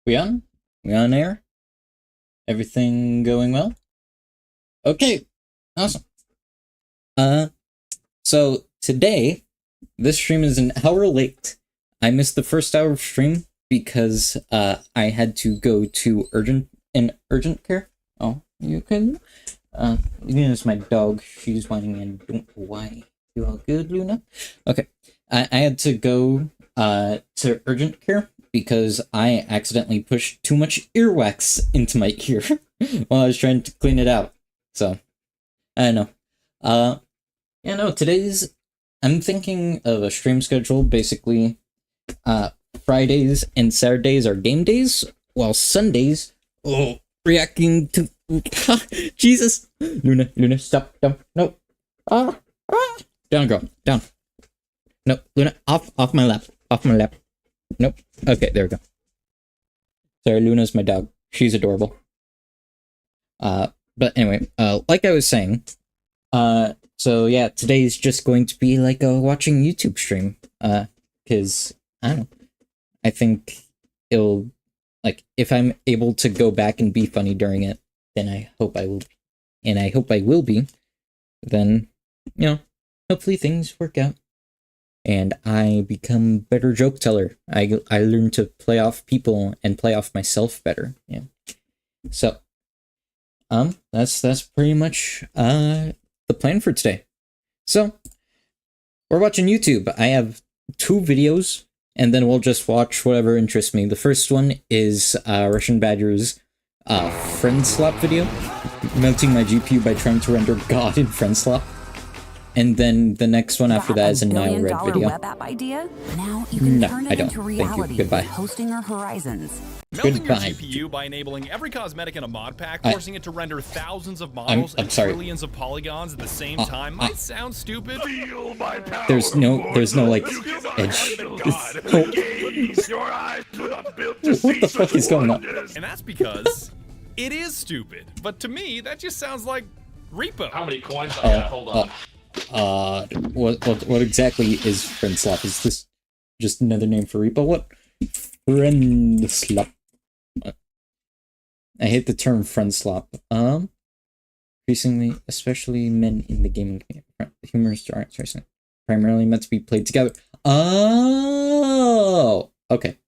We on? We on air? Everything going well? Okay, awesome. So today, this stream is an hour late. I missed the first hour of stream because I had to go to urgent care. Oh, you can. Luna's my dog. She's whining and don't know why. You all good, Luna? Okay. I had to go to urgent care because I accidentally pushed too much earwax into my ear while I was trying to clean it out. So, I don't know. I'm thinking of a stream schedule. Basically, Fridays and Saturdays are game days, while Sundays, reacting to, Jesus, Luna, stop, no, down, girl, down, no, Luna, off my lap, nope, okay, there we go. Sorry, Luna's my dog, she's adorable. But anyway, like I was saying, so yeah, today's just going to be like a watching YouTube stream, cause, I don't know, I think it'll, like, if I'm able to go back and be funny during it, then I hope I will be. And I hope I will be, then, you know, hopefully things work out. And I become a better joke teller. I learn to play off people and play off myself better, yeah. So, that's pretty much, the plan for today. So, we're watching YouTube. I have 2 videos, and then we'll just watch whatever interests me. The first one is Russian Badger's friend slop video, melting my GPU by trying to render God in friend slop. And then the next one after that is a Nile Red video. Web app idea? Now you can turn it into reality. Thank you. Goodbye. Hosting our horizons. Melting your GPU by enabling every cosmetic in a mod pack, forcing it to render thousands of models and trillions of polygons at the same time might sound stupid. There's no like edge. What the fuck is going on? And that's because it is stupid. But to me, that just sounds like repo. How many coins I got? Hold on. What exactly is friend slop? Is this just another name for repo? What? Friend slop. I hate the term friend slop. Increasingly, especially men in the gaming community. Humorous aren't primarily meant to be played together. Oh, okay.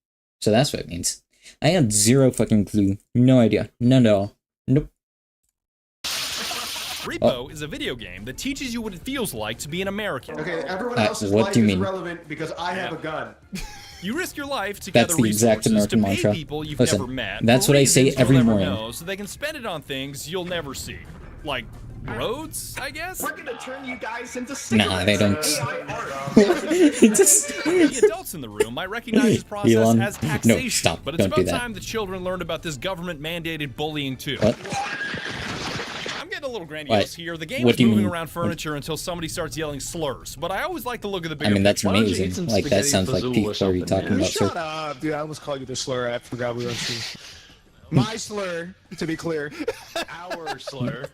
So that's what it means. I had zero fucking clue. No idea. None at all. Nope. Repo is a video game that teaches you what it feels like to be an American. Okay, everyone else's life is relevant because I have a gun. You risk your life to gather the exact resources to American pay mantra. people you've Listen, never met. that's what I say every morning. So they can spend it on things you'll never see. Like roads, I guess? We're gonna turn you guys into cigarettes. Nah, they don't. The adults in the room might recognize this process Elon, as taxation, no, stop. but it's Don't do about that. time the children learned about this government-mandated bullying too. What? I'm getting a little grandiose here. The game is moving around furniture until somebody starts yelling slurs, but I always like to look at the bigger that's picture. amazing. Like, that sounds like peak. What are you talking about, sir? Shut up, dude. I almost called you the slur. I forgot we were on stream. My slur, to be clear. Our slur.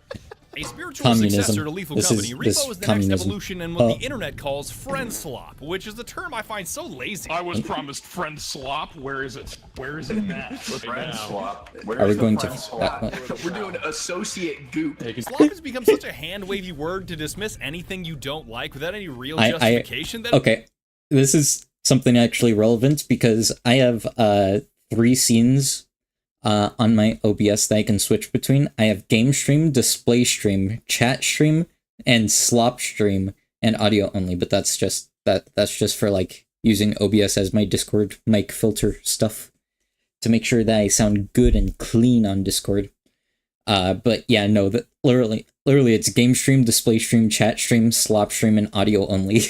A spiritual Communism. successor to Lethal This Company, is Repo is the communism. next evolution in what the internet calls friend slop, which is a term I find so lazy. I was promised friend slop. Where is it? Where is it now? Friend swap. Are we going to? We're doing associate goop. Slop has become such a hand-wavy word to dismiss anything you don't like without any real justification. Okay, this is something actually relevant because I have 3 scenes on my OBS that I can switch between. I have game stream, display stream, chat stream, and slop stream, and audio only. But that's just for like using OBS as my Discord mic filter stuff to make sure that I sound good and clean on Discord. But yeah, no, that literally it's game stream, display stream, chat stream, slop stream, and audio only.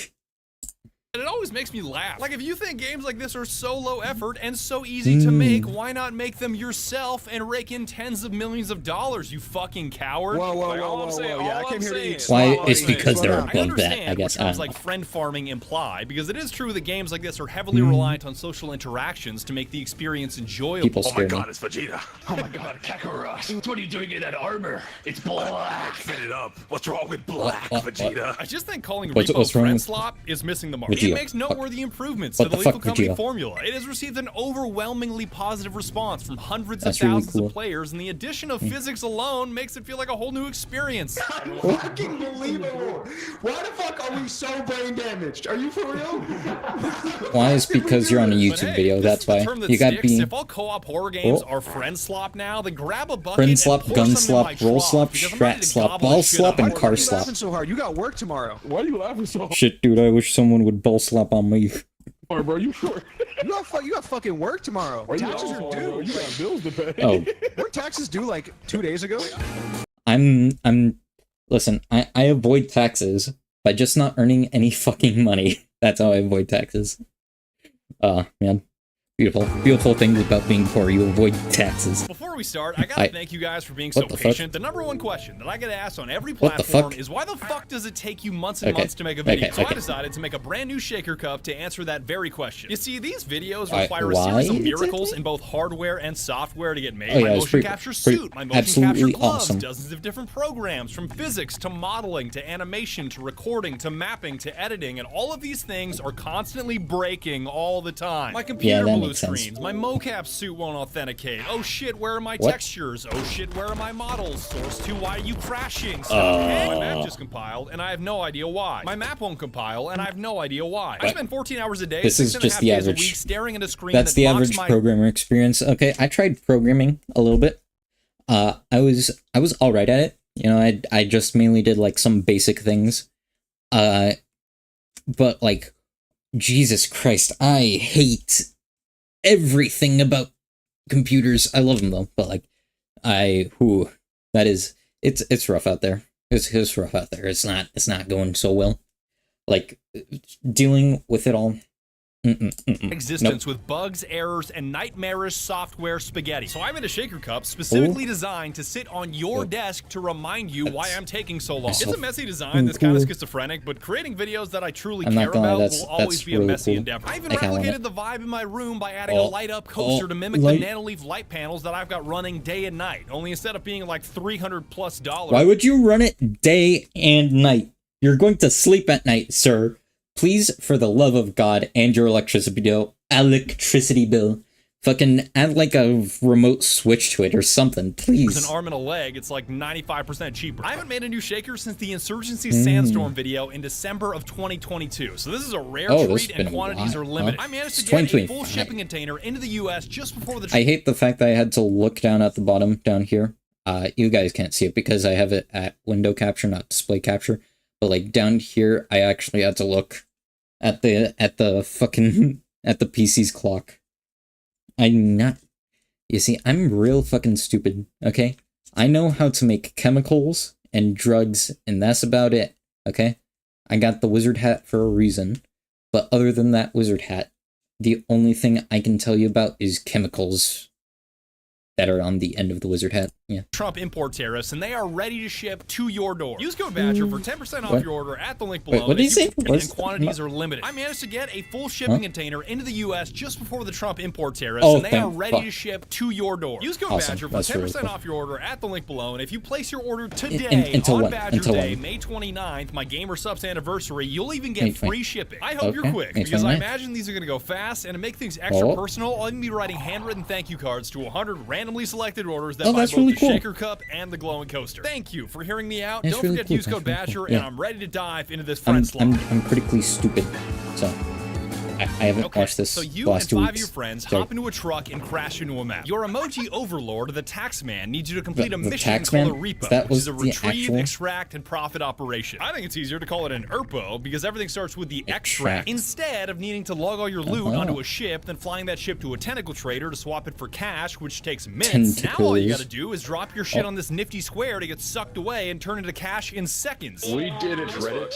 And it always makes me laugh. Like, if you think games like this are so low effort and so easy to make, why not make them yourself and rake in tens of millions of dollars, you fucking coward? Whoa. Yeah, I came here to eat. Why? It's because they're I above that, understand I guess. what terms like friend farming imply, because it is true that games like this are heavily reliant on social interactions to make the experience enjoyable. People scare me. It's Vegeta. Oh my god, Kakarot. What are you doing in that armor? It's black. Fit it up. What's wrong with black, What? Vegeta? I just think calling What's Repo wrong friend with slop is missing the mark. Vegeta. It makes noteworthy improvements What to the the fuck, Lethal Company Vegeta? formula. It has received an overwhelmingly positive response from hundreds That's of really thousands cool. of players, and the addition of physics alone makes it feel like a whole new experience. Fucking believable. Why the fuck are we so brain damaged? Are you for real? Why is because you're on a But YouTube hey, video, this that's is the why. term that You gotta sticks. be If all co-op horror games Oh. are friend slop now, then grab a bucket friend and slop, pour gun some in my slop, roll trough, slop, because I'm ready strat to slop, gobble ball this shit slop, up. and Why car are you slop. laughing so hard? You got work tomorrow. Why are you laughing so hard, Shit, dude, I wish someone would ball slap on me. bro? You sure? You got fucking work tomorrow. Taxes are due. You got bills to pay. Oh, Weren't taxes due like 2 days ago? listen, I avoid taxes by just not earning any fucking money. That's how I avoid taxes. Man. Beautiful things about being poor. You avoid taxes. Before we start, I gotta thank you guys for being so What the fuck? patient. The number one question that I get asked on every What the platform fuck? is why the fuck does it take you months and Okay, months to make a video? okay, So I okay. decided to make a brand new shaker cup to answer that very question. You see, these videos Why- require a why series of exactly? miracles in both hardware and software to get made. Oh, yeah, My it's motion pretty- capture pretty- suit, my motion capture absolutely gloves, awesome. dozens of different programs, from physics to modeling to animation to recording to mapping to editing, and all of these things are constantly breaking all the time. My computer that blue makes sense. screens, my mocap suit won't authenticate. Oh shit, where are my What? textures? Oh shit, where are my models? Source 2, why are you crashing? Stop. My map just compiled, and I have no idea why. My map won't compile, and I have no idea why. I spend 14 hours a day, This is 6.5 just the days average. a week, staring at a screen That's that the mocks average my programmer experience. Okay, I tried programming a little bit. I was all right at it. You know, I just mainly did like some basic things. But like, Jesus Christ, I hate everything about computers. I love them though, but like, it's rough out there. It's rough out there. It's not going so well. Like, dealing with it all. existence with bugs, errors, and nightmarish software spaghetti. So I made a shaker cup specifically designed to sit on your desk to remind you why I'm taking so long. It's a messy design that's kind of schizophrenic, but creating videos that I truly I'm not care gonna lie, about that's- will always that's be a really messy cool. endeavor. I even I kinda love replicated it. the vibe in my room by adding a light up coaster to mimic light- the Nanoleaf light panels that I've got running day and night, only instead of being like $300+. Why would you run it day and night? You're going to sleep at night, sir. Please, for the love of God and your electricity bill, fucking add like a remote switch to it or something, With please. an arm and a leg, it's like 95% cheaper. I haven't made a new shaker since the Insurgency Sandstorm video in December of 2022. So this is a rare Oh, this treat has and been a quantities while, are limited. huh? I managed to It's get a 2025. full shipping container into the US just before the I hate the fact that I had to look down at the bottom down here. You guys can't see it because I have it at window capture, not display capture. But like down here, I actually had to look at the fucking at the PC's clock. You see, I'm real fucking stupid, okay? I know how to make chemicals and drugs, and that's about it, okay? I got the wizard hat for a reason, but other than that wizard hat, the only thing I can tell you about is chemicals that are on the end of the wizard hat. Yeah. Trump import tariffs, and they are ready to ship to your door. Use code Badger for 10% off What? your order at the link below. what did and he if say? and What's- quantities are limited. I managed to get a full shipping container into the US just before the Trump import tariffs, Oh, and they are thank ready fuck. to ship to your door. Use code Awesome. Badger for That's 10% really cool. off your order at the link below, and if you place your order today until on when? Badger Until Day, when? May 29th, my Gamer Subs anniversary, you'll even get May free shipping. I hope you're Okay, quick, May because I 29th. imagine these are going to go fast, and to make things extra Oh. personal, I'll even be writing handwritten thank you cards to 100 randomly selected orders that Oh, buy that's both really the cool. shaker cup and the glowing coaster. Thank you for hearing me out. That's Don't really forget to cool. use code That's really cool. Badger, and Yeah. I'm ready to dive into this I'm friend slot. I'm critically stupid, so I haven't Okay, watched this so you the last and 2 5 weeks. of your friends So- hop into a truck and crash into a map. Your emoji overlord, the Taxman, needs you to complete a The mission Taxman? called a repo, That which was is a the retrieve, actual- extract, and profit operation. I think it's easier to call it an ERPO because everything starts with the extract. Extract. Instead of needing to log all your loot Uh-huh. onto a ship, then flying that ship to a tentacle trader to swap it for cash, which takes minutes. Now all you Tentacles. gotta do is drop your shit Oh. on this nifty square to get sucked away and turn into cash in seconds. We did it, Reddit.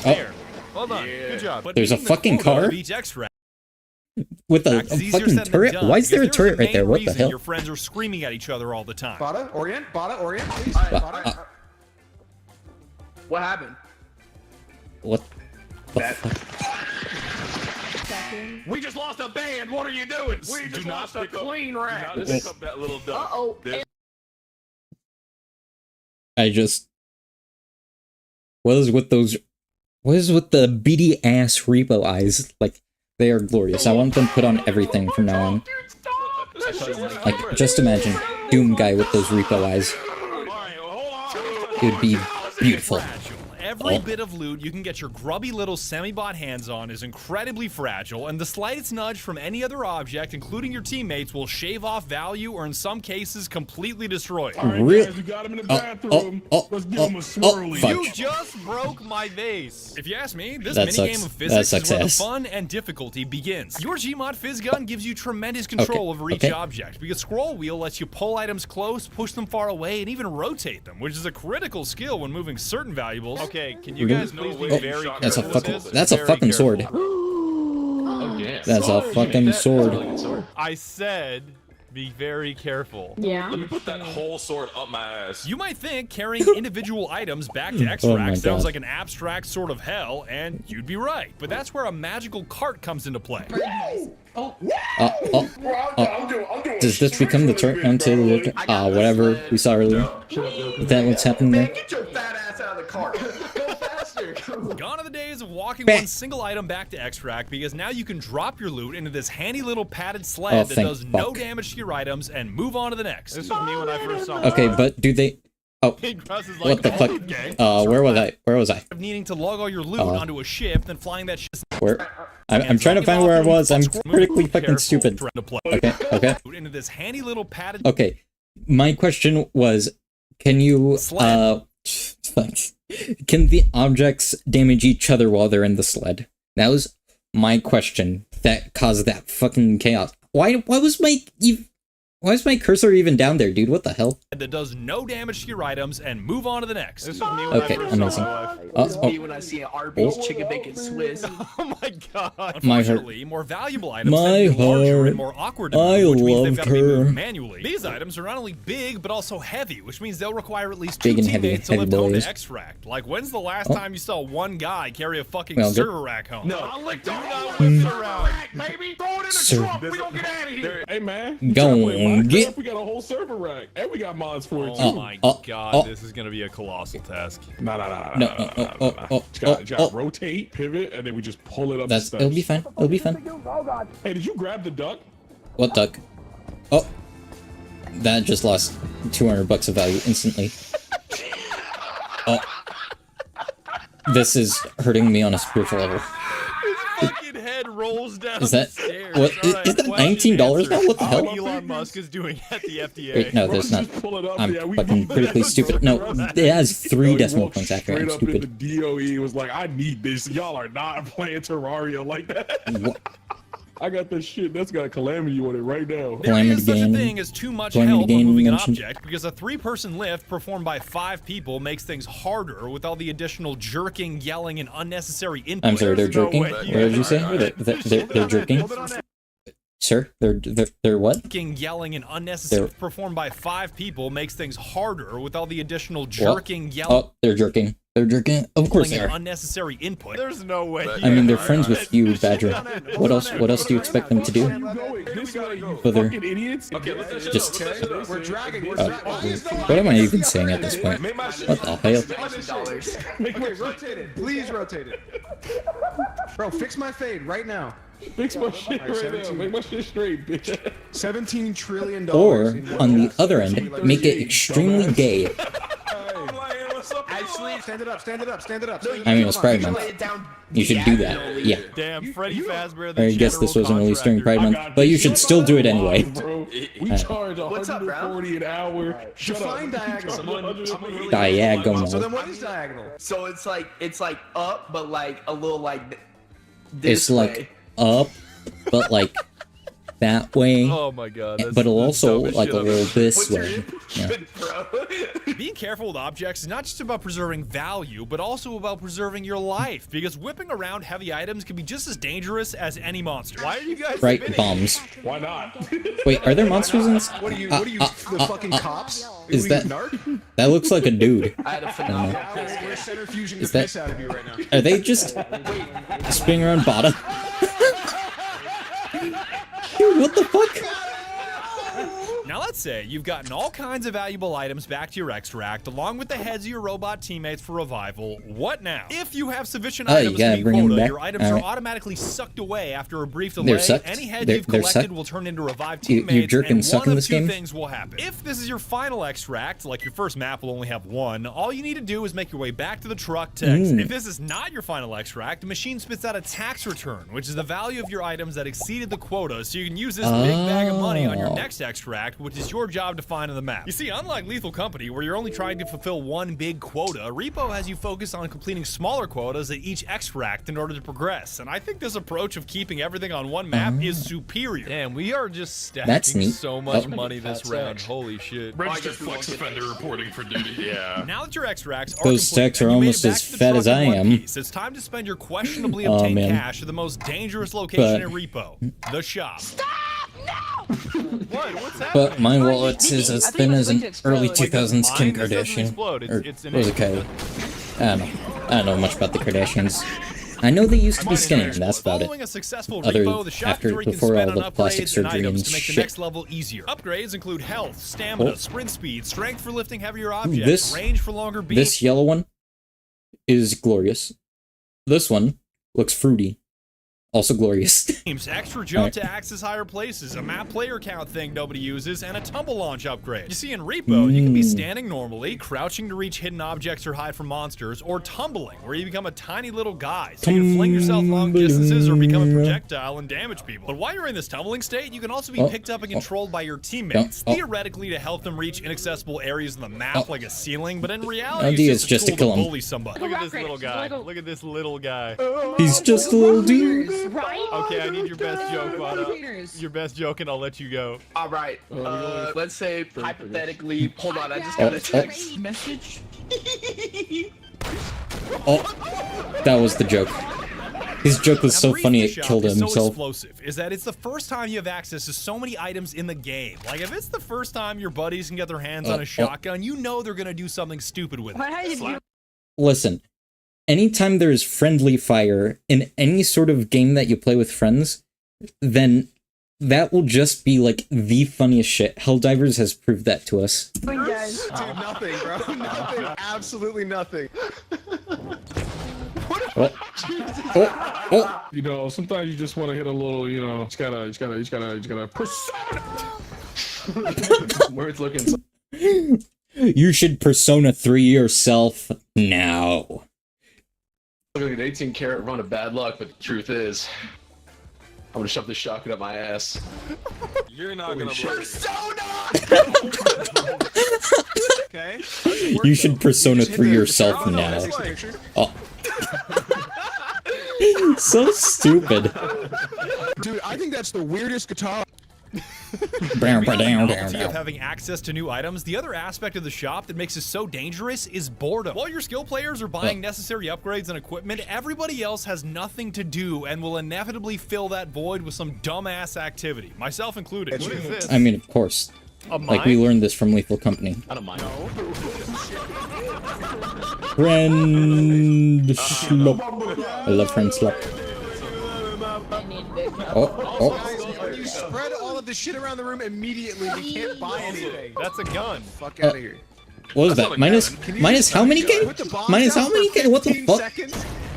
There. Well done. Good job. But There's a meeting the fucking quota car? of each extract with a is easier fucking said than turret. done, Why is there a because turret there's right there? main What the reason hell? Your friends are screaming at each other all the time. Bada, Orient, please. Bada. What happened? What the That- fuck? We just lost a band. What are you doing? We Do just not lost a pick up- clean do rap. not pick up that little duck. Uh-oh. There- I just... What is with those What is with the beady ass repo eyes? Like, they are glorious. I want them put on everything from now on. Like, just imagine Doom guy with those repo eyes. It would be beautiful. Every bit of loot you can get your grubby little semi-bot hands on is incredibly fragile, and the slightest nudge from any other object, including your teammates, will shave off value or in some cases completely destroy it. Really? You got him in the bathroom. Let's give him a swirly. You just broke my vase. If you ask me, this minigame of physics is where the fun and difficulty begins. Your Gmod Fizz Gun gives you tremendous control over each object, because Scroll Wheel lets you pull items close, push them far away, and even rotate them, which is a critical skill when moving certain valuables. Okay, can you guys please be very careful? That's a fucking sword. That's a fucking sword. I said be very careful. Yeah. Let me put that whole sword up my ass. You might think carrying individual items back to extract sounds like an abstract sort of hell, and you'd be right. But that's where a magical cart comes into play. Does this become the turn onto whatever we saw earlier? Is that what's happening there? Get your fat ass out of the car. Go faster. Gone are the days of walking one single item back to extract, because now you can drop your loot into this handy little padded sled that does no damage to your items and move on to the next. This was me when I first saw it. Okay, but do they... Oh, what the fuck? Where was I? Needing to lug all your loot onto a ship, then flying that shit. Where? I'm trying to find where I was. I'm critically fucking stupid. Okay. Into this handy little padded. Okay, my question was, can you can the objects damage each other while they're in the sled? That was my question that caused that fucking chaos. Why was my cursor even down there, dude? What the hell? That does no damage to your items and move on to the next. Okay, amazing. When I see an Arby's chicken bacon Swiss. Oh my god. Unfortunately, more valuable items tend to be larger and more awkward to move, which means they've got to be moved manually. These items are not only big, but also heavy, which means they'll require at least 2 teammates to lift home to extract. Like, when's the last time you saw one guy carry a fucking server rack home? No. I licked all the rack, baby. Throw it in the trunk. We don't get out of here. Hey, man. Go on, get. We got a whole server rack, and we got mods for it too. Oh my god, this is gonna be a colossal task. No. Rotate, pivot, and then we just pull it up. It'll be fine. It'll be fine. Hey, did you grab the duck? What duck? Oh, that just lost $200 of value instantly. Oh, this is hurting me on a spiritual level. Fucking head rolls down is that the stairs. what? Is that $19 now? What the hell? Elon Musk is doing at the FDA. Wait, no, there's not. I'm fucking critically stupid. No, it has 3 decimal points after it. I'm stupid. The DOE was like, I need this. Y'all are not playing Terraria like that. What? I got this shit that's got Calamity on it right now. There is such a thing as too much help when moving an object, because a 3-person lift performed by 5 people makes things harder with all the additional jerking, yelling, and unnecessary input. I'm sorry, they're jerking? What did you say? They're jerking? Sir, they're what? Yelling, and unnecessary performed by 5 people makes things harder with all the additional jerking, yelling. Oh, they're jerking. They're jerking. Of course they are. Unnecessary input. There's no way. I mean, they're friends with you, Badger. What else do you expect them to do? Further, just. What am I even saying at this point? What the hell? Rotate it. Please rotate it. Bro, fix my fade right now. Fix my shit right now. Make my shit straight, bitch. $17 trillion. Or, on the other end, make it extremely gay. Actually, stand it up. I mean, it's Pride Month. You should do that. Yeah. Damn, Freddy Fazbear. I guess this wasn't released during Pride Month, but you should still do it anyway. We charge $140 an hour. Define diagonal. Diagonal. So then what is diagonal? So it's like up, but like a little like It's like up, but like that way. Oh my god. But it'll also like a little this way. Yeah. Being careful with objects is not just about preserving value, but also about preserving your life. Because whipping around heavy items can be just as dangerous as any monster. Why are you guys right, bombs. Why not? Wait, are there monsters in this? What are you, the fucking cops? Is that that looks like a dude? I had a phenomenal. We're centrifuging the Is that- piss out of you right now. Are they just spinning around bottom? Dude, what the fuck? Now let's say you've gotten all kinds of valuable items back to your extract, along with the heads of your robot teammates for revival. What now? If you have sufficient items to meet quota, your items are automatically sucked away after a brief delay. Any heads you've collected will turn into revived teammates, and one of two things will happen. If this is your final extract, like your first map will only have one, all you need to do is make your way back to the truck to exit. If this is not your final extract, the machine spits out a tax return, which is the value of your items that exceeded the quota, so you can use this big bag of money on your next extract, which is your job to find on the map. You see, unlike Lethal Company, where you're only trying to fulfill one big quota, Repo has you focus on completing smaller quotas at each extract in order to progress, and I think this approach of keeping everything on one map is superior. Damn, we are just stacking so much money this round. Holy shit. Registered flex offender reporting for duty. Yeah. Now that your extracts are those stacks are almost as fat as I am. It's time to spend your questionably obtained cash at the most dangerous location in Repo, the shop. Stop! No! What? What's happening? But my wallet is as thin as an early 2000s Kim Kardashian. Or was it Kylie? I don't know much about the Kardashians. I know they used to be skinny, and that's about it. Before all the plastic surgery and to make the next level easier. Upgrades include health, stamina, sprint speed, strength for lifting heavier objects, range for longer beats. This yellow one is glorious. This one looks fruity. Also glorious. Extra jump to access higher places, a map player count thing nobody uses, and a tumble launch upgrade. You see, in Repo, you can be standing normally, crouching to reach hidden objects or hide from monsters, or tumbling, where you become a tiny little guy, so you can fling yourself long distances or become a projectile and damage people. But while you're in this tumbling state, you can also be picked up and controlled by your teammates, theoretically to help them reach inaccessible areas of the map, like a ceiling, but in reality, it's just a tool to bully somebody. Look at this little guy. Look at this little guy. He's just a little dude. Right? Okay, I need your best joke, Vada. Your best joke, and I'll let you go. All right. Let's say hypothetically. Hold on, I just got a text message. That was the joke. His joke was so funny it killed himself. So explosive is that it's the first time you have access to so many items in the game. Like if it's the first time your buddies can get their hands on a shotgun, you know they're gonna do something stupid with it. Listen. Anytime there's friendly fire in any sort of game that you play with friends, then that will just be like the funniest shit. Helldivers has proved that to us. Dude, nothing, bro. Nothing. Absolutely nothing. You know, sometimes you just want to hit a little, you know, just gotta persona. Where it's looking. You should Persona 3 yourself now. Look like an 18-karat run of bad luck, but the truth is, I'm gonna shove this shotgun up my ass. You're not gonna Persona! Okay. You should Persona 3 yourself now. Oh. So stupid. Dude, I think that's the weirdest guitar. Of having access to new items, the other aspect of the shop that makes it so dangerous is boredom. While your skill players are buying necessary upgrades and equipment, everybody else has nothing to do and will inevitably fill that void with some dumbass activity, myself included. What is this? I mean, of course. Like, we learned this from Lethal Company. I don't mind. Friend Slop. I love Friend Slop. You spread all of the shit around the room immediately. We can't buy anything. That's a gun. Fuck out of here. What was that? Minus how many K? Minus how many K? What the fuck?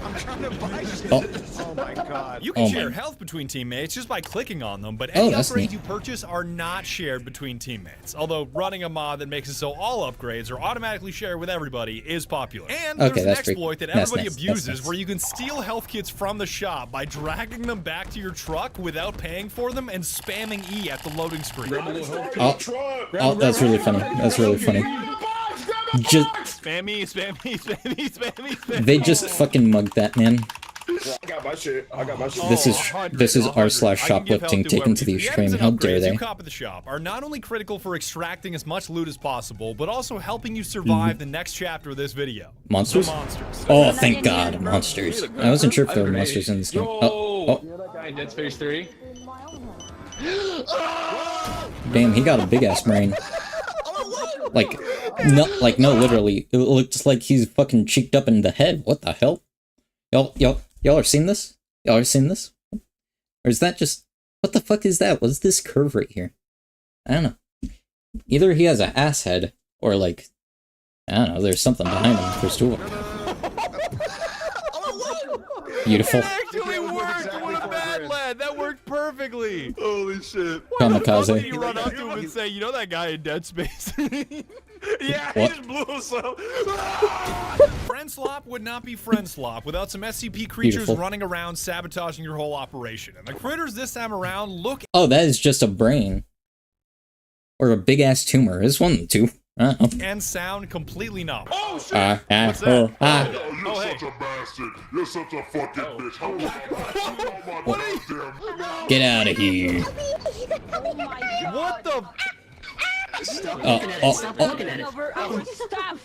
I'm trying to buy shit. Oh my god. You can share health between teammates just by clicking on them, but any upgrades you purchase are not shared between teammates. Although running a mod that makes it so all upgrades are automatically shared with everybody is popular. And there's an exploit that everybody abuses where you can steal health kits from the shop by dragging them back to your truck without paying for them and spamming E at the loading screen. Oh, that's really funny. That's really funny. Just spammy. They just fucking mugged that man. I got my shit. This is r/shoplifting taken to the extreme. How dare they? You cop at the shop are not only critical for extracting as much loot as possible, but also helping you survive the next chapter of this video. Monsters? Oh, thank God, monsters. I wasn't sure if there were monsters in this game. Oh. You know that guy in Dead Space 3? Damn, he got a big ass brain. No, literally. It looks like he's fucking cheeked up in the head. What the hell? Y'all are seeing this? Y'all are seeing this? Or is that just... What the fuck is that? What's this curve right here? I don't know. Either he has an ass head, or like, I don't know, there's something behind him. There's two of them. Beautiful. It actually worked! What a bad lad! That worked perfectly! Holy shit. Kamikaze. You run up to him and say, you know that guy in Dead Space? Yeah, What? he just blew himself. Friend slop would not be friend slop without some SCP creatures Beautiful. running around sabotaging your whole operation. And the critters this time around look Oh, that is just a brain. Or a big ass tumor. It's one of the two. I don't know. and sound completely novel. Oh shit! Oh, hey. You're such a bastard. You're such a fucking bitch. How about my goddamn... Get out of here. What the? Stop Oh, looking at oh, it. Stop oh. looking at it.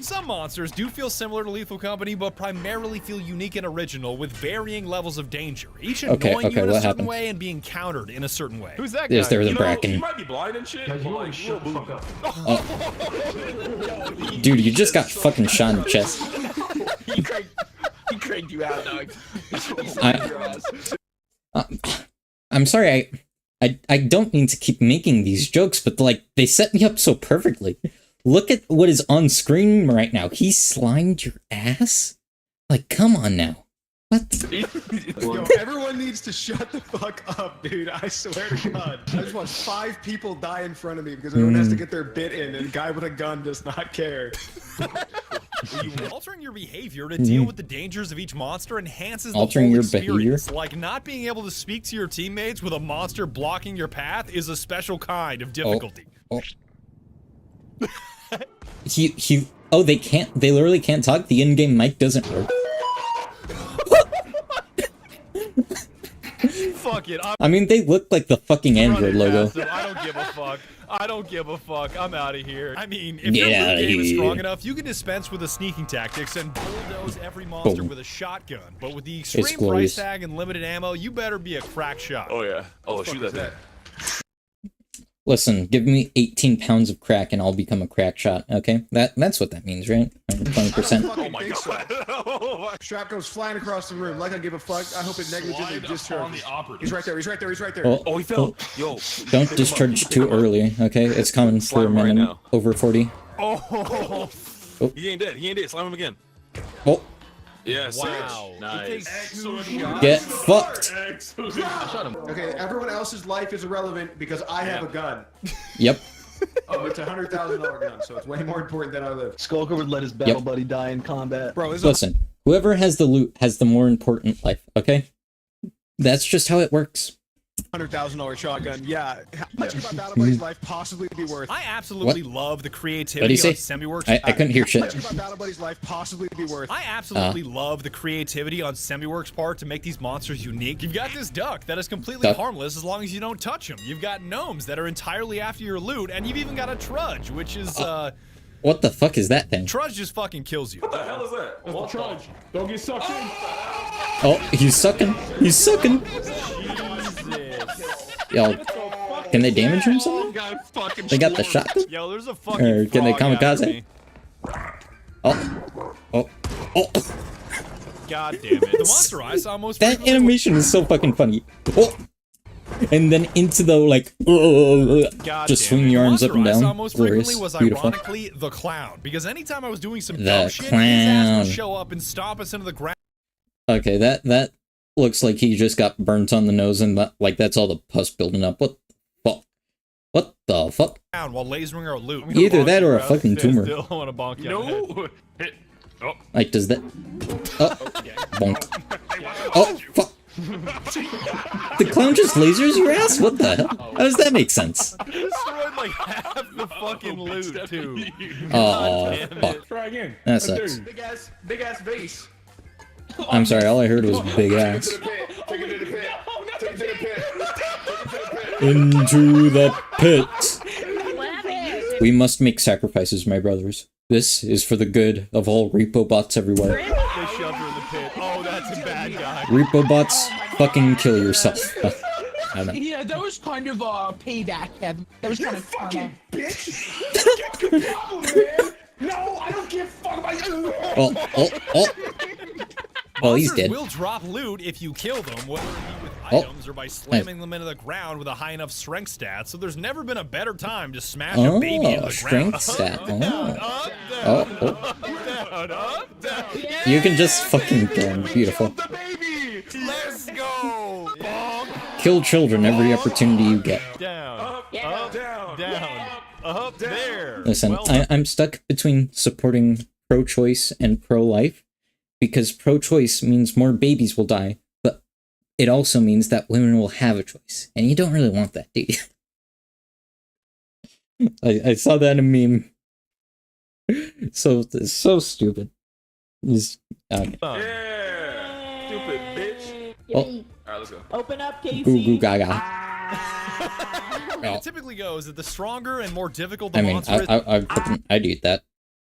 Some monsters do feel similar to Lethal Company, but primarily feel unique and original with varying levels of danger, each Okay, annoying okay, you in a what certain happened? way and being countered in a certain way. Who's that guy? Is there the You Bracken? might be blind and shit. But like, shut the fuck up. Dude, you just got fucking shot in the chest. He cranked you out, dog. I'm sorry, I don't mean to keep making these jokes, but like, they set me up so perfectly. Look at what is on screen right now. He slimed your ass? Like, come on now. What? Yo, everyone needs to shut the fuck up, dude. I swear to God. I just watched 5 people die in front of me because everyone has to get their bit in, and a guy with a gun does not care. Altering your behavior to deal with the dangers of each monster enhances the Altering whole your experience. Like not being able to speak to your teammates with a monster blocking your path is a special kind of difficulty. Oh. Oh, they can't, they literally can't talk? The in-game mic doesn't work? Fuck it. I mean, they look like the fucking Android logo. I don't give a fuck. I don't give a fuck. I'm out of here. I mean, if Get your outta loot game is here. strong enough, you can dispense with the sneaking tactics and bulldoze every monster Boom. with a shotgun. But with the extreme price glorious. tag and limited ammo, you better be a crack shot. Oh yeah. Oh, shoot that thing. Listen, give me 18 pounds of crack and I'll become a crack shot, okay? That's what that means, right? 20%. Oh my God. Strap goes flying across the room. Like I give a fuck. I hope it negligently discharges. He's right there. He's right there. He's right there. Oh, he fell. Yo. Don't discharge too early, okay? It's coming for a Slam him right minute. now. Over 40. Oh. He ain't dead. He ain't dead. Slam him again. Oh, Yes. Wow. Nice. He takes 2 shots. get fucked. I shot him. Okay, everyone else's life is irrelevant because I have a gun. Yep. Oh, it's a $100,000 gun, so it's way more important than I live. Skulker would let his battle buddy die in combat. Bro, this is Listen, whoever has the loot has the more important life, okay? That's just how it works. a $100,000 shotgun. Yeah. How much could my battle buddy's life possibly be worth? I absolutely love the What'd creativity he say? on SemiWorks. I couldn't hear How much shit. could my battle buddy's life possibly be worth? I absolutely love the creativity on SemiWorks' part to make these monsters unique. You've got this duck that is completely Duck. harmless as long as you don't touch him. You've got gnomes that are entirely after your loot, and you've even got a trudge, which is, What the fuck is that thing? trudge just fucking kills you. What the hell is that? That's the trudge. Don't get sucked in. Oh, he's sucking. He's sucking. Yo, can they damage him somehow? They got the shotgun? Yo, there's a fucking Or can they frog after kamikaze? me. Oh. God damn it. The monster I saw most That frequently animation is so fucking funny. Oh. And then into the, like, God just damn swing it. your The arms up and monster I saw down. most Glorious. frequently was Beautiful. ironically the clown. Because anytime I was doing some The dumb shit, his ass clown. would show up and stomp us into the ground. Okay, that looks like he just got burnt on the nose and like that's all the pus building up. What the fuck? What the fuck? While lasering our loot. Either that or a fucking tumor. Still want to bonk you. No. Hit. Oh. Like, does that... Oh, bonk. Oh, fuck. The clown just lasers your ass? What the hell? How does that make sense? Destroyed like half the fucking loot too. Oh, damn it. fuck. Try again. That I dare sucks. you. Big ass vase. I'm sorry, all I heard was big ass. Take it to the pit. Take it to the pit. Into the pit. We must make sacrifices, my brothers. This is for the good of all repo bots everywhere. They shoved her in the pit. Oh, that's a bad guy. Repo bots, fucking kill yourself. I don't know. Yeah, that was kind of payback, Kevin. That was kind of Fucking bitch. Get the problem, man. No, I don't give a fuck about you. Oh. Well, he's Monsters dead. will drop loot if you kill them, whether it be with items or by slamming them into the ground with a high enough strength stat, so there's never been a better time to smash a baby into the strength ground. stat. Down. You can just fucking kill him. Beautiful. Let's go. Kill children every opportunity you get. Down. Up there. Listen, I'm stuck between supporting pro-choice and pro-life, because pro-choice means more babies will die, but it also means that women will have a choice, and you don't really want that, do you? I saw that in a meme. So stupid. Okay. Yeah, stupid bitch. Oh. All right, let's go. Open up, Casey. Goo goo gaga. It typically goes that the stronger and more difficult the I mean, monster is. I'd eat that.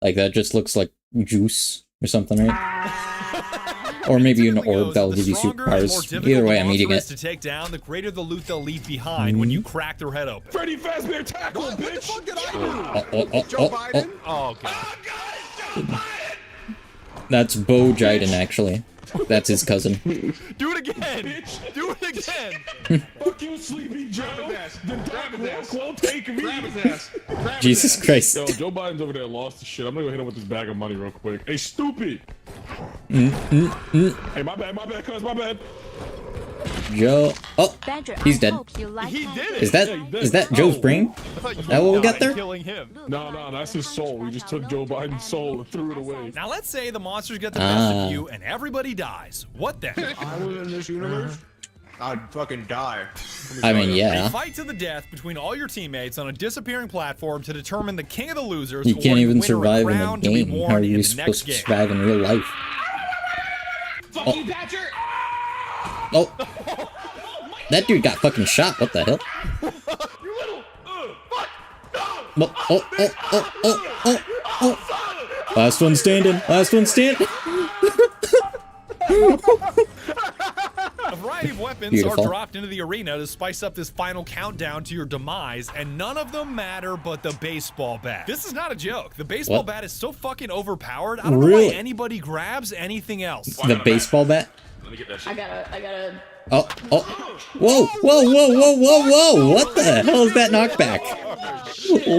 Like, that just looks like juice or something, right? Or maybe an orb that'll give you superpowers. Either way, I'm eating it. To take down, the greater the loot they'll leave behind when you crack their head open. Freddy Fazbear tackle, bitch! What the fuck did I do? Joe Biden? Oh, God. That's Bo Jiden, actually. That's his cousin. Do it again! Bitch. Do it again! Fuck you, Sleepy Joe! The Doc Rock won't take me! Grab his ass. Jesus Christ. Yo, Joe Biden's over there lost the shit. I'm gonna go hit him with this bag of money real quick. Hey, stupid! Hey, my bad, cuz, my bad. Joe. Oh, he's dead. He did it! Is that Joe's brain? That what we got there? Killing him. No, that's his soul. We just took Joe Biden's soul and threw it away. Now let's say the monsters get the best of you and everybody dies. What then? I was in this universe, I'd fucking die. I mean, A yeah. fight to the death between all your teammates on a disappearing platform to determine the king of the losers. You who can't won even the winner survive in a crown to be game. worn How are in you the supposed next to game. survive in real life? Fuck you, Badger! Oh. That dude got fucking shot. What the hell? Oh. Last one standing. Last one standing. A variety of weapons Beautiful. are dropped into the arena to spice up this final countdown to your demise, and none of them matter but the baseball bat. This is not a joke. The baseball bat is so fucking overpowered, I don't know why anybody grabs anything else. The baseball bat? Let me get that shit. I gotta. Oh. Whoa. What the hell is that knockback?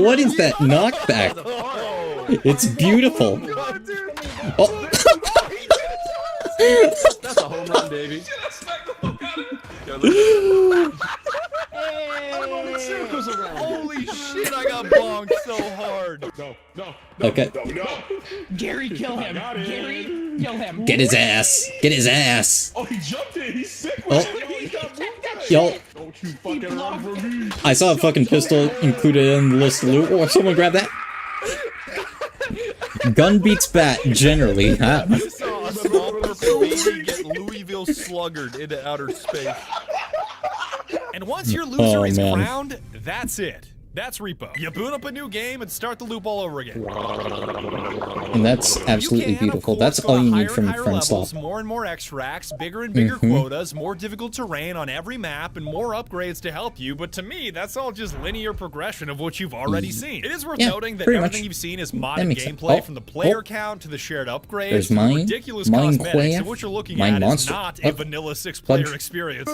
What is that knockback? It's beautiful. Oh. That's a home run, baby. Holy shit, I got bonked so hard. No. Okay. Gary, kill him. Gary, kill him. Get his ass. Get his ass. Oh, he jumped in. He's sick with it. Yo, he got Yo. Don't you fucking run for me. I saw a fucking pistol included in the list of loot. Oh, someone grab that. Gun beats bat, generally, huh? I saw a small purple baby get Louisville sluggered into outer space. And once your loser is crowned, that's it. That's Repo. You boot up a new game and start the loop all over again. And that's absolutely beautiful. That's all you need from FriendSwap. More and more extracts, bigger and bigger quotas, more difficult terrain on every map, and more upgrades to help you. But to me, that's all just linear progression of what you've already seen. It is worth noting that everything you've seen is modded gameplay, from the player count to the shared upgrades to the ridiculous cosmetics. And what you're looking at is not a vanilla 6-player experience.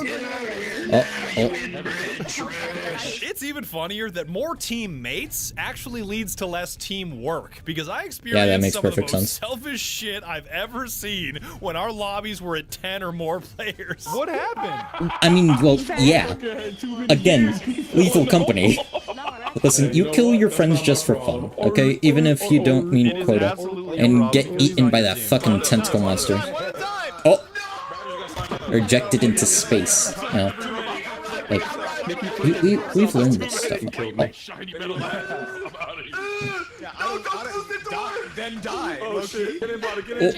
It's even funnier that more teammates actually leads to less teamwork, because I experienced some of the most selfish shit I've ever seen when our lobbies were at 10 or more players. What happened? I mean, well, yeah. Again, lethal company. Listen, you kill your friends just for fun, okay? Even if you don't meet quota and get eaten by that fucking tentacle monster. Oh! Ejected into space. You know? Like, we've learned this stuff. Then die. Oh shit. Get him, buddy. Get in.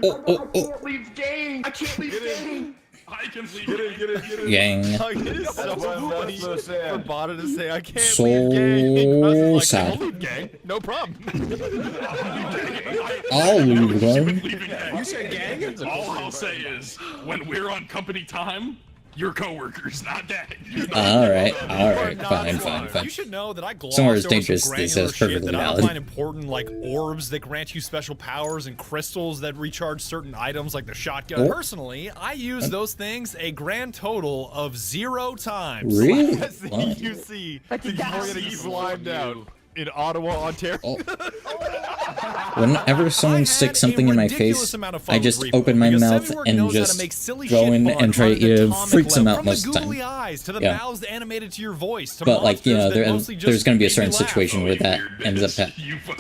I can't leave gang. I can't leave gang. I can see. Get in. Gang. It is so funny for Bada to say, I can't So leave gang. sad. I'll leave gang. No problem. I'll leave gang. You said gang? All I'll say is, when we're on company time, Your coworkers, not that. Alright, fine. You should know that I glossed Somewhere is over dangerous, some this granular is shit perfectly that I don't valid. find important, like orbs that grant you special powers and crystals that recharge certain items like the shotgun. Personally, I use those things a grand total of 0 times. Really? You see, before getting slimed out in Ottawa, Ontario. Whenever someone sticks something in my face, I just open my mouth and just go in and try to eat it. Freaks them out most of the time. Yeah. But like, you know, there's going to be a certain situation where that ends up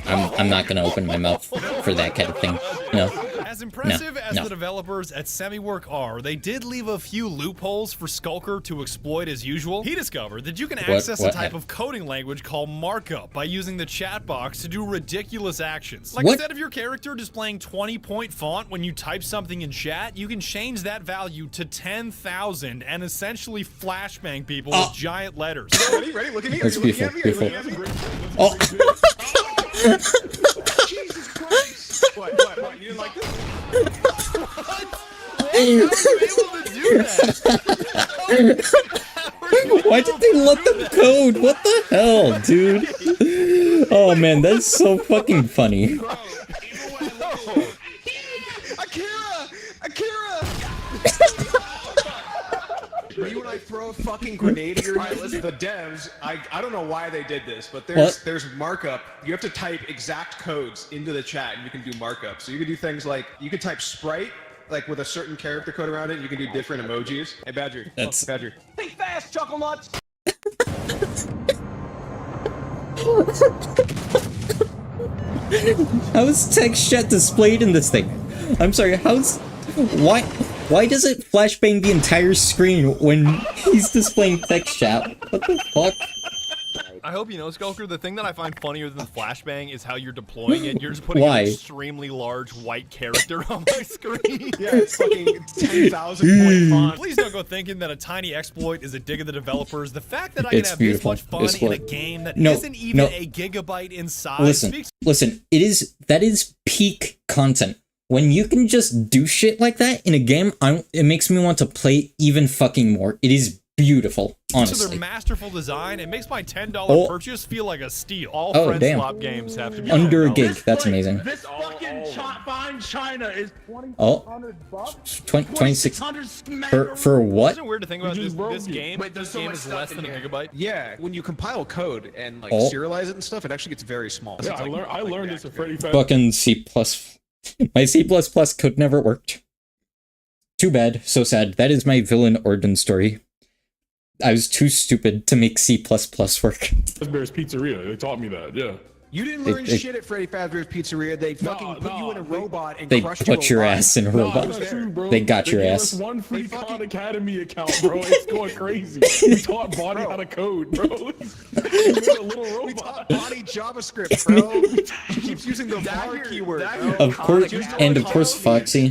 I'm not going to open my mouth for that kind of thing. No. As impressive as the developers at Semiwork are, they did leave a few loopholes for Skulker to exploit as usual. He discovered that you can access a type of coding language called markup by using the chat box to do ridiculous actions. Like instead of your character displaying 20-point font when you type something in chat, you can change that value to 10,000 and essentially flashbang people with giant letters. Ready? Look at me. That's beautiful. Oh. Jesus Christ. What? You didn't like this? Why did they let them code? What the hell, dude? Oh man, that's so fucking funny. Akira! You and I throw a fucking grenade at your head. Listen, the devs, I don't know why they did this, but there's markup. You have to type exact codes into the chat and you can do markup. So you can do things like, you can type Sprite, like with a certain character code around it, you can do different emojis. Hey, Badger. Badger. Think fast, Chuckle Nuts! How is text chat displayed in this thing? I'm sorry, why does it flashbang the entire screen when he's displaying text chat? What the fuck? I hope you know, Skulker, the thing that I find funnier than flashbang is how you're deploying it. You're just putting an extremely large white character on my screen. Yeah, it's fucking 10,000 point font. Please don't go thinking that a tiny exploit is a dig at the developers. The fact that I can have this much fun in a game that isn't even a gigabyte in size. Listen, that is peak content. When you can just do shit like that in a game, it makes me want to play even fucking more. It is beautiful, honestly. So their masterful design, it makes my $10 purchase feel like a steal. All friend swap games have to be under a gig. That's amazing. This fucking fine China is $2,600. 26 for what? Isn't it weird to think about this game? Wait, this game is less than a gigabyte. Yeah, when you compile code and like serialize it and stuff, it actually gets very small. Yeah, I learned this at Freddy Fazbear's. Fucking C++. My C++ code never worked. Too bad. So sad. That is my villain origin story. I was too stupid to make C++ work. Fazbear's Pizzeria. They taught me that. Yeah. You didn't learn shit at Freddy Fazbear's Pizzeria. They fucking put you in a robot and they crushed put your ass in a robot. True, bro. They got your gave ass. Us one free Khan Academy account, bro. It's going crazy. We taught Bonnie how to code, bro. We made a little robot. We taught Bonnie JavaScript, bro. She keeps using the var keyword. Of course, Foxy.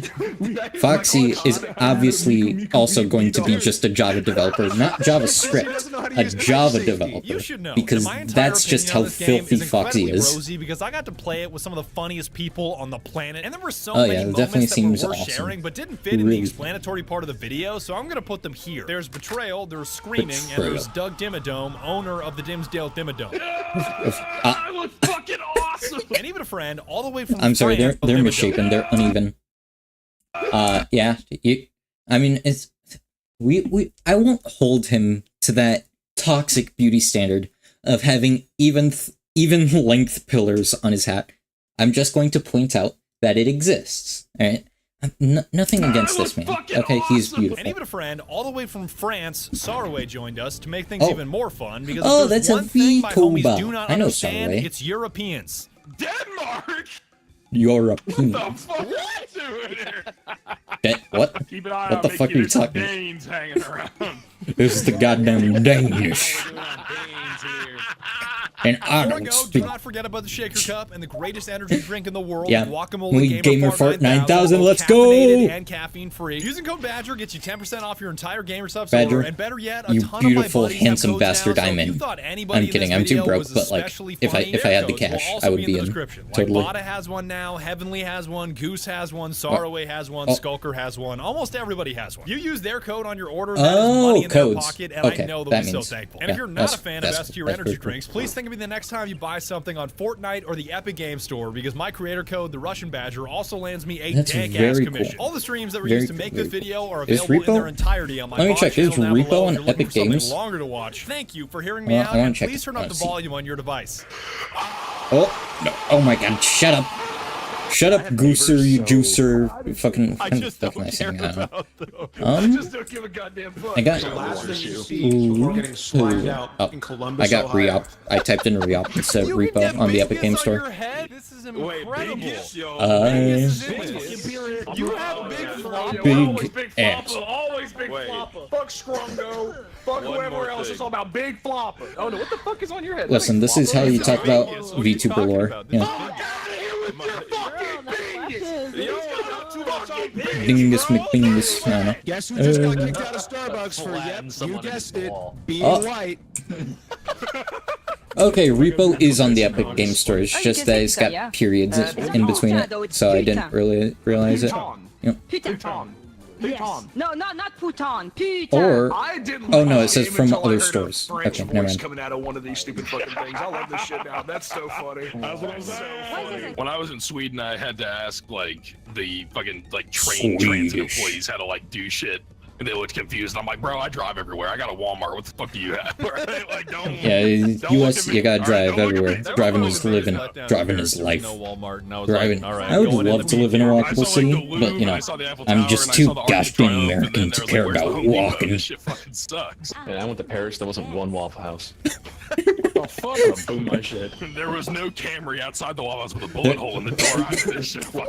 Foxy is obviously also going to be just a Java developer, not JavaScript, a Java developer, because that's just how filthy Foxy is. Rosy because I got to play it with some of the funniest people on the planet, and there were so many moments definitely that seems were worth awesome. sharing, but didn't fit in the explanatory part of the video, so I'm gonna put them here. There's Betrayal, there's Screaming, and there's Doug Dimmadome, owner of the Dimsdale Dimmadome. That was fucking awesome! And even a friend all the way from I'm sorry, they're misshapen, they're uneven. Yeah, I mean, it's I won't hold him to that toxic beauty standard of having even length pillars on his hat. I'm just going to point out that it exists. All right, nothing against this man. Okay, he's beautiful. And even a friend all the way from France, Sarway, joined us to make things even more fun because if there's that's one thing my homies Vtuber. do not I know understand, Sarway. it's Europeans. Denmark? European. What the fuck are you doing here? What? Keep an eye What the fuck are you talking? Danes hanging around. This is the goddamn Danish. And I Before I don't go, speak. do not forget about the Shaker Cup and the greatest energy drink in the world, Yeah. Guacamole Gamer Fart 9000, both let's go! caffeinated and caffeine free. Using code Badger gets you 10% off your entire GamerSubs Badger, order, and better yet, a you ton of my beautiful, buddies have handsome codes now, bastard so if I'm you in. thought anybody I'm in kidding, this I'm too video broke, was but like, especially if funny, I their had the codes will cash, also I would in be the in. description. Like Totally. Bada has one now, Heavenly has one, Goose has one, Saraway has one, Skulker has one, almost everybody has one. You use their code on your order, that is money in their codes. pocket, and Okay, I know they'll that be so means- thankful. And yeah, if you're not that's- a fan of that's- S tier that's energy pretty cool. drinks, please think of me the next time you buy something on Fortnite or the Epic Game Store, because my creator code, the Russian Badger, also lands me a That's dank ass very commission. cool. All the streams that were Very used to make cool, this very video are Is available in Repo? their entirety on my Let me bot check, is channel down Repo below on if you're looking Epic for something Games? longer to watch. Thank you for hearing me Well, out, I wanna and check please it. turn I up wanna the see. volume on your device. Oh, no. Oh my god, shut up. Shut up, Gooser, you juicer. Fucking, I what just the don't fuck am I care saying? I don't know. about those. I just don't give a goddamn fuck. I got. The last thing you see before getting slimed out Oh, in Columbus, I got Ohio. re-op. I typed in re-op instead of You can repo get on the Epic biggest Game on Store. your head? This is Wait, incredible. biggest, yo. Biggest is in this. You have big flopper. Big ass. Always big Wait. flopper. Fuck Scrungo. Fuck One whoever more else. thing. It's all about big flopper. Oh no, what the fuck is on your head? Listen, this is how you talk about What are you VTuber talking lore. about? This Yeah. Yo, not too much on big. Dingus McBingus. I don't know. Guess who just got kicked out of Starbucks for, yep, you guessed it, being Oh. white. Okay, Repo is on the Epic Game Store. It's just that it's got periods in between it, so I didn't really realize it. Yeah. Putain. Yes. No, not Putain. Putain. Or, I didn't oh no, like it says game from until I other heard a stores. French Okay, never voice mind. coming out of one of these stupid fucking things. I love this shit now. That's so funny. That's what I'm saying. When I was in Sweden, I had to ask like the fucking like train transit Swedish. employees how to like do shit, and they looked confused. I'm like, bro, I drive everywhere. I got a Walmart. What the fuck do you have? Right? Like, don't. Yeah, don't look US, at me. you gotta All right, drive don't look at me. everywhere. Driving is living. Driving is life. No Walmart, and I was Driving. like, all right, I would going in love the to live in a PTR. I walkable saw, like, city, the Louvre, but you and know, I saw the Eiffel I'm Tower, just and I too saw the Arc de gosh dang Triomphe, and American then to there was, care like, where's the about Home Depot? walking. This shit fucking sucks. And I went to Paris, there wasn't one Waffle House. Oh, fuck. I'm gonna boom my shit. There was no Camry outside the Waffle House with a bullet hole in the door. I did this shit. Fuck.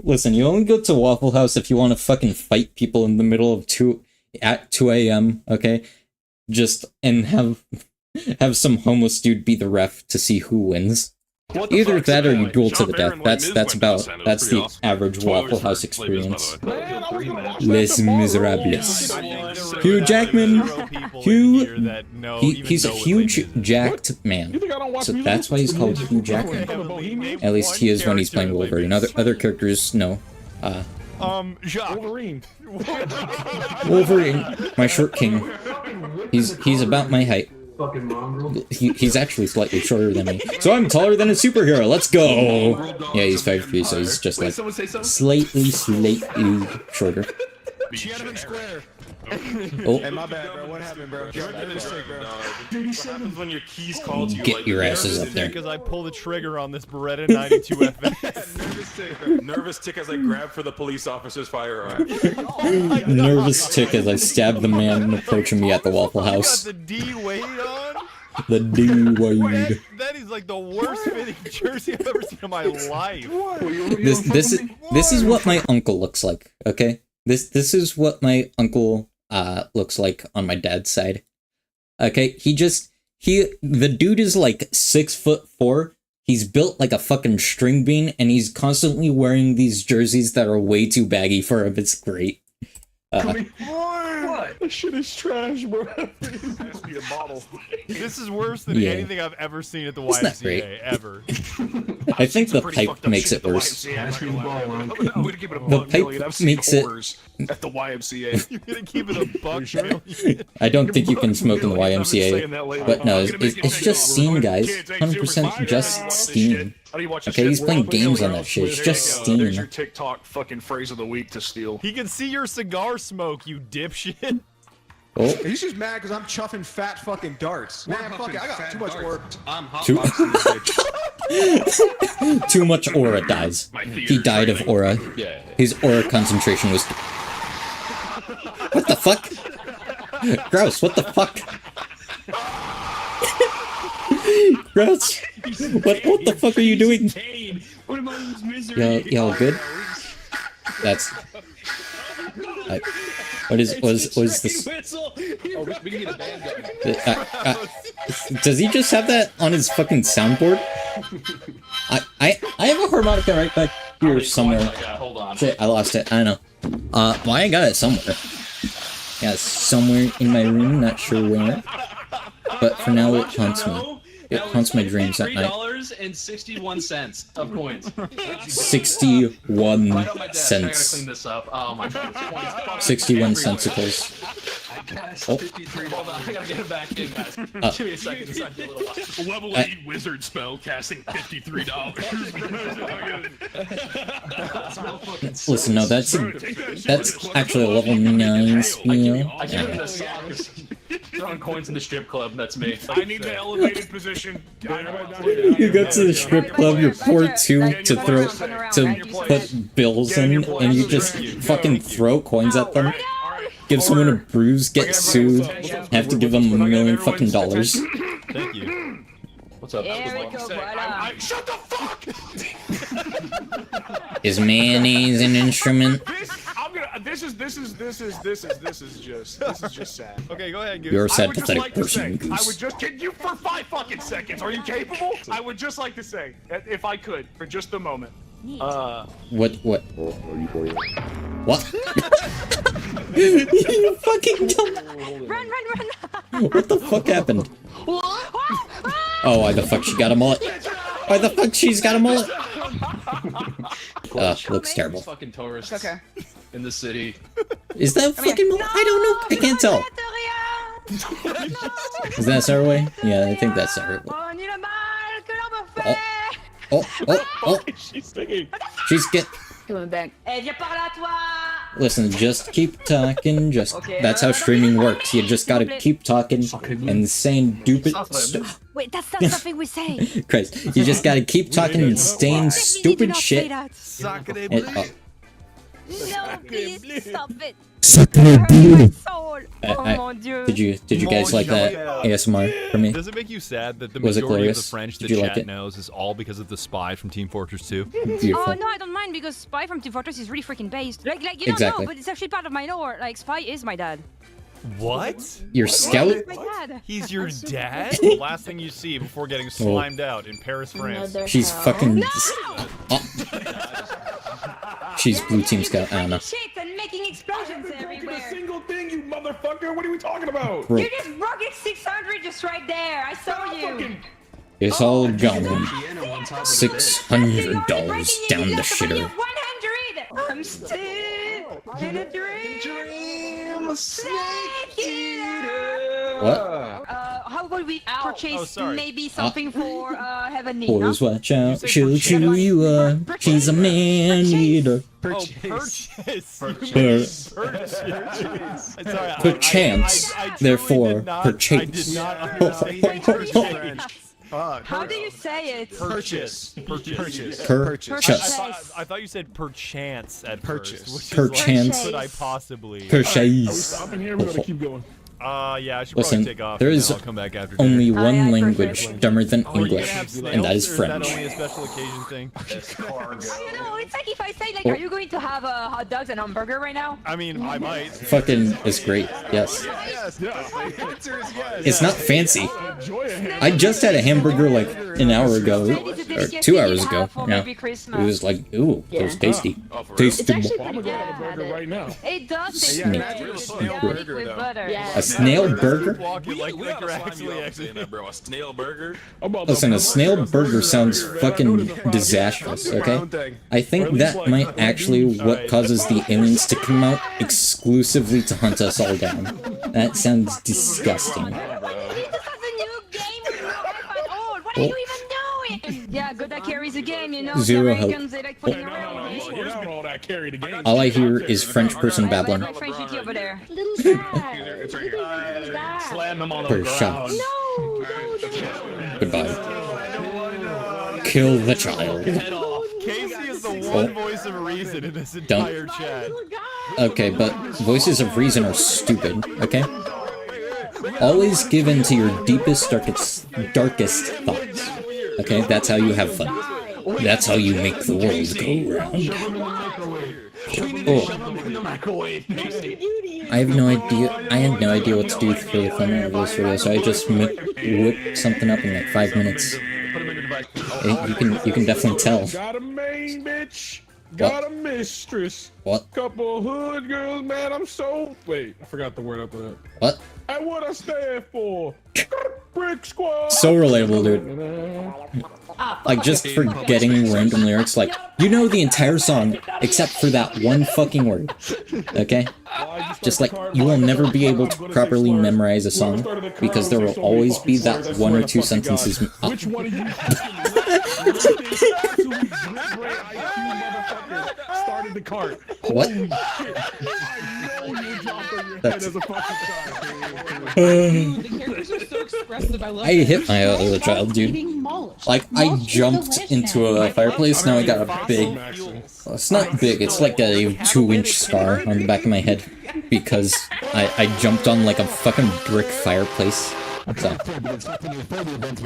Listen, you only go to Waffle House if you want to fucking fight people in the middle of 2 a.m., okay? Just, and have some homeless dude be the ref to see who wins. What the Either fuck's that or that? you duel to Sean the Baron, death. like, That's Miz that's went to about the Senate. It was that's pretty the awesome. average Spoilers Waffle for House Les Mis, by the experience. way. Man, I was gonna watch Les that tomorrow. Miserables. I think there were Hugh actually Jackman. 0 people in Hugh- here that know, even He's a know what huge, Les Mis is. jacked man. You think I don't watch So music? that's why he's called Hugh Jackman. At least he is when he's playing Wolverine. Other characters, no. Jacques. Wolverine. Wolverine, my short king. He's about my height. Fucking mongrel. He's actually slightly shorter than me. So I'm taller than a superhero. Let's go. Yeah, he's 5'3", so he's just Wait, like someone say something? slightly shorter. Tiananmen Square. Oh, Hey, my bad, bro. What happened, bro? Yo, that was sick, bro. What happens when your keys call to you? get like, your asses up Nervous there. because I pull the trigger on this Beretta 92 FX. Nervous tick as I grab for the police officer's firearm. Nervous tick as I stab the man approaching me at the Waffle I House. got the D Wade on. The D-Wade. That is like the worst fitting jersey I've ever seen in my life. This is what my uncle looks like. Okay, this is what my uncle looks like on my dad's side. Okay, the dude is like 6'4". He's built like a fucking string bean, and he's constantly wearing these jerseys that are way too baggy for him. It's great. What? That shit is trash, bro. Has to be a model. This is worse than Yeah. anything I've ever seen at the It's not YMCA great. ever. I think the Pretty pipe fucked up makes shit it at the worse. YMCA. I'm gonna give it a The buck pipe million. I've seen makes it- whores at the YMCA. You're gonna keep it a buck million. I don't think you can smoke in the YMCA, but no, it's just steam, guys. 100% just steam. Okay, he's playing games on that shit. It's just There's steam. your TikTok fucking phrase of the week to steal. He can see your cigar smoke, you dipshit. Oh, He's just mad because I'm chuffing fat fucking darts. Man, fuck it. I got too much work. I'm Too- hotboxing this bitch. too much aura dies. He died of aura. Yeah. His aura concentration was... What the fuck? Gross, what the fuck? Gross. What the fuck are you doing? Y'all good? That's... What is this? Whistle. Oh, we can get a band going. Does he just have that on his fucking soundboard? I have a harmonica right back here somewhere. Hold on. Shit, I lost it. I know. Well, I got it somewhere. Yeah, somewhere in my room, not sure where. But for now, it haunts me. It haunts my dreams at night. $3.61 of coins. 61 Right on my desk. I gotta cents. clean this up. Oh my god. 61 centicles. Oh. Hold on, I gotta get it back in, guys. Give me a second. This might be a little while. Level 8 wizard spell casting $53. Listen, no, that's actually a level 9 spell. I give him the socks. Throwing coins in the strip club. That's me. I need the elevated position. You go to the strip club, you're poor too to put bills in, and you just fucking throw coins at them. Give someone a bruise, get sued, have to give them $1 million fucking dollars. Thank you. What's up? Shut the fuck! Is mayonnaise an instrument? This is just sad. Okay, go ahead, Goose. You're a I sad, would just pathetic like to person, say, I Goose. would just kick you for 5 fucking seconds. Are you capable? I would just like to say, if I could, for just a moment. What? What? You fucking dumb. Run! What the fuck happened? Oh, why the fuck she got a mullet? Why the fuck she's got a mullet? Looks terrible. Fucking tourists. Okay. In the city. Is that fucking mullet? I don't know. I can't tell. Is that Sarway? Yeah, I think that's Sarway. Oh. She's singing. She's Coming back. Eh, viens par là, toi! Listen, just keep talking. That's how streaming works. You just gotta keep talking and saying stupid stuff. Wait, that's not something we say. Christ, you just gotta keep talking and saying stupid shit. No, please stop it. Oh mon Dieu. Did you guys like that ASMR from me? Does it make you sad that the Was it majority of the glorious? French Did the you like chat it? knows is all because of the spy from Team Fortress 2? Beautiful. Oh no, I don't mind because Spy from Team Fortress is really freaking based. Like you don't Exactly. know, but it's actually part of my lore. Like Spy is my dad. What? Your scout? My dad. He's your dad? The last thing you see before getting slimed out in Paris, France. She's fucking. Oh. She's blue team scout. I don't know. Shit and making explosions A everywhere. single thing, you motherfucker. What are we talking about? Bro, You just broke it 600 just right there. I saw you. it's all gone. $600 down the shitter. 100. I'm still in a dream. Snake eater. What? How about we purchase sorry. maybe something for Heavenly? Boys, watch out. She'll chew you up. She's a man eater. Purchase. Perchance. Therefore, perchance. I did not understand purchase. How do you say it? Purchase. Purchase. I thought you said perchance at Purchase. first. Which Perchance. Is like, could I possibly? Purchase. Stop in here. We're gonna keep going. Yeah, I should Listen, probably take off. there and is then I'll come back after only dinner. one yeah, language perfect. dumber than Are you gonna English, have and that is snails, or French. Is that only a special occasion thing? I don't know. It's like if I say like, are you going to have hot dogs and hamburger right now? I mean, I might. Fucking is great. Yes. Yes. The answer is yes. It's not fancy. Enjoy a hamburger. I just had a hamburger like an hour ago, or 2 hours ago. Yeah. Maybe Christmas. It was like, ooh, it was tasty. Tasty. I'm gonna go have a burger right now. It does taste Yeah, good. imagine a It's snail garlic burger, with though. butter. A snail burger? Walking like We liquor gotta actually. bro. A snail burger. Listen, a snail burger sounds fucking disastrous, okay? I think that might actually what causes the aliens to come out exclusively to hunt us all down. That sounds disgusting. This is a new game with no help at all. What are you even doing? Yeah, good that carries a game, you know. Zero the help. Americans, they like putting around. Slow down all that carry the game. All I hear is French person I have babbling. my French GT over there. Little guy. It's right here. Slam him on the Per ground. shot. No. Goodbye. Kill the child. Head off. Casey is the one voice of reason in this Don't. entire chat. Okay, but voices of reason are stupid, okay? Always give in to your deepest, darkest thoughts. Okay, that's how you have fun. That's how you make the world go round. Oh. I have no idea. I had no idea what to do for the thumbnail of this video, so I just whipped something up in like 5 minutes. You can definitely tell. Got a main bitch. Got a mistress. What? Couple hood girls, man. I'm so. Wait, I forgot the word after that. What? And what I stand for. Brick Squad. So relatable, dude. Like, just forgetting random lyrics, like, you know the entire song, except for that one fucking word, okay? Just like, you will never be able to properly memorize a song, because there will always be that 1 or 2 sentences. Which one of you started the cart? What? Holy shit. I know you dropped on your head as a fucking child. The characters are so expressive. I love I hit my other child, dude. Like, I jumped into a fireplace, now I got a big... Well, it's not big, it's like a 2-inch scar on the back of my head. Because I jumped on like a fucking brick fireplace. So,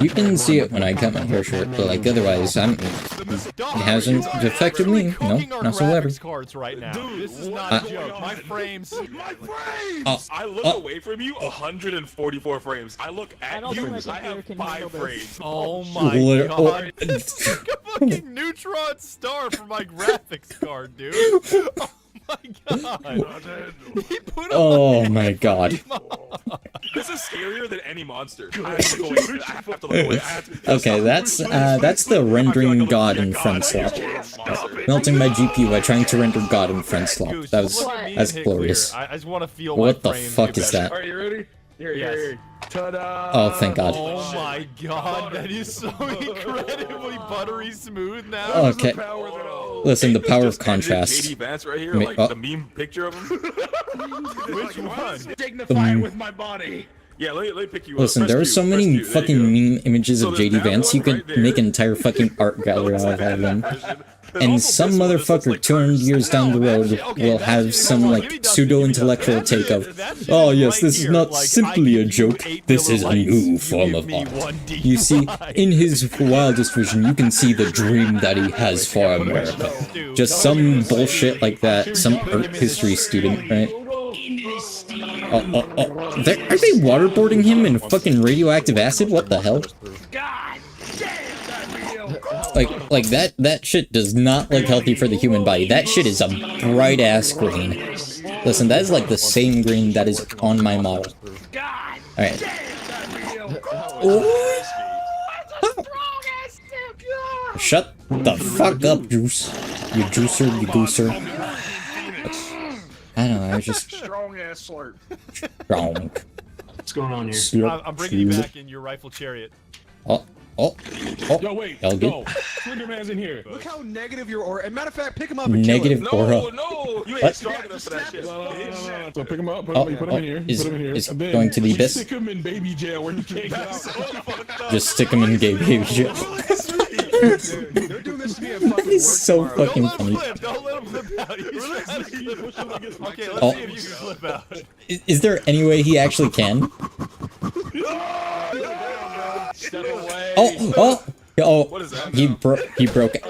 you can see it when I cut my hair short, but like otherwise, it hasn't affected me, no, not whatsoever. This is not a joke. My frames. I look away from you 144 frames. I look at you, I have 5 frames. Oh my god. It's like a fucking neutron star for my graphics card, dude. Oh my god. He put Oh my god. This is scarier than any monster. I have to look away. I have to look away. Okay, that's the rendering God in front slop. Melting my GPU by trying to render God in front slop. That's glorious. I just want to feel What the fuck is that? Alright, you ready? Here. Ta-da! Oh, thank God. Oh my god, that is so incredibly buttery smooth now. Okay. Listen, the power of contrast. JD Vance right here, like the meme picture of him. Which one? Dignifying with my body. Yeah, let me pick you up. Listen, there are so many fucking meme images of JD Vance, you could make an entire fucking art gallery out of them. And some motherfucker 200 years down the road will have some, like, pseudo-intellectual take of, oh yes, this is not simply a joke, this is a new form of art. You see, in his wildest vision, you can see the dream that he has for America. Just some bullshit like that, some art history student, right? Are they waterboarding him in fucking radioactive acid? What the hell? Like that shit does not look healthy for the human body. That shit is a bright ass green. Listen, that is like the same green that is on my model. Alright. Shut the fuck up, Juice. You juicer, you gooser. I don't know, I was just... Strong ass slurp. Strong. What's going on here? I'm bringing you back in your rifle chariot. Oh. Yo, wait. Elgin. No. Slender Man's in here. Look how negative your aura. As a matter of fact, pick him up and Negative kill him. aura. No, you What? ain't strong enough for that shit. No. So pick him up. Put him in here. Is Put him in here. is And then going to the abyss? Stick him in baby jail where he can't get out. Just stick him in gay baby jail. They're doing this to me at fucking He's so work fucking Don't funny. let him flip. Don't let him flip out. He's trying to get... Okay, let's Oh. see if you can flip out. Is there any way he actually can? Step away. Oh, What is that? he broke it.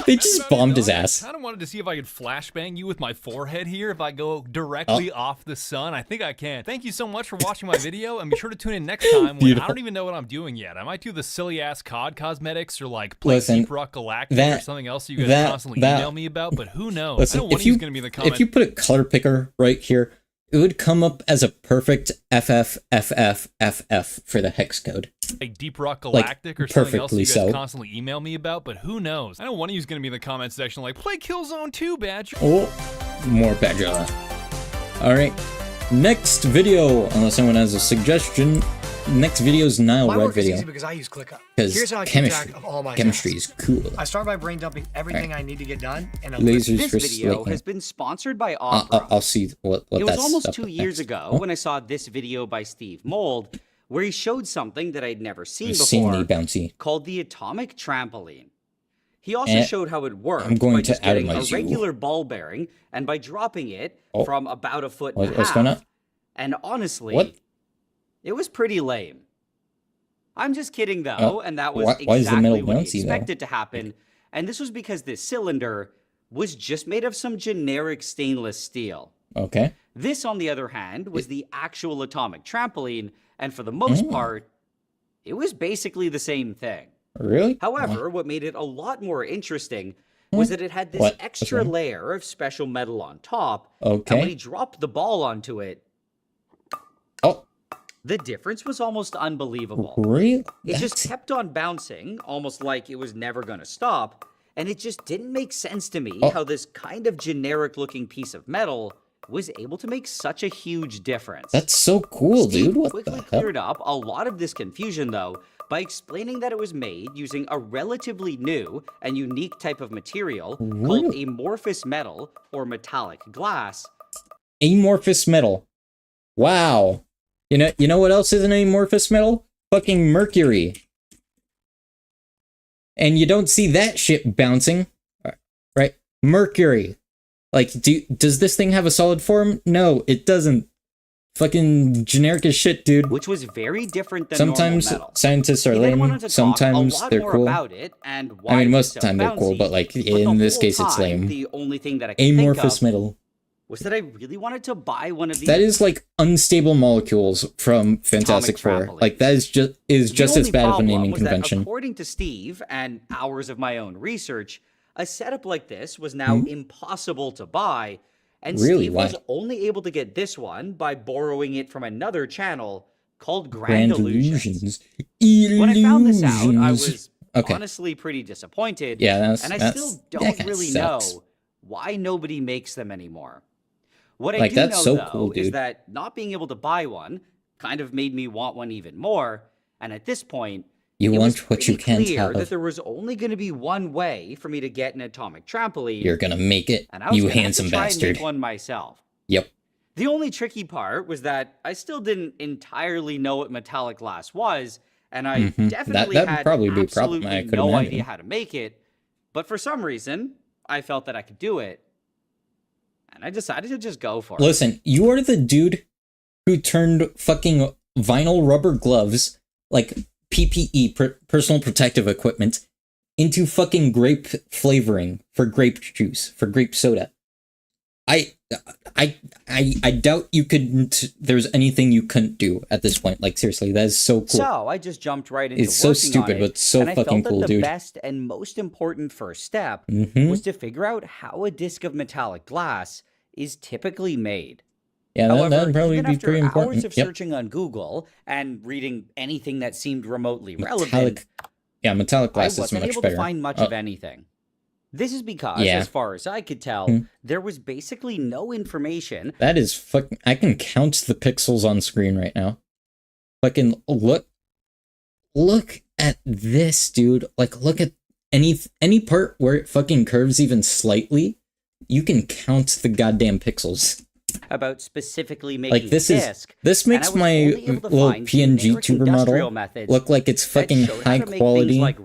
They just bombed his ass. I kind of wanted to see if I could flashbang you with my forehead here if I go directly off the sun. I think I can. Thank you so much for watching my video, and be sure to tune in next time when I don't even know what I'm doing yet. I might do the silly-ass COD cosmetics or like play Deep Rock Galactic or something else you guys constantly email me about, but who knows? Listen, I know one of you is going to be in the comments. if you put a color picker right here, it would come up as a perfect FFFFFF for the hex code. Like Deep Rock Galactic or something else you guys so. constantly email me about, but who knows? I know one of you is going to be in the comment section like, play Killzone 2, Badger. Oh, more Badger. Alright, next video, unless anyone has a suggestion, next video is Nile My Red work is video. easy because I use ClickUp. Because Here's how I keep chemistry, track of all my chemistry is cool. I start by brain dumping everything I need to get done, and Lasers this for video slaking. has been sponsored by Opera. I'll see what it was that's almost up 2 with years next. ago Oh, when I saw this video by Steve Mold, where he showed something that I'd never seen before, insanely bouncy. called the atomic trampoline. He also showed how it worked I'm going by to just getting a atomize you. regular ball bearing and by dropping it from about a foot and a What's half. going on? And honestly, What? it was pretty lame. I'm just kidding though, and that was why is the exactly metal what he bouncy, though? expected to happen. And this was because this cylinder was just made of some generic stainless steel. Okay. This, on the other hand, was the actual atomic trampoline, and for the most part, it was basically the same thing. Really? However, what made it a lot more interesting was that it had this extra layer of special metal on top, and when he dropped the ball onto it, the difference was almost unbelievable. Really? It just kept on bouncing, almost like it was never going to stop, and it just didn't make sense to me how this kind of generic-looking piece of metal was able to make such a huge difference. That's so cool, dude. What quickly the hell? cleared up a lot of this confusion, though, by explaining that it was made using a relatively new and unique type of material called amorphous metal or metallic glass. Amorphous metal. Wow. You know what else is an amorphous metal? Fucking mercury. And you don't see that shit bouncing, right? Mercury. Like, does this thing have a solid form? No, it doesn't. Fucking generic as shit, dude. Which was very different than sometimes normal metal. Scientists are lame. Sometimes they're cool. I mean, most of the time they're cool, but like in this case, it's lame. The only thing that I could amorphous think of metal was that I really wanted to buy one of these. That is like unstable molecules from Fantastic Four. Like that is just as bad of a naming convention. According to Steve and hours of my own research, a setup like this was now impossible to buy, and Steve was only able to get this one by borrowing it from another channel called Grand Illusions. When I found this out, I was honestly pretty disappointed. Yeah, and I still don't really know why nobody makes them anymore. What I do know, though, is that not being able to buy one kind of made me want one even more, and at this point, you want what you can't have. That there was only going to be one way for me to get an atomic trampoline. You're gonna make it, and I was you gonna handsome have to try bastard. And make one myself. Yep. The only tricky part was that I still didn't entirely know what metallic glass was, and I definitely had absolutely no idea how to make it. But for some reason, I felt that I could do it, and I decided to just go for it. Listen, you are the dude who turned fucking vinyl rubber gloves, like PPE, personal protective equipment, into fucking grape flavoring for grape juice, for grape soda. I doubt you could. There's anything you couldn't do at this point. Like seriously, that is so cool. So I just jumped right into it's so stupid, but so fucking cool, dude. The best and most important first step was to figure out how a disc of metallic glass is typically made. Yeah, that'd probably be pretty important. After hours of searching on Google and reading anything that seemed remotely relevant, metallic glass is much better. I wasn't able to find much of anything. This is because, as far as I could tell, there was basically no information. That is fucking. I can count the pixels on screen right now. Fucking look at this, dude. Like, look at any part where it fucking curves even slightly. You can count the goddamn pixels. About specifically making like this disc, this makes my little PNG tuber model look like it's fucking high quality, like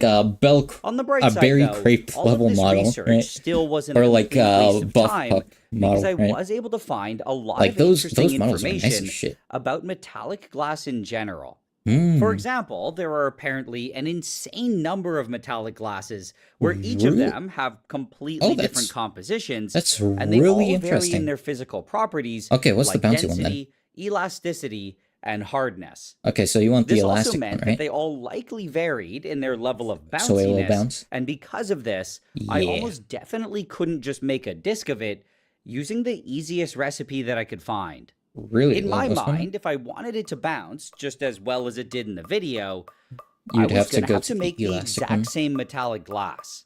a berry crepe level model, right? Still wasn't or like a buff puck model, because I right? was able to find a lot like of those interesting models are nice as information shit. About metallic glass in general. For example, there are apparently an insane number of metallic glasses where each of them have completely different compositions. That's and they really all vary interesting. in their physical properties. Okay, what's like the bouncy density, one then? Elasticity, and hardness. Okay, so you want the this elastic also meant one, right? that they all likely varied in their level of bounciness. So a little bounce. And because of this, I almost definitely couldn't just make a disc of it using the easiest recipe that I could find. Really? In my mind, if I wanted it to bounce just as well as it did in the video, You'd I was going to have to make the exact same metallic glass.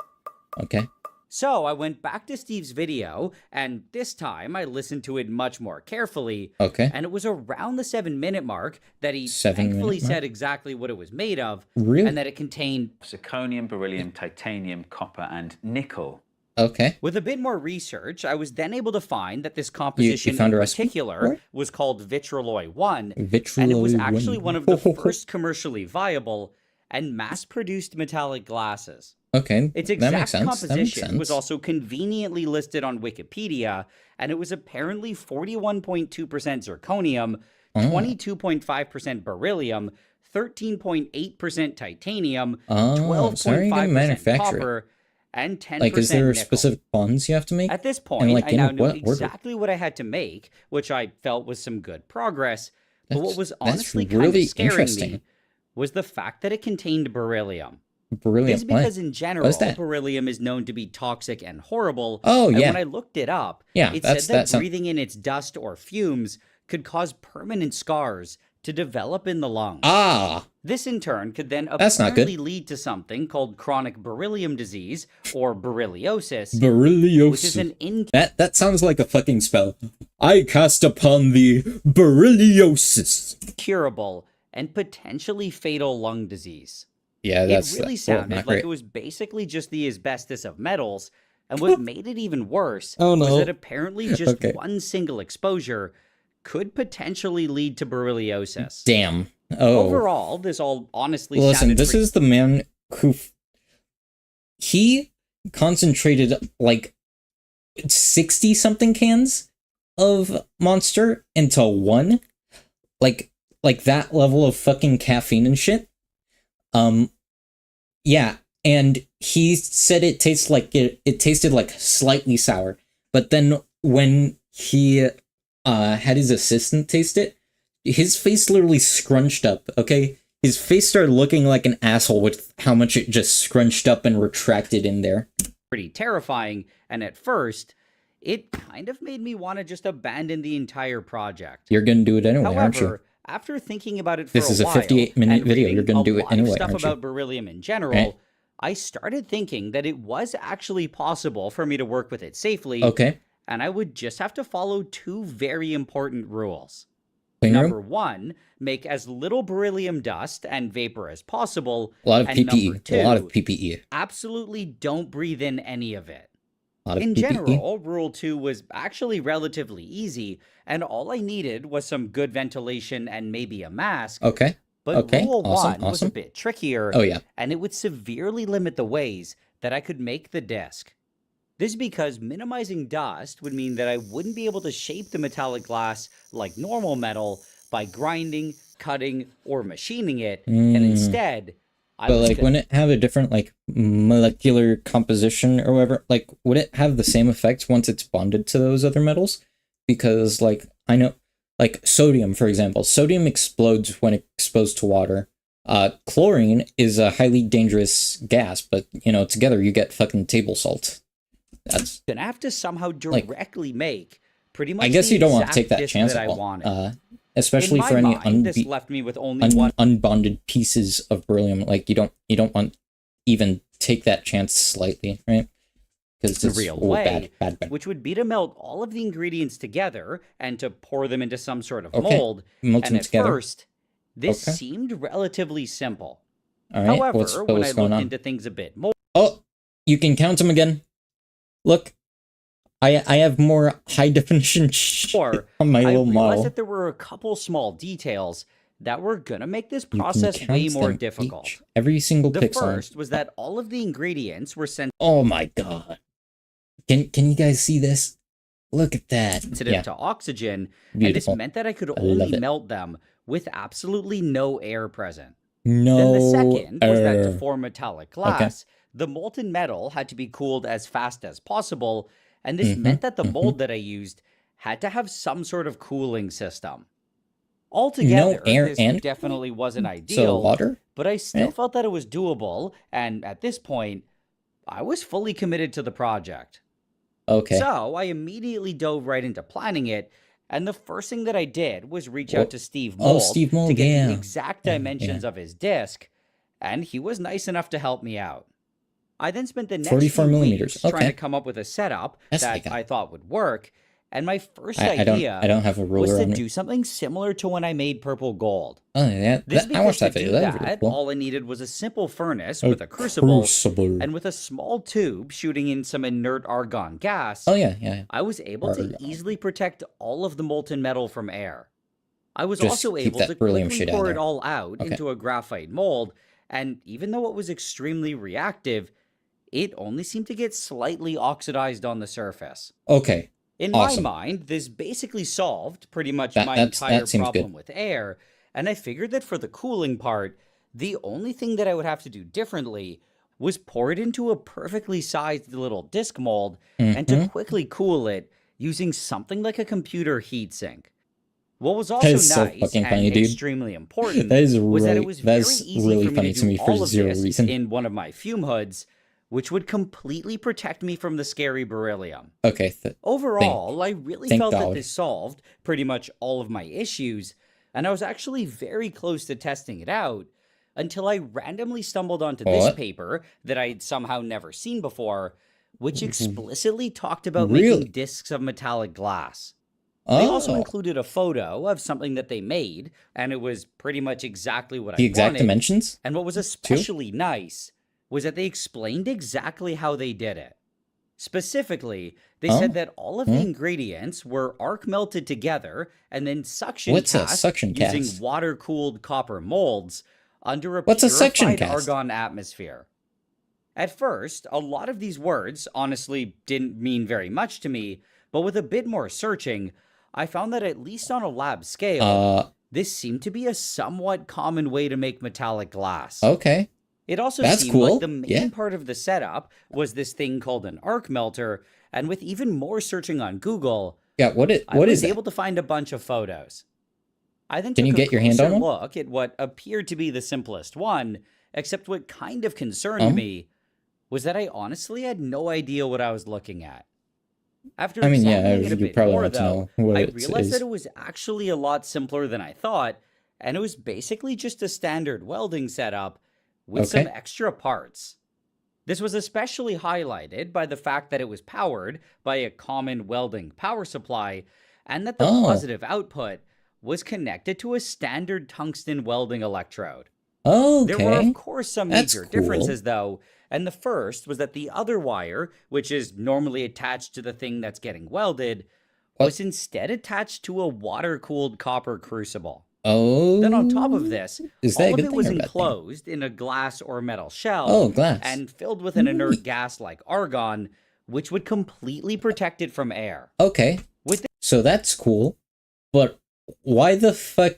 Okay. So I went back to Steve's video, and this time I listened to it much more carefully. Okay. And it was around the 7-minute mark that he thankfully said exactly what it was made of. Really? And that it contained zirconium, beryllium, titanium, copper, and nickel. Okay. With a bit more research, I was then able to find that this composition found in a recipe? particular was called Vitrolloy 1, Vitrolloy and it was 1. actually one of the first commercially viable and mass-produced metallic glasses. Okay, Its that makes exact sense. composition was also conveniently listed on Wikipedia, and it was apparently 41.2% zirconium, 22.5% beryllium, 13.8% titanium, 12.5% copper, and 10% Like, is there nickel. specific bonds you have to make? At this point, and, like, I now knew what exactly what I had to make, which I felt was some good progress. But what was that's honestly really kind of scaring interesting. me was the fact that it contained beryllium. Beryllium, This is because what? in general, What is that? beryllium is known to be toxic and horrible. Oh, and yeah. when I looked it up, Yeah, it that's- said that that sound- breathing in its dust or fumes could cause permanent scars to develop in the lungs. Ah! This in turn could then That's not good. apparently lead to something called chronic beryllium disease or beryliosis. Beryliosis. Which is an That sounds like a fucking spell. I cast upon the beryliosis. incurable and potentially fatal lung disease. Yeah, that's it really well, sounded not like great. it was basically just the asbestos of metals, and what made it even worse Oh, was no. that apparently just Okay. one single exposure could potentially lead to beryliosis. Damn. Oh. Overall, this all honestly Listen, sounded this pretty is the man who he concentrated like 60 something cans of Monster into one, like that level of fucking caffeine and shit. Yeah, and he said it tastes like it tasted like slightly sour, but then when he had his assistant taste it, his face literally scrunched up. Okay, his face started looking like an asshole with how much it just scrunched up and retracted in there. pretty terrifying, and at first, it kind of made me want to just abandon the entire project. You're gonna do it anyway, aren't you? However, after thinking about it for This is a a while 58-minute and video. reading You're gonna a do it lot anyway, of stuff aren't you? about beryllium in general, Right. I started thinking that it was actually possible for me to work with it safely. Okay. And I would just have to follow two very important rules. Clean room? Number one, make as little beryllium dust and vapor as possible. A lot of and PPE. number two, A lot of PPE. absolutely don't breathe in any of it. A lot of In PPE. general, Rule 2 was actually relatively easy, and all I needed was some good ventilation and maybe a mask. Okay. But Okay. Rule Awesome. 1 was a Awesome. bit trickier, Oh, yeah. and it would severely limit the ways that I could make the disc. This is because minimizing dust would mean that I wouldn't be able to shape the metallic glass like normal metal by grinding, cutting, or machining it, and instead, I But was like, gonna- wouldn't it have a different like molecular composition or whatever? Like, would it have the same effects once it's bonded to those other metals? Because like I know, like sodium, for example, sodium explodes when exposed to water. Chlorine is a highly dangerous gas, but you know, together you get fucking table salt. That's gonna have to somehow directly make pretty much. I guess the you don't want to exact take that disc chance that at I all. wanted. Especially In for my any mind, this left me with only one. unbonded pieces of beryllium. Like you don't want even take that chance slightly, right? Because the it's real oh, way, bad. which would be to melt all of the ingredients together and to pour them into some sort of Okay, mold. melt And them at together. first, this Okay. seemed relatively simple. All right, However, what's when I going looked on? into things a bit more, Oh, you can count them again. Look, I have more high definition shit on my I little realized model. that there were a couple small details that were gonna make this You can process way count more them difficult. each, every single The pixel. first was that all of the ingredients were sent Oh my god! Can you guys see this? Look at that. sensitive Yeah, to oxygen, Beautiful. and this meant that I could I love only it. melt them with absolutely no air present. no. Then the second was that to err. form metallic glass, the molten metal had to be cooled as fast as possible, and this meant that the mold that I used had to have some sort of cooling system. Altogether, air this and definitely wasn't So ideal, water? but I still Eh? felt that it was doable, and at this point, I was fully committed to the project. Okay. So I immediately dove right into planning it, and the first thing that I did was reach Whoa. out to Steve Oh, Mold, Steve to Mold, get yeah. the exact Yeah, dimensions yeah. of his disc, and he was nice enough to help me out. I then spent the next 44 few millimeters, weeks trying okay. to come up with a setup That's that like a- I thought would work, and my first I don't have a was ruler to on me. do something similar to when I made purple gold. Oh yeah, This I because watched to that video. do That was really that, cool. all I needed was a simple furnace A with a crucible, crucible. and with a small tube shooting in some inert argon gas. Oh yeah. I was able to Argon. easily protect all of the molten metal from air. I was Just also keep able that to beryllium quickly shit out pour it there. all out Okay. into a graphite mold, and even though it was extremely reactive, it only seemed to get slightly oxidized on the surface. Okay. In Awesome. my mind, this basically solved pretty much That- my that's- entire that seems problem good. with air, and I figured that for the cooling part, the only thing that I would have to do differently was pour it into a perfectly sized little disc mold and to quickly cool it using something like a computer heatsink. What was also nice and funny, extremely important that was that it was very easy for me to do all of this reason. in one of my fume hoods, which would completely protect me from the scary beryllium. Okay. Overall, I really felt that this solved pretty much all of my issues, and I was actually very close to testing it out until I randomly stumbled onto this paper that I'd somehow never seen before, which explicitly talked about making discs of metallic glass. They also included a photo of something that they made, and it was pretty much exactly what I wanted. The exact dimensions? And what was especially nice was that they explained exactly how they did it. Specifically, they said that all of the ingredients were arc melted together and then suction using water-cooled copper molds under a purified argon atmosphere. At first, a lot of these words honestly didn't mean very much to me, but with a bit more searching, I found that at least on a lab scale, this seemed to be a somewhat common way to make metallic glass. Okay. It also seemed like the main part of the setup was this thing called an arc melter, and with even more searching on Google, I was able to find a bunch of photos. I then took a closer look at what appeared to be the simplest one, except what kind of concerned me was that I honestly had no idea what I was looking at. After examining it a bit more, though, I realized that it was actually a lot simpler than I thought, and it was basically just a standard welding setup with some extra parts. This was especially highlighted by the fact that it was powered by a common welding power supply, and that the positive output was connected to a standard tungsten welding electrode. There were, of course, some major differences, though, and the first was that the other wire, which is normally attached to the thing that's getting welded, was instead attached to a water-cooled copper crucible. Then on top of this, all of it was enclosed in a glass or metal shell and filled with an inert gas like argon, which would completely protect it from air. Okay, so that's cool, but why the fuck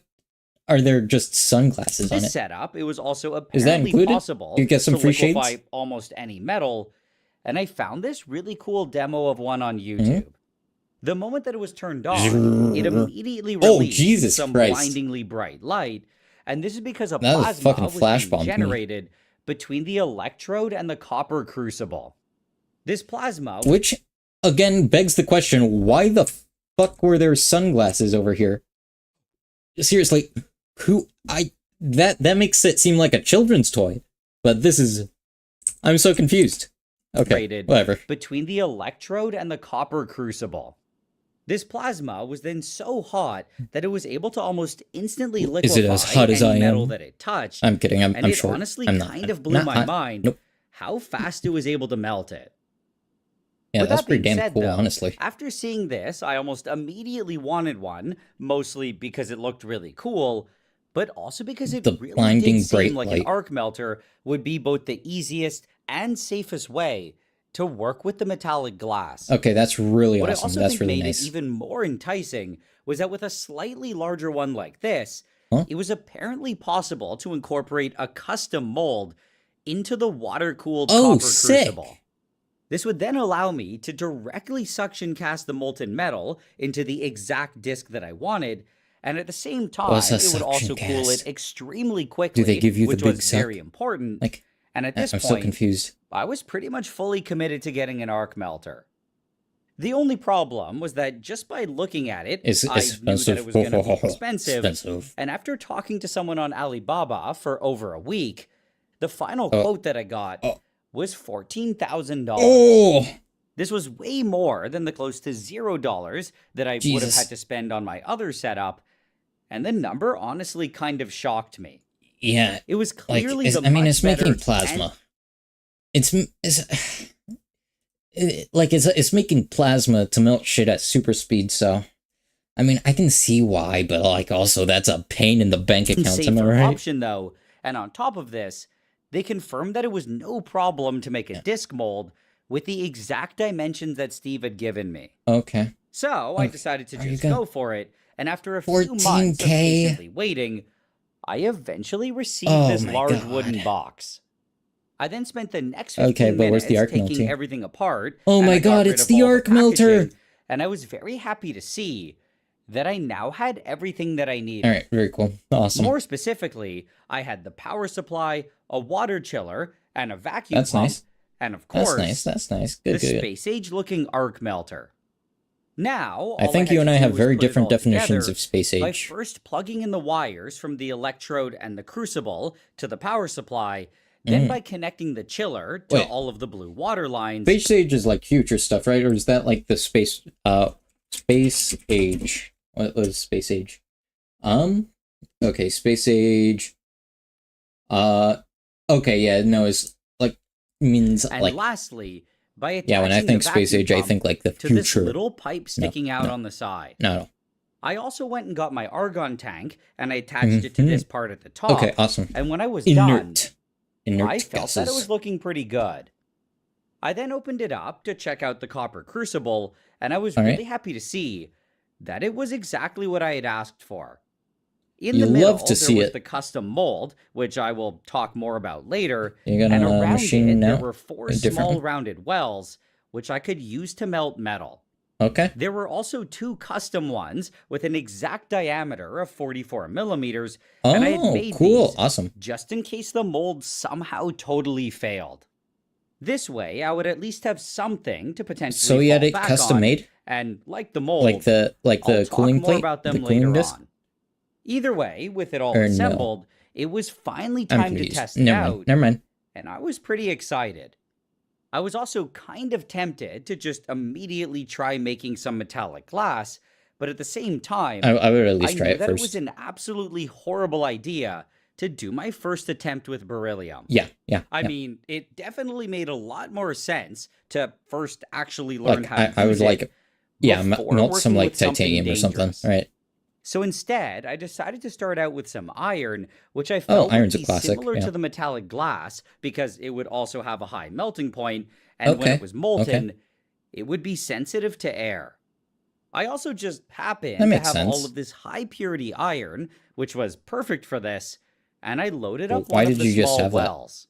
are there just sunglasses on it? This setup, it was also apparently possible you get some free liquefy shades? almost any metal, and I found this really cool demo of one on YouTube. The moment that it was turned on, it immediately released some blindingly bright light, and this is because a plasma was being generated between the electrode and the copper crucible. This plasma... Which, again, begs the question, why the fuck were there sunglasses over here? Seriously, that makes it seem like a children's toy, but this is... I'm so confused. Okay, whatever. Between the electrode and the copper crucible. This plasma was then so hot that it was able to almost instantly liquefy any metal that it touched. I'm kidding, I'm it short. Honestly kind of blew my mind how fast it was able to melt it. Yeah, that's pretty damn cool, honestly. After seeing this, I almost immediately wanted one, mostly because it looked really cool, but also because it really did seem like an arc melter would be both the easiest and safest way to work with the metallic glass. Okay, that's really awesome. What I also that's think really made nice. it even more enticing was that with a slightly larger one like this, it was apparently possible to incorporate a custom mold into the water-cooled copper crucible. This would then allow me to directly suction cast the molten metal into the exact disc that I wanted, and at the same time, it would also cool it extremely quickly, Do they give you which the big was very important. And at this I'm point, so confused. I was pretty much fully committed to getting an arc melter. The only problem was that just by looking at it, I knew that it was going to be expensive. And after talking to someone on Alibaba for over a week, the final quote that I got was $14,000. This was way more than the close to $0 that I would have had to spend on my other setup, and the number honestly kind of shocked me. Yeah, it was clearly it's making plasma. It's making plasma to melt shit at super speed. So, I mean, I can see why, but also that's a pain in the bank account. Am I right? Option though, and on top of this, they confirmed that it was no problem to make a disc mold with the exact dimensions that Steve had given me. Okay. So I decided to just go for it, and after a few months of patiently waiting, I eventually received this large wooden box. I then spent the next 15 Okay, but where's minutes the arc taking melter? everything apart. Oh and my I got god, rid it's of the all arc melter! packaging, and I was very happy to see that I now had everything that I needed. Alright, very cool. Awesome. More specifically, I had the power supply, a water chiller, and a vacuum That's pump, nice. and of course, That's nice. Good, the good. space-age-looking arc melter. Now, I think you and I have very different definitions of space by age. first plugging in the wires from the electrode and the crucible to the power supply, then by connecting the chiller to Wait. all of the blue water lines. Space age is like future stuff, right? Or is that like the space age? What was space age? Okay, space age. Okay, yeah, no, it's like means and like lastly, by attaching yeah. When I think the space vacuum age, I pump think like the to future. this little pipe sticking out on the side. No. I also went and got my argon tank, and I attached it to this part at the top. Okay, awesome. And when I was Inert I felt gases. that it was looking pretty good. I then opened it up to check out the copper crucible, and I was really happy to see that it was exactly what I had asked for. In the middle, there was the custom mold, which I will talk more about later, You're and gonna around machine it now? there were 4 A different small one? rounded wells, which I could use to melt metal. Okay. There were also 2 custom ones with an exact diameter of 44 millimeters, and I had made cool. these Awesome. just in case the mold somehow totally failed. This way, I would at least have something to potentially So you had fall it back custom on, made? and like the mold, Like the I'll cooling talk more plate, about the them cooling later disc. on. Either way, with it all Or no? assembled, it was finally I'm time to confused. test it Never out, mind. Never mind. and I was pretty excited. I was also kind of tempted to just immediately try making some metallic glass, but at the same time, I would at least I try knew it that first. it was an absolutely horrible idea to do my first attempt with beryllium. Yeah. I mean, it definitely made a lot more sense to first actually learn Like how to I use would like, it yeah, before melt some working like with something titanium or something, dangerous. right? So instead, I decided to start out with some iron, which I felt would iron's a be classic, similar yeah. to the metallic glass because it would also have a high melting point, and when Okay, it was molten, it would be sensitive to air. I also just happened That to makes have all sense. of this high purity iron, which was perfect for this, and I loaded Well, up why one of did the you just small have that? wells.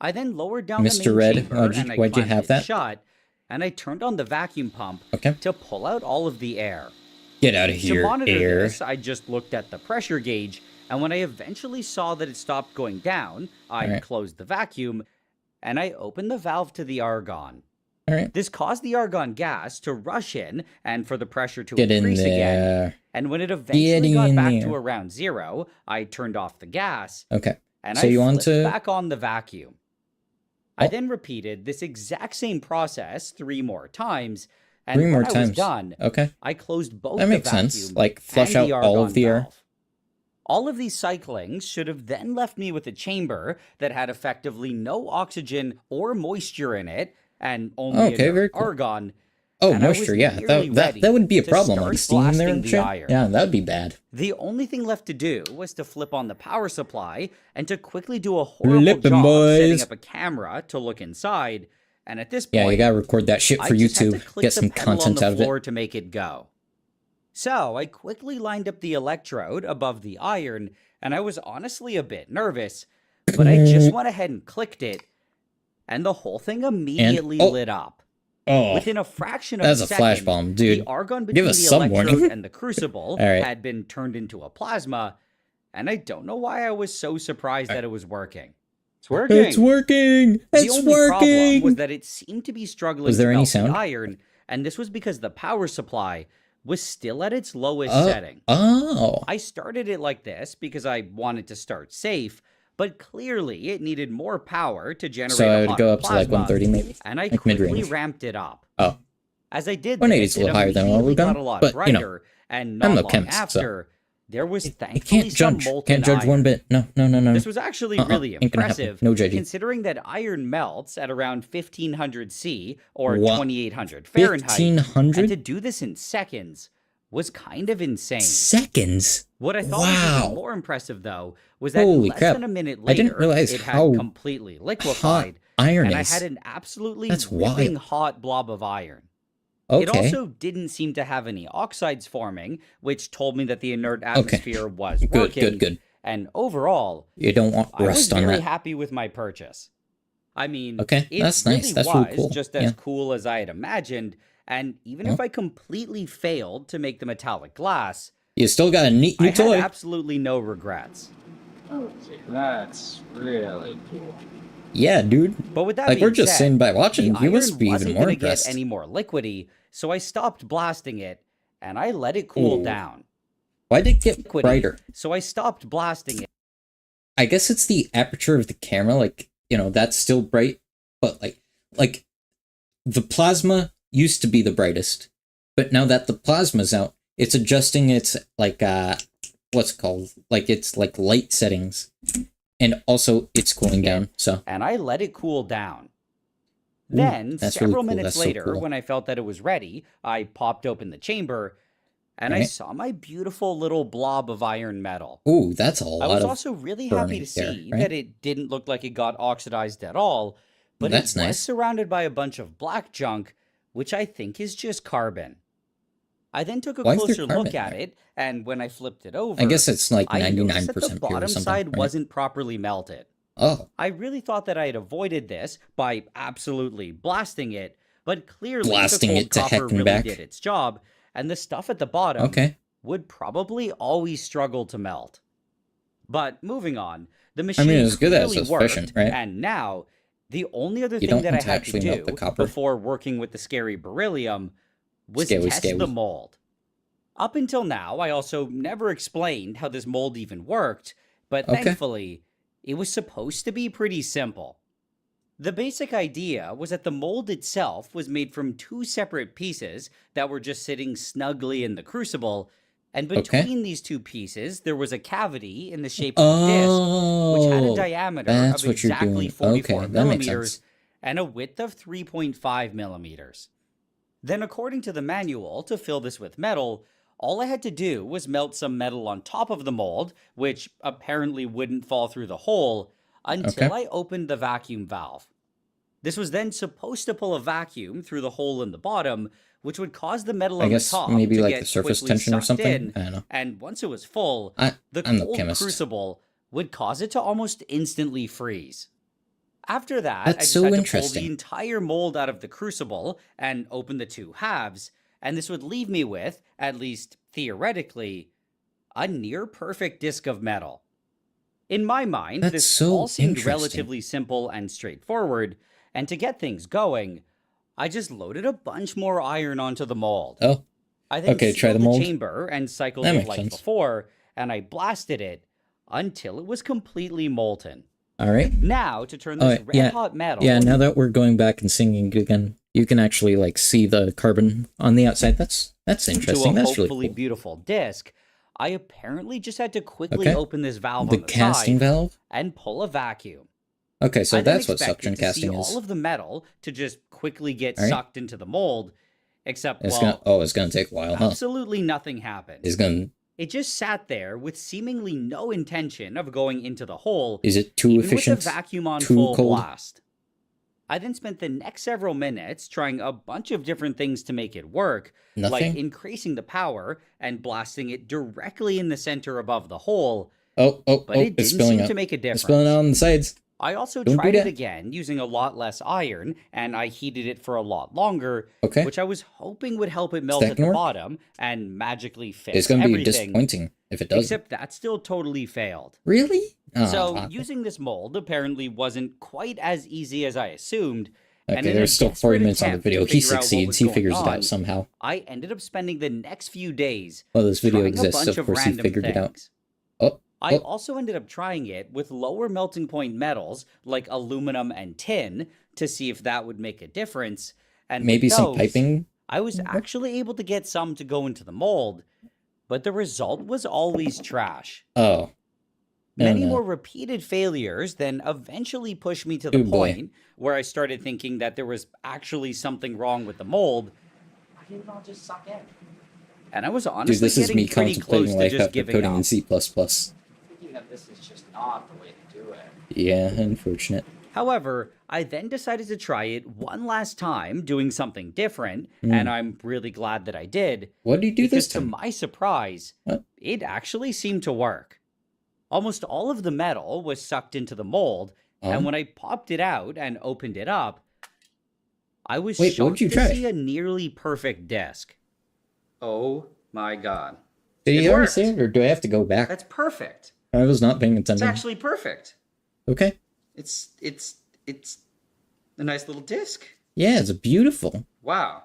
I then lowered down Mr. the main Red, chamber, why'd you- and I why'd you clamped have it that? shut, and I turned on the vacuum pump Okay. to pull out all of the air. Get out of here, To monitor air. this, I just looked at the pressure gauge, and when I eventually saw that it stopped going down, I Alright. closed the vacuum, and I opened the valve to the argon. Alright. This caused the argon gas to rush in, and for the pressure to Get in increase again. there. And when it eventually Get got in back there. to around 0, I turned off the gas, Okay. and So I you want flipped to- back on the vacuum. I then repeated this exact same process 3 more times, and 3 more when I was times. done, Okay. I closed both That the makes vacuum sense. Like flush and out the all argon of the air. valve. All of these cyclings should have then left me with a chamber that had effectively no oxygen or moisture in it, and only Okay, inert very cool. argon. Oh, and I was moisture, yeah. nearly That ready would be a to problem, start like steam there blasting and the shit. iron. Yeah, that'd be bad. The only thing left to do was to flip on the power supply and to quickly do a horrible Flippin', job setting boys. up a camera to look inside. And at this point, Yeah, you gotta record that shit for I just had to YouTube. click Get the some pedal on content the out of it. floor to make it go. So I quickly lined up the electrode above the iron, and I was honestly a bit nervous, but I just went ahead and clicked it, and the whole thing immediately lit up. Oh, Within a fraction of that's a a second, flash bomb, dude. the argon Give between us the some warning. electrode and the crucible All right. had been turned into a plasma, and I don't know why I was so surprised that it was working. It's working. It's working. The It's only problem working. was that it seemed to be struggling Was there to any melt the sound? iron, and this was because the power supply was still at its lowest Oh. setting. Oh. I started it like this because I wanted to start safe, but clearly it needed more power to generate So I a would hot go up to like plasma, 130 maybe. and I Like quickly mid-range. ramped it up. Oh. As I did 180 this, is a little it higher than what immediately we've done, got a lot but, you know, brighter, and I'm not no long chemist, so- after, there was You thankfully can't some judge. molten Can't judge iron. one bit. No. This was actually really Ain't gonna happen. impressive, No judging. considering that iron melts at around 1500 C or What? 2800 Fahrenheit. 1500? And to do this in seconds was kind of insane. Seconds? What I thought was Wow. even more impressive, though, was that Holy less crap. than a minute I later, didn't realize it how had completely liquefied, iron and I is. had an absolutely That's whipping wild. hot blob of iron. Okay. It also didn't seem to have any oxides forming, which told me that the inert atmosphere was Good, working. good. And overall, You don't want I was rust on very that. happy with my purchase. I mean, Okay, it that's really nice. That's was really cool. just as Yeah. cool as I had imagined, and even if I completely failed to make the metallic glass, You still got a neat I new had toy. absolutely no regrets. That's really cool. Yeah, dude. But with that Like, being we're just said, saying by the watching, you iron must be even wasn't more gonna get impressed. any more liquidy, so I stopped blasting it, and I let it cool Ooh. down. Why did it get Liquidy, brighter? So I stopped blasting it. I guess it's the aperture of the camera, like, you know, that's still bright, but like the plasma used to be the brightest, but now that the plasma's out, it's adjusting its like what's it called? Like it's like light settings. And also it's cooling down, so. And I let it cool down. Ooh, Then, that's several really cool. minutes That's so later, cool. when I felt that it was ready, I popped open the chamber, and I Right. saw my beautiful little blob of iron metal. Ooh, that's a I lot was of also really happy burning to there, see right? that it didn't look like it got oxidized at all, but That's it was nice. surrounded by a bunch of black junk, which I think is just carbon. I then took a Why is there closer carbon look at there? it, and when I flipped it over, I guess it's like I noticed that the 99% pure or bottom something, side right? wasn't properly melted. Oh, I really thought that I had avoided this by absolutely blasting it, but clearly Blasting the it cold to copper heck and really back. did its job, and the stuff at the bottom okay. would probably always struggle to melt. But moving on, the I machine mean, it's good that it's clearly efficient, worked, right? and now the only other You thing don't that I want to had to actually melt the do copper. before working with the scary beryllium was Scary, test scary. the mold. Up until now, I also never explained how this mold even worked, but Okay. thankfully, it was supposed to be pretty simple. The basic idea was that the mold itself was made from two separate pieces that were just sitting snugly in the crucible, and Okay. between these two pieces, there was a cavity in the shape of a disc, which had a Oh, diameter that's of what you're exactly doing. 44 Okay, that makes millimeters sense. and a width of 3.5 millimeters. Then, according to the manual, to fill this with metal, all I had to do was melt some metal on top of the mold, which apparently wouldn't fall through the hole, until I opened the vacuum valve. This was then supposed to pull a vacuum through the hole in the bottom, which would cause the metal I on the guess top maybe to like get the surface quickly tension or sucked something. in, I don't know. and once it was full, I'm the the cold chemist. crucible would cause it to almost instantly freeze. After that, I That's just so had to pull interesting. the entire mold out of the crucible and open the two halves, and this would leave me with, at least theoretically, a near-perfect disc of metal. In my mind, That's this so all seemed interesting. relatively simple and straightforward, and to get things going, I just loaded a bunch more iron onto the mold. Oh, I then okay, try sealed the the mold. chamber and cycled That it makes like sense. before, and I blasted it until it was completely molten. All right. Now, to turn Oh, this yeah. red-hot metal... Yeah, now that we're going back and singing again, you can actually like see the carbon on the outside. That's interesting. to a That's really hopefully cool. beautiful disc, I apparently just had to quickly Okay. open this valve The on the casting side valve? and pull a vacuum. Okay, so I then that's what expected suction to casting see is. all of the metal to just quickly get All right. sucked into the mold, except, It's well, it's gonna take a while, huh? absolutely nothing happened. It's gonna. It just sat there with seemingly no intention of going into the hole, Is it too even efficient? with the vacuum on Too full cold? blast. I then spent the next several minutes trying a bunch of different things to make it work, like Nothing? increasing the power and blasting it directly in the center above the hole, Oh, but it it's didn't spilling seem out. to make a It's difference. spilling out on the sides. I also Don't do tried it that. again using a lot less iron, and I heated it for a lot longer, Okay. which I was hoping would help it melt that at the gonna work? bottom and magically fix It's gonna be everything. disappointing if it doesn't. Except that still totally failed. Really? So, Ah. using this mold apparently wasn't quite as easy as I assumed. And Okay, in a there's still 40 desperate minutes on the attempt to video. He figure out what succeeds. was He going figures it on, out somehow. I ended up spending the next few days Well, this video trying a exists. bunch Of course, he random figured it out. things. Oh, I oh. also ended up trying it with lower melting point metals like aluminum and tin to see if that would make a difference. And with Maybe some those, piping. I was actually able to get some to go into the mold, but the result was always trash. Oh. No, Many no. more repeated failures then eventually pushed me to the Oh, boy. point where I started thinking that there was actually something wrong with the mold. Why didn't it all just suck in? And I was honestly Dude, this is getting me pretty close contemplating to life just after giving coding in up. C++. Thinking that this is just not the way to do it. Yeah, unfortunate. However, I then decided to try it one last time, doing something different, Mm. and I'm really glad that I did. What do you do because this time? to my surprise, What? it actually seemed to work. Almost all of the metal was sucked into the mold, And when I popped it out and opened it up, I was Wait, shocked to see a nearly perfect disc. Oh my god. Did you already say it, or do I have to go back? That's perfect. I was not paying It's attention. actually perfect. Okay. It's a nice little disc. Yeah, it's beautiful. Wow.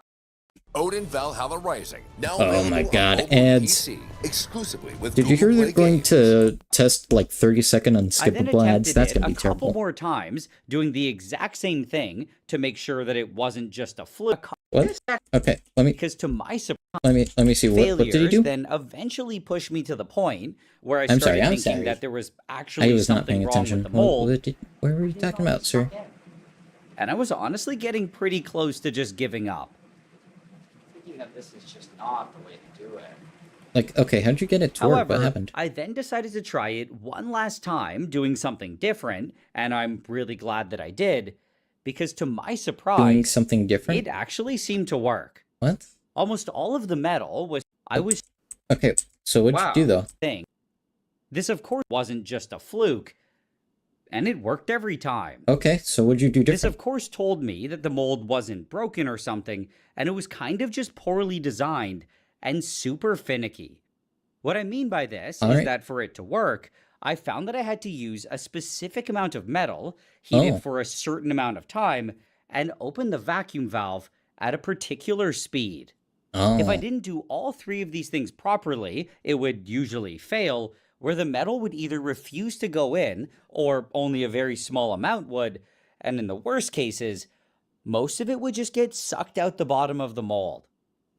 Odin Valhalla Rising. Now Oh my god, on mobile ads. PC, exclusively with Did you hear they're going to test like 30-second unskippable ads? That's gonna be a couple terrible. more times, doing the exact same thing to make sure that it wasn't just a fluke. What? Okay, let me. Because to my surprise, let me see. What did he do? Then eventually pushed me to the point where I I'm started sorry, thinking that there was actually I was not something paying wrong attention. with the mold. What were you talking about, sir? And I was honestly getting pretty close to just giving up. Thinking that this is just not the way to do it. Like, okay, how'd you get it to work? What happened? I then decided to try it one last time, doing something different, and I'm really glad that I did, because to my surprise, Doing something different? it actually seemed to work. What? Almost all of the metal was... Okay, so what'd you do, though? This, of course, wasn't just a fluke, and it worked every time. Okay, so what'd you do different? This, of course, told me that the mold wasn't broken or something, and it was kind of just poorly designed and super finicky. What I mean by this is that for it to work, I found that I had to use a specific amount of metal, heat it for a certain amount of time, and open the vacuum valve at a particular speed. If I didn't do all three of these things properly, it would usually fail, where the metal would either refuse to go in, or only a very small amount would, and in the worst cases, most of it would just get sucked out the bottom of the mold.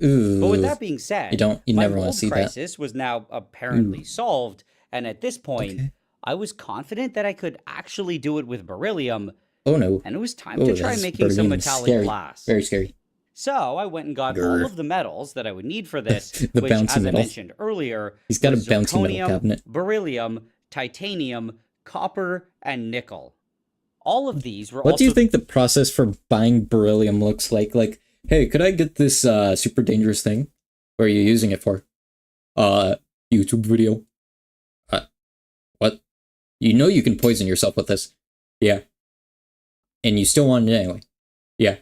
Ooh, but with that being said, you my never want mold to see crisis was now apparently solved, and at this point, I was confident that I could actually do it with beryllium. Oh no. And it was time to try making some metallic glass. Very scary. So I went and got all of the metals that I would need for this, The which, bouncy as metal. I mentioned earlier, He's got a was bouncy metal zirconium, cabinet. beryllium, titanium, copper, and nickel. All of these were What do you think the process for buying beryllium looks like? Like, hey, could I get this super dangerous thing? What are you using it for? YouTube video. What? You know you can poison yourself with this. Yeah. And you still want it anyway. Yeah.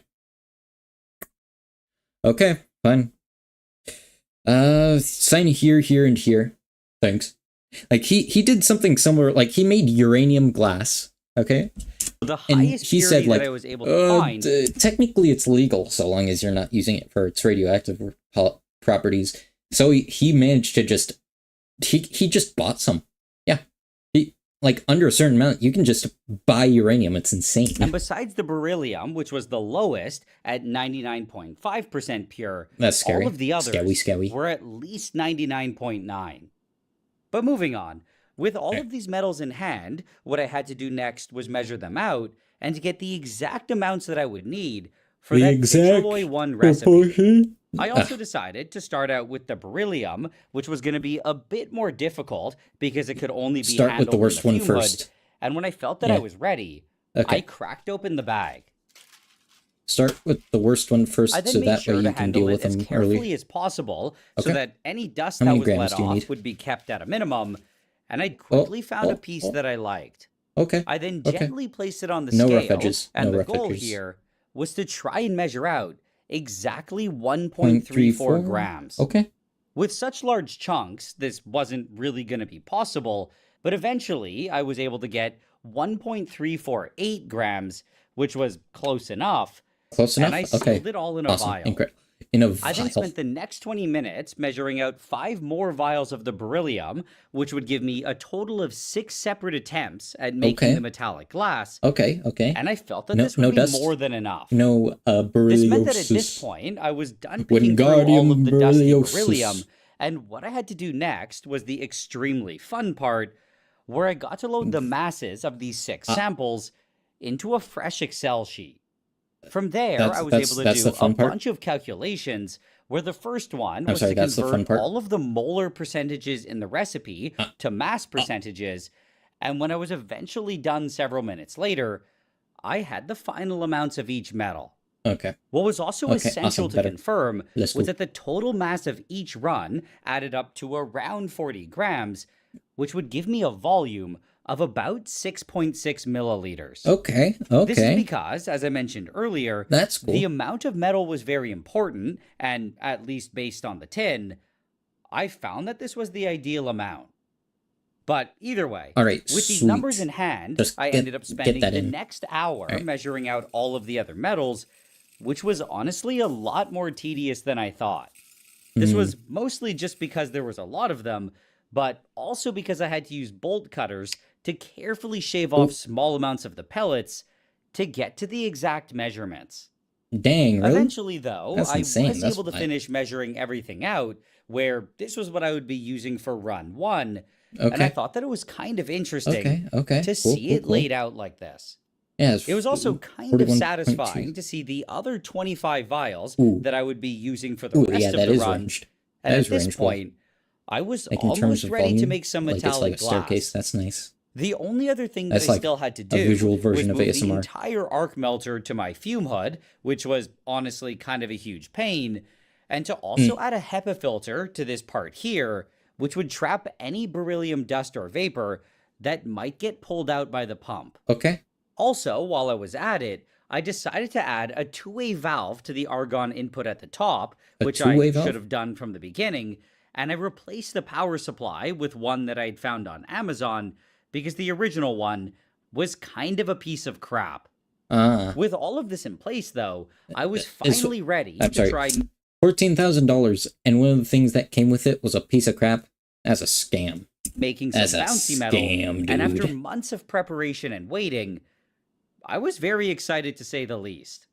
Okay, fine. Sign here, here, and here. Thanks. Like, he did something similar, like, he made uranium glass, okay? The and highest he said, like, that I was able to find. Technically it's legal so long as you're not using it for its radioactive properties. So he managed to just, he just bought some. Yeah. Like, under a certain amount, you can just buy uranium. It's insane. And besides the beryllium, which was the lowest at 99.5% pure, that's scary. All of the others Scary. were at least 99.9. But moving on, with all of these metals in hand, what I had to do next was measure them out and to get the exact amounts that I would need for that Vitraloy 1 recipe. I also decided to start out with the beryllium, which was going to be a bit more difficult because it could only be handled with the worst in one the fume first. hood. And when I felt that I was ready, I cracked open the bag. Start with the worst one first, I then so made that sure way to you can handle deal it with as them carefully early. as possible, so Okay. that any dust How that many was let grams do you off need? would be kept at a minimum. And I quickly found a piece that I liked. Okay. I then Okay. gently placed it on the No scale, rough edges. and No the rough goal edges. here was to try and measure out exactly 1.34 grams. Okay. With such large chunks, this wasn't really going to be possible, but eventually I was able to get 1.348 grams, which was close enough. Close enough? And I Okay. sealed it all in a Awesome. vial. In a vial. I then spent the next 20 minutes measuring out 5 more vials of the beryllium, which would give me a total of 6 separate attempts at making the metallic glass. Okay. And I felt that this would be dust. more than enough. No beryllium. This meant that at this point, I was done picking through all of the dusty beryllium, and what I had to do next was the extremely fun part, where I got to load the masses of these 6 samples into a fresh Excel sheet. From there, I was able to do a bunch of calculations, where the first one was to convert all of the molar percentages in the recipe to mass percentages, and when I was eventually done several minutes later, I had the final amounts of each metal. Okay. What was also essential to confirm Let's was go. that the total mass of each run added up to around 40 grams, which would give me a volume of about 6.6 milliliters. Okay, okay. This is because, as I mentioned earlier, that's cool. The amount of metal was very important, and at least based on the tin, I found that this was the ideal amount. But either way, all right, with these numbers in hand, I ended up spending the next hour measuring out all of the other metals, which was honestly a lot more tedious than I thought. This was mostly just because there was a lot of them, but also because I had to use bolt cutters to carefully shave off small amounts of the pellets to get to the exact measurements. Dang, really? Eventually, though, I was able to finish measuring everything out, where this was what I would be using for run 1, and I thought that it was kind of interesting to see it laid out like this. Yeah, it was also kind of satisfying to see the other 25 vials that I would be using for the rest of the run. And at this point, I was almost ready to make some metallic glass. Staircase. That's nice. The only other thing that I still had to do was move the entire arc melter to my fume hood, which was honestly kind of a huge pain, and to also add a HEPA filter to this part here, which would trap any beryllium dust or vapor that might get pulled out by the pump. Okay. Also, while I was at it, I decided to add a two-way valve to the argon input at the top, which I should have done from the beginning, and I replaced the power supply with one that I'd found on Amazon, because the original one was kind of a piece of crap. With all of this in place, though, I was finally ready to try... $14,000, and one of the things that came with it was a piece of crap. That's a scam. Making some bouncy metal, and after months of preparation and waiting, I was very excited to say the least.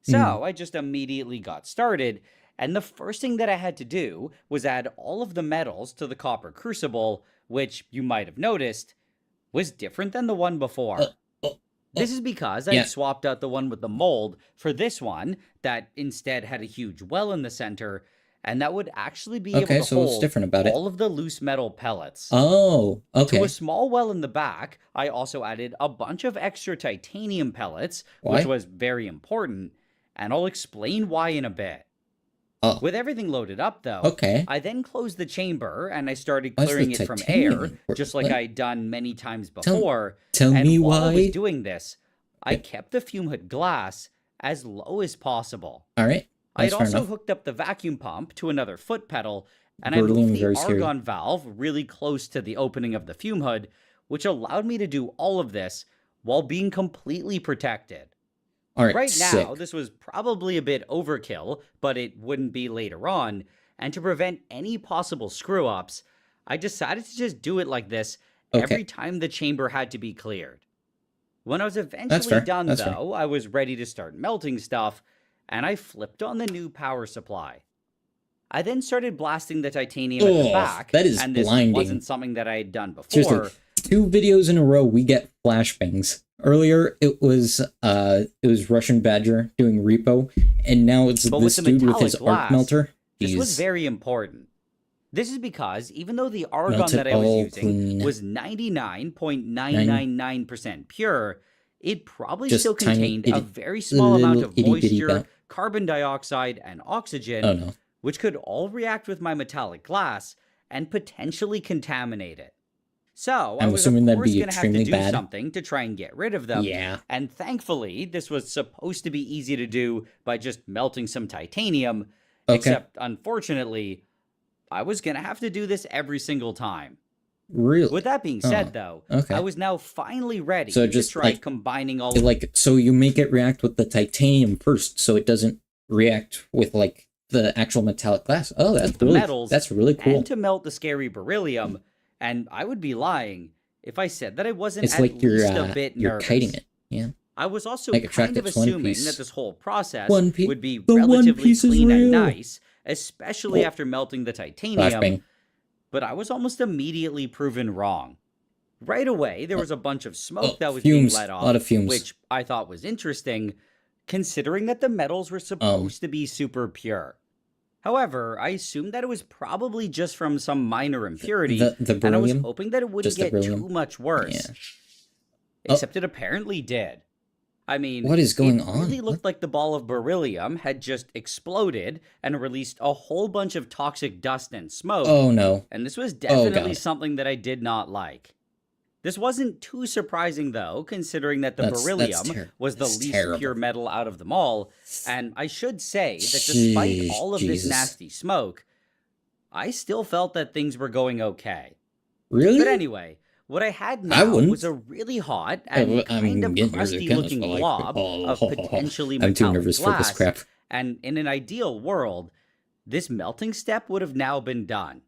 So I just immediately got started, and the first thing that I had to do was add all of the metals to the copper crucible, which you might have noticed was different than the one before. This is because I swapped out the one with the mold for this one that instead had a huge well in the center, and that would actually be able to hold all of the loose metal pellets. Oh, okay. To a small well in the back, I also added a bunch of extra titanium pellets, which was very important, and I'll explain why in a bit. With everything loaded up, though, I then closed the chamber and I started clearing it from air, just like I'd done many times before. Tell me while why. I was doing this, I kept the fume hood glass as low as possible. All right. I had also hooked up the vacuum pump to another foot pedal, and I moved the argon valve really close to the opening of the fume hood, which allowed me to do all of this while being completely protected. Right now, this was probably a bit overkill, but it wouldn't be later on, and to prevent any possible screw-ups, I decided to just do it like this every time the chamber had to be cleared. When I was eventually done, though, I was ready to start melting stuff, and I flipped on the new power supply. I then started blasting the titanium at the back, that is and this wasn't something that I had done before. Seriously, 2 videos in a row, we get flashbangs. Earlier, it was Russian Badger doing repo, and now it's this dude with his arc melter. This was very important. This is because even though the argon that I was using was 99.999% pure, it probably still contained a very small amount of moisture, carbon dioxide, and oxygen, which could all react with my metallic glass and potentially contaminate it. So I was, of course, going to have to do something to try and get rid of them. And thankfully, this was supposed to be easy to do by just melting some titanium, except, unfortunately, I was going to have to do this every single time. Really? With that being said, though, I was now finally ready to try combining all of so you make it react with the titanium first, so it doesn't react with, like, the actual metallic glass. Oh, that's really, metals, that's really cool. And to melt the scary beryllium, and I would be lying if I said that I wasn't at least a bit you're nervous. Kiting it, yeah. I was also kind of assuming that this whole process would be the relatively clean and real. nice, especially after melting the titanium, but I was almost immediately proven wrong. Right away, there was a bunch of smoke that was being let off, a lot of fumes. which I thought was interesting, considering that the metals were supposed to be super pure. However, I assumed that it was probably just from some minor impurity, and I was hoping that it wouldn't get too much worse. Except it apparently did. I mean, what is going on? It really looked like the ball of beryllium had just exploded and released a whole bunch of toxic dust and smoke. Oh, no. And this was definitely something that I did not like. This wasn't too surprising, though, considering that the beryllium was the least pure metal out of them all, and I should say that despite all of this nasty smoke, I still felt that things were going okay. Really? But anyway, what I had now was a really hot and kind of crusty-looking blob of potentially metallic glass, and in an ideal world, this melting step would have now been done.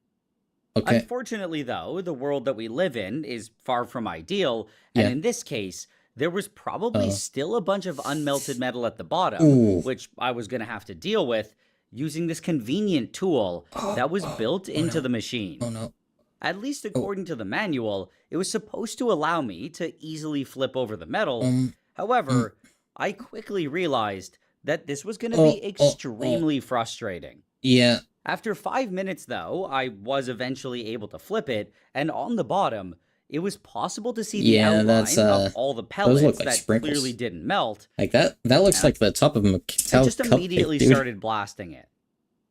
Okay. Unfortunately, though, the world that we live in is far from ideal, and in this case, there was probably still a bunch of unmelted metal at the bottom, which I was going to have to deal with using this convenient tool that was built into the machine. Oh no. At least according to the manual, it was supposed to allow me to easily flip over the metal. However, I quickly realized that this was going to be extremely frustrating. Yeah. After 5 minutes, though, I was eventually able to flip it, and on the bottom, it was possible to see the outline of all the pellets that clearly didn't melt. Like that looks like the top of a metal I just immediately started blasting it.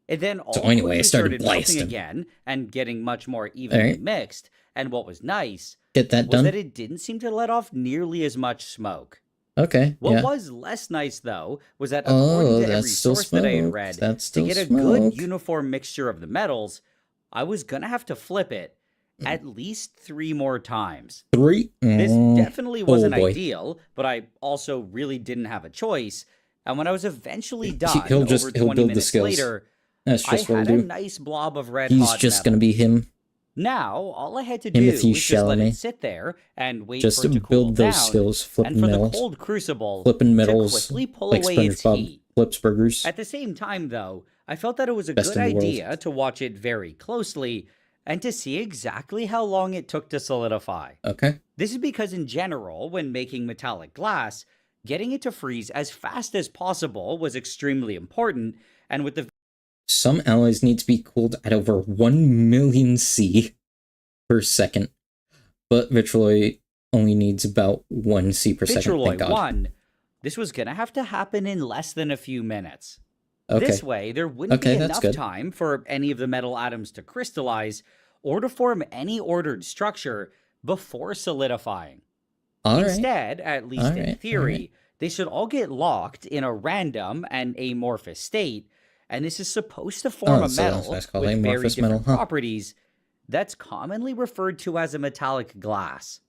It then I started melting again and getting much more evenly mixed, and what was nice was that it didn't seem to let off nearly as much smoke. Okay. What was less nice, though, was that according to every source that I had read, to get a good uniform mixture of the metals, I was going to have to flip it at least 3 more times. 3? This definitely wasn't ideal, but I also really didn't have a choice. And when I was eventually done, over 20 minutes later, I had a nice blob of red hot metal. He's just going to be him. Now, all I had to do was just let it sit there and wait for it to cool down, and for the cold crucible to quickly pull away its heat. Flips burgers. At the same time, though, I felt that it was a good idea to watch it very closely and to see exactly how long it took to solidify. Okay. This is because in general, when making metallic glass, getting it to freeze as fast as possible was extremely important, and with the some alloys need to be cooled at over 1 million C per second, but Vitrolloy only needs about 1 C per second. Thank God. 1, this was going to have to happen in less than a few minutes. This way, there wouldn't be enough time for any of the metal atoms to crystallize or to form any ordered structure before solidifying. Instead, at least in theory, they should all get locked in a random and amorphous state, and this is supposed to form a metal with very different properties that's commonly referred to as a metallic glass.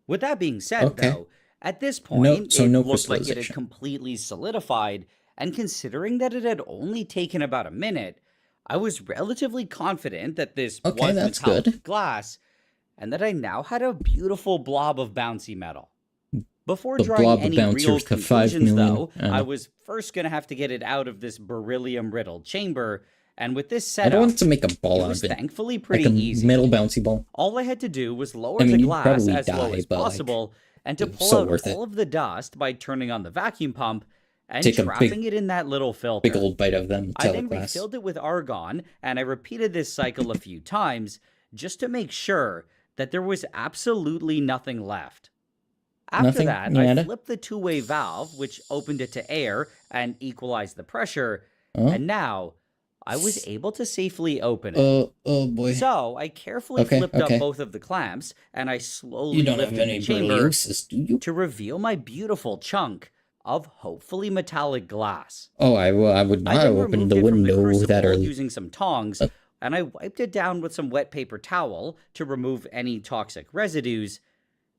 With that being said, though, at this point, it looked like it had completely solidified, and considering that it had only taken about a minute, I was relatively confident that this was metallic glass, and that I now had a beautiful blob of bouncy metal. Before drawing any real conclusions, though, I was first going to have to get it out of this beryllium-riddled chamber, and with this setup, I don't want to make a ball out of it. Thankfully pretty like a easy. Metal bouncy ball. All I had to do was lower the glass as low as possible, and to pull out all of the dust by turning on the vacuum pump and trapping it in that little filter. Big old bite of them. I then refilled it with argon, and I repeated this cycle a few times just to make sure that there was absolutely nothing left. After that, I flipped the two-way valve, which opened it to air and equalized the pressure, and now I was able to safely open it. Oh boy. So I carefully flipped up both of the clamps, and I slowly lifted the chamber to reveal my beautiful chunk of hopefully metallic glass. Oh, I would not open the window that early. Using some tongs, and I wiped it down with some wet paper towel to remove any toxic residues.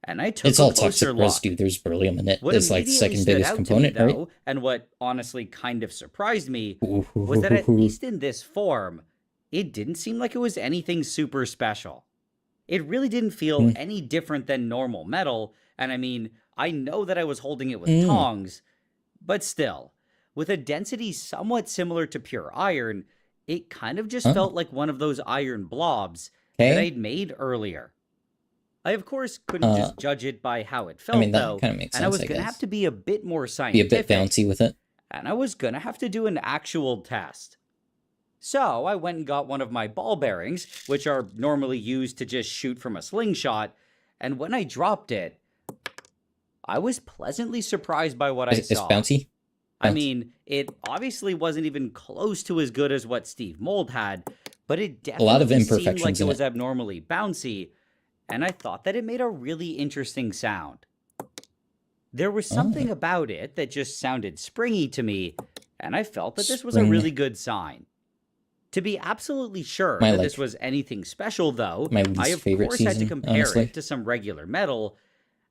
And I took it's all toxic residue. There's beryllium in it. It's like the second biggest component, right? And what honestly kind of surprised me was that at least in this form, it didn't seem like it was anything super special. It really didn't feel any different than normal metal, and I mean, I know that I was holding it with tongs, but still, with a density somewhat similar to pure iron, it kind of just felt like one of those iron blobs that I'd made earlier. I, of course, couldn't just judge it by how it felt, though, kind of makes sense, and I was going to have to be a bit more scientific. Be a bit bouncy with it. And I was going to have to do an actual test. So I went and got one of my ball bearings, which are normally used to just shoot from a slingshot, and when I dropped it, I was pleasantly surprised by what I saw. It's bouncy? I mean, it obviously wasn't even close to as good as what Steve Mold had, but it definitely seemed like it was abnormally bouncy. and I thought that it made a really interesting sound. There was something about it that just sounded springy to me, and I felt that this was a really good sign. To be absolutely sure that this was anything special, though, I of course had to compare it to some regular metal,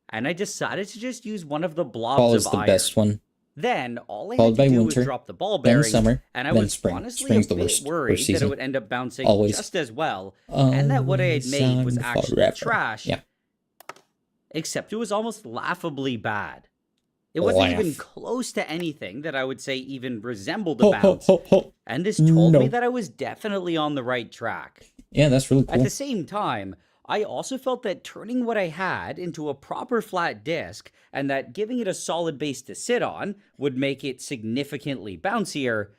and I decided to just use one of the blobs of iron. The best one. Then all I had to do was drop the ball bearing, summer, and I was honestly a bit worried that it would end up bouncing just as well, and that what I had made was actually trash. Yeah. Except it was almost laughably bad. It wasn't even close to anything that I would say even resembled a bounce, and this told me that I was definitely on the right track. Yeah, that's really cool. At the same time, I also felt that turning what I had into a proper flat disc and that giving it a solid base to sit on would make it significantly bouncier.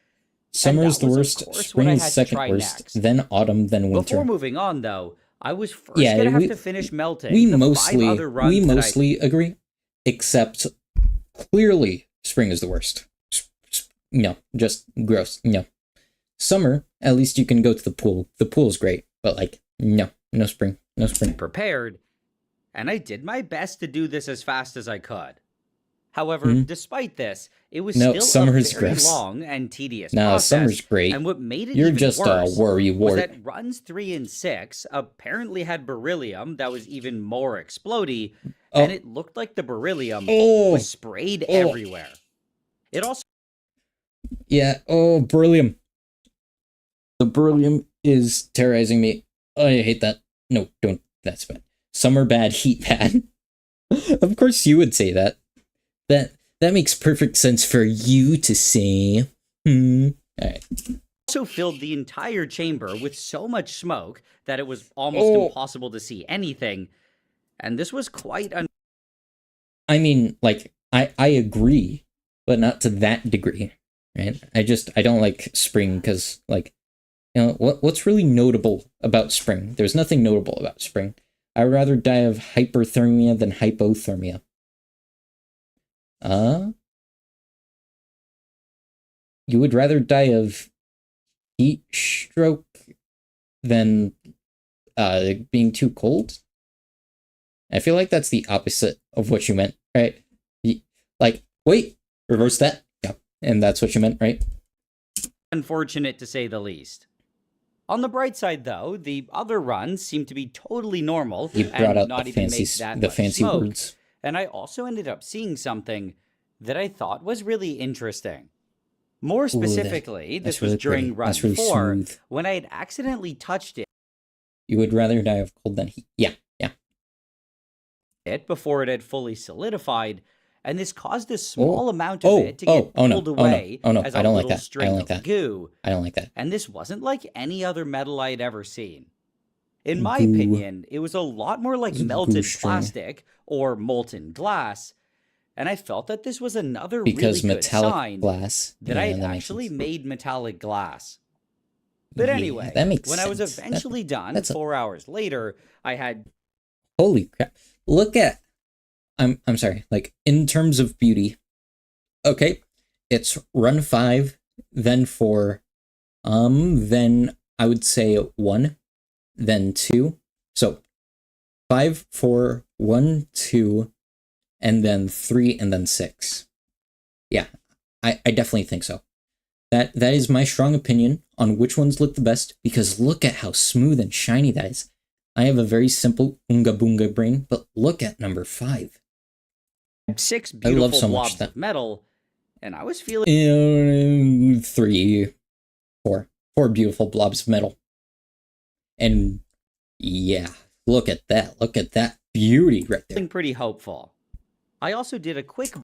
Summer's the worst, spring's second worst, then autumn, then winter. Before moving on, though, I was first going to have to finish melting the 5 other runs we mostly agree, except clearly spring is the worst. No, just gross. No. Summer, at least you can go to the pool. The pool's great, but like, no spring. No spring. Prepared, and I did my best to do this as fast as I could. However, despite this, it was still a very long and tedious process. Summer's great. And what made it You're even just worse a worry was wart. that runs 3 and 6 apparently had beryllium that was even more explodey, and it looked like the beryllium was sprayed everywhere. It also... Yeah, beryllium. The beryllium is terrorizing me. I hate that. No, don't. That's bad. Summer bad, heat bad. Of course you would say that. That makes perfect sense for you to say. Alright. Also filled the entire chamber with so much smoke that it was almost impossible to see anything. And this was quite I mean, like, I agree, but not to that degree, right? I don't like spring because, like, you know, what's really notable about spring? There's nothing notable about spring. I would rather die of hyperthermia than hypothermia. You would rather die of heat stroke than being too cold? I feel like that's the opposite of what you meant, right? Like, wait, reverse that. Yeah, and that's what you meant, right? Unfortunate to say the least. On the bright side, though, the other runs seem to be totally normal You brought out not the even fancy, make that the much fancy smoke. words. And I also ended up seeing something that I thought was really interesting. More specifically, this was really during pretty. run That's really 4, smooth. when I had accidentally touched You would rather die of cold than heat. Yeah. it before it had fully solidified, and this caused a small amount of it to get pulled away as a I don't like little that. string I don't like of that. goo. I don't like that. And this wasn't like any other metal I had ever seen. In my Goo. opinion, it was a lot more like It's a goo melted string. plastic or molten glass, and I felt that this was another Because really good metallic sign glass. that Yeah, I had that makes actually sense. made metallic glass. But Yeah, anyway, that makes when I was sense. eventually done, that's 4 hours later, I had... Holy crap. Look at... I'm sorry, like, in terms of beauty, okay, it's run 5, then 4, then I would say 1, then 2, so 5, 4, 1, 2, and then 3, and then 6. Yeah, I definitely think so. That is my strong opinion on which ones look the best, because look at how smooth and shiny that is. I have a very simple Oonga Boonga brain, but look at number 5. 6 I love beautiful so much blobs that. of metal, and I was feeling... 3, 4 beautiful blobs of metal. And yeah, look at that beauty right there. pretty hopeful. I also did a quick...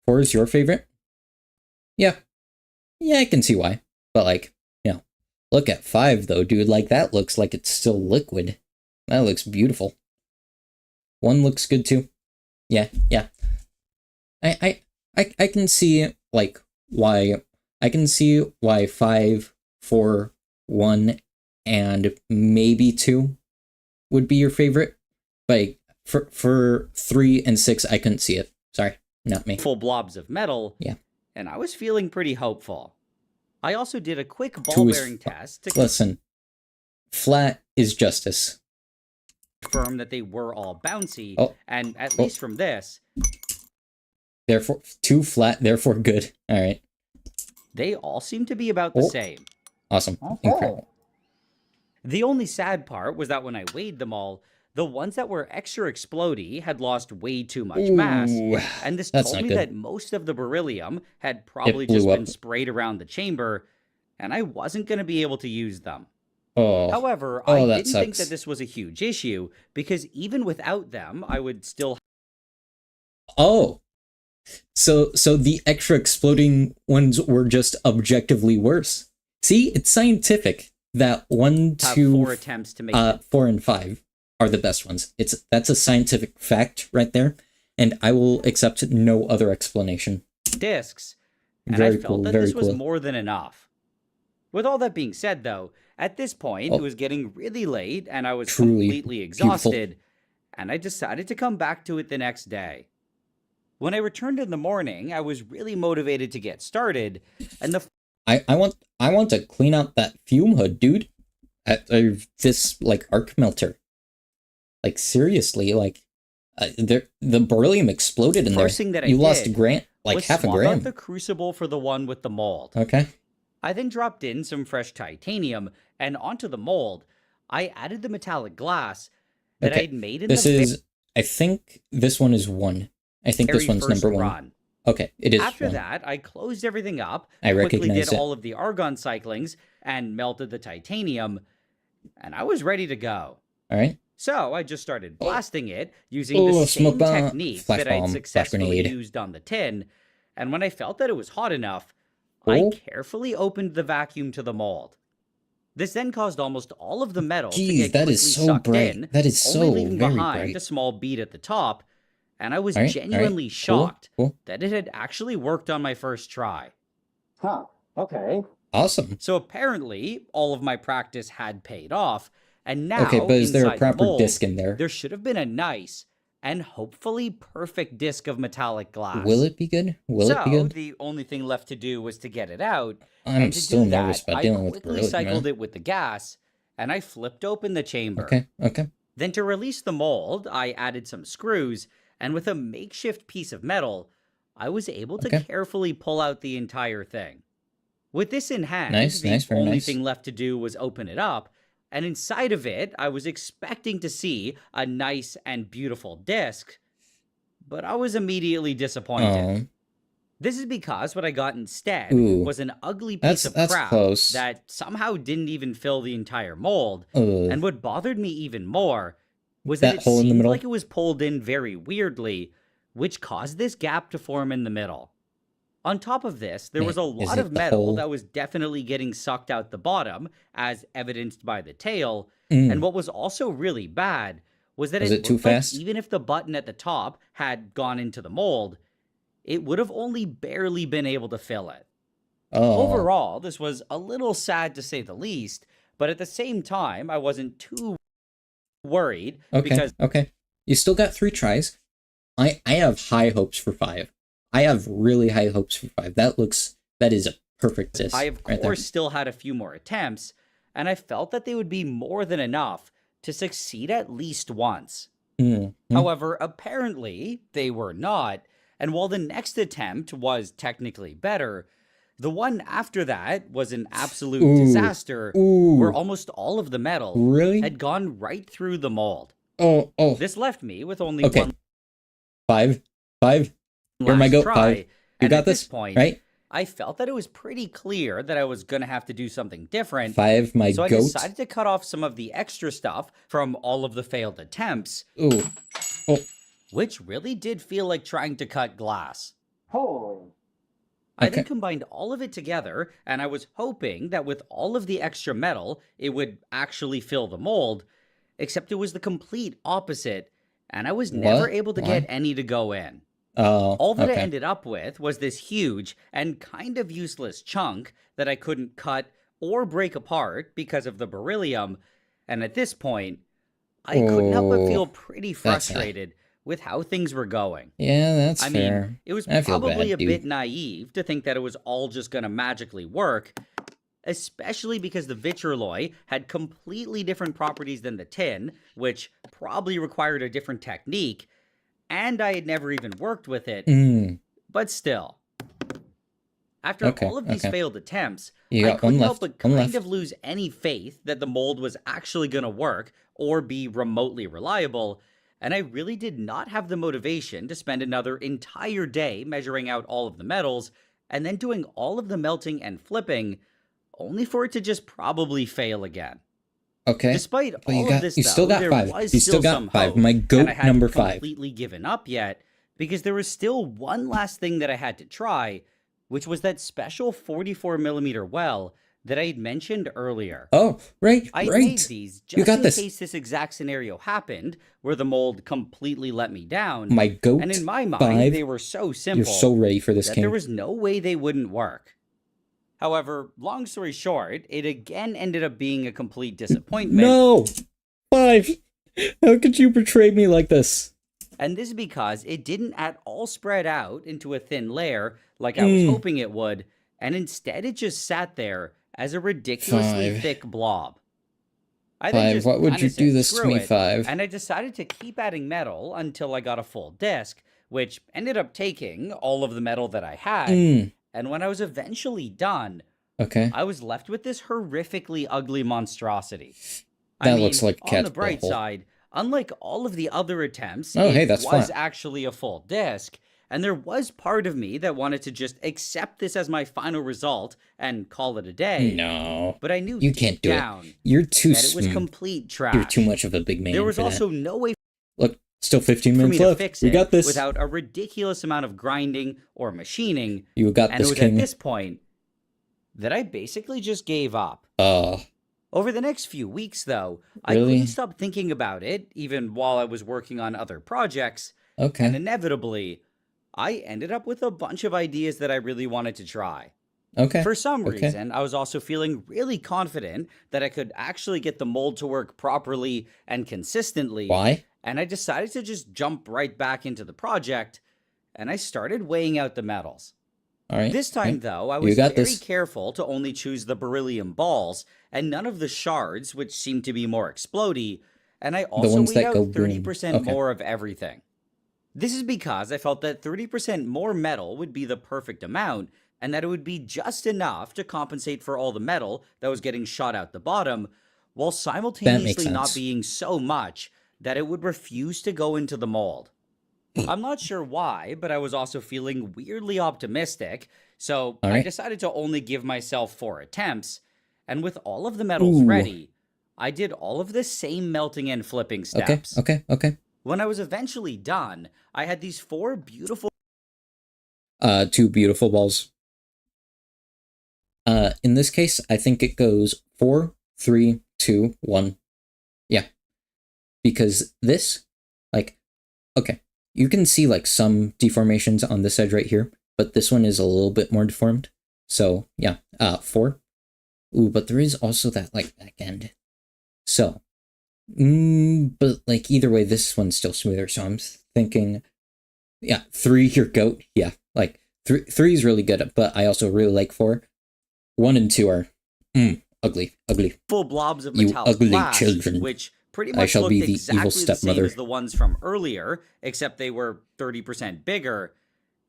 4 is your favorite? Yeah, I can see why. But like, you know, look at 5 though, dude. Like, that looks like it's still liquid. That looks beautiful. 1 looks good too. Yeah. I can see like why 5, 4, 1, and maybe 2 would be your favorite. But for 3 and 6, I couldn't see it. Sorry, not me. Full blobs of metal. Yeah. And I was feeling pretty hopeful. I also did a quick 2 ball is bearing test to... Listen, flat is justice. confirm that they were all bouncy, and at Oh. least from this, Therefore, too flat, therefore good. All right. they all seem to be about the same. Awesome. Incredible. The only sad part was that when I weighed them all, the ones that were extra explodey had lost way too much mass, and this that's told not me good. that most of the beryllium had probably blew just up. been sprayed around the chamber, and I wasn't going to be able to use them. Oh. However, Oh, I that didn't think sucks. that this was a huge issue, because even without them, I would still... Oh. So the extra exploding ones were just objectively worse. See, it's scientific that 1, have 2, 4 attempts to make it. 4, and 5 are the best ones. That's a scientific fact right there, and I will accept no other explanation. Discs, and Very I felt cool, that very this was cool. more than enough. With all that being said, though, at this point, it was getting really late, and I was Truly completely beautiful. exhausted, and I decided to come back to it the next day. When I returned in the morning, I was really motivated to get started, and I want to clean out that fume hood, dude. At this like arc melter. Like seriously, like the beryllium exploded in there. first thing that I You did lost like was half a swap gram. out the crucible for the one with the mold. Okay. I then dropped in some fresh titanium, and onto the mold, I added the metallic glass that Okay. I'd made in This the is. I think this one is 1. I think this very one's first number 1. run. Okay, it is After 1. that, I closed everything up, I quickly recognize did it. all of the argon cyclings, and melted the titanium, and I was ready to go. All right. So I just started blasting it using the Oh, same smoke bomb, technique flash that I'd bomb, flash successfully grenade. used on the tin, and when I felt that it was hot enough, Oh. I carefully opened the vacuum to the mold. This then caused almost all of the metal to Jeez, get that quickly is so sucked bright. in, That is only so leaving very behind bright. a small bead at the top, and I was All right, genuinely cool, shocked cool. that it had actually worked on my first try. Huh. Okay. Awesome. So apparently, all of my practice had paid off, and now, Okay, but is there a inside the proper mold, disc in there? there should have been a nice and hopefully perfect disc of metallic glass. Will it be good? Will it be good? The only thing left to do was to get it out. I'm and to still do nervous that, about I dealing with quickly beryllium, cycled man. it with the gas, and I flipped open the chamber. Okay. Then to release the mold, I added some screws, and with a makeshift piece of metal, I was able to carefully pull out the entire thing. With this in hand, the very only nice. thing left to do was open it up, and inside of it, I was expecting to see a nice and beautiful disc, but I was immediately disappointed. Oh. This is because what I got instead Ooh. was an ugly piece That's of crap close. that somehow didn't even fill the entire mold. Ugh. And what bothered me even more was That that it hole in the seemed middle? like it was pulled in very weirdly, which caused this gap to form in the middle. On top of this, there was a Is lot it of the metal hole? that was definitely getting sucked out the bottom, as evidenced by the tail. Mm. And what was also really bad was that Was it it too looked like fast? even if the button at the top had gone into the mold, it would have only barely been able to fill it. Oh. Overall, this was a little sad to say the least, but at the same time, I wasn't too worried because Okay. You still got 3 tries. I have high hopes for 5. I have really high hopes for 5. That is a perfect disc. I, of right course, there. still had a few more attempts, and I felt that they would be more than enough to succeed at least once. Mhm. However, apparently, they were not, and while the next attempt was technically better, the one after that was an absolute disaster, where almost all of the metal had gone right through the mold. Oh. This left me with only Okay. one 5. Here my last goat. try, 5. You and got at this, this point, right? I felt that it was pretty clear that I was going to have to do something different. 5, my so goat. I decided to cut off some of the extra stuff from all of the failed attempts, Ooh. Oh. which really did feel like trying to cut glass. Holy. I then combined all of it together, and I was hoping that with all of the extra metal, it would actually fill the mold, except it was the complete opposite, and I was never What? able to Why? get any to go in. Oh. All that I okay. ended up with was this huge and kind of useless chunk that I couldn't cut or break apart because of the beryllium, and at this point, I couldn't help but feel pretty that's sad. frustrated with how things were going. Yeah, that's I fair. mean, it was I feel probably bad, a dude. bit naive to think that it was all just going to magically work, especially because the vitroloi had completely different properties than the tin, which probably required a different technique, and I had never even worked with it. But still. After all of these failed attempts, I couldn't help but kind of lose any faith that the mold was actually going to work or be remotely reliable, and I really did not have the motivation to spend another entire day measuring out all of the metals and then doing all of the melting and flipping, only for it to just probably fail again. Okay. Despite all of this, you still got there 5. was You still still some got 5. hope, My and goat I hadn't number 5. completely given up yet, because there was still one last thing that I had to try, which was that special 44mm well that I had mentioned earlier. Oh, right, I right. made these just you got in this. case this exact scenario happened, where the mold completely let me down. My goat And in my mind, 5. they were so simple. You're so ready for this that game. there was no way they wouldn't work. However, long story short, it again ended up being a complete disappointment. No! 5! How could you betray me like this? And this is because it didn't at all spread out into a thin layer like I was hoping it would, and instead it just sat there as a ridiculously 5. thick blob. I 5, what would you do this to me, 5? And I decided to keep adding metal until I got a full disc, which ended up taking all of the metal that I had. And when I was eventually done, I was left with this horrifically ugly monstrosity. That looks like a on cat's the bright butthole. side, unlike all of the other attempts, Oh, it hey, that's was fine. actually a full disc, and there was part of me that wanted to just accept this as my final result and call it a day. No. But I knew you can't do down it. You're too that it was complete trash. You're too much of a big man. There was for also that. no way Look, still 15 for minutes me to left. fix We it got this. without a ridiculous amount of grinding or machining. You got and this, it was King. at this point that I basically just gave up. Over the next few weeks, though, I Really? couldn't stop thinking about it, even while I was working on other projects. Okay. And inevitably, I ended up with a bunch of ideas that I really wanted to try. Okay. For some Okay. reason, I was also feeling really confident that I could actually get the mold to work properly and consistently. Why? And I decided to just jump right back into the project, and I started weighing out the metals. All right. This time, okay. though, I You was got very this. careful to only choose the beryllium balls and none of the shards, which seemed to be more explodey, and I also ones weighed that out go 30% boom. Okay. more of everything. This is because I felt that 30% more metal would be the perfect amount, and that it would be just enough to compensate for all the metal that was getting shot out the bottom, while simultaneously not sense. being so much that it would refuse to go into the mold. I'm not sure why, but I was also feeling weirdly optimistic, so I Alright. decided to only give myself 4 attempts, and with all of the metals ready, I did all of the same melting and flipping steps. Okay. When I was eventually done, I had these 4 beautiful 2 beautiful balls. In this case, I think it goes 4, 3, 2, 1. Yeah. Because this, like, okay, you can see like some deformations on this edge right here, but this one is a little bit more deformed. So yeah, 4. Ooh, but there is also that like back end. So, but like either way, this one's still smoother. So I'm thinking, yeah, 3, your goat. Yeah, like 3 is really good, but I also really like 4. 1 and 2 are ugly. full blobs of You metallic ugly glass, children. which pretty I much shall looked be the evil exactly the same stepmother. as the ones from earlier, except they were 30% bigger,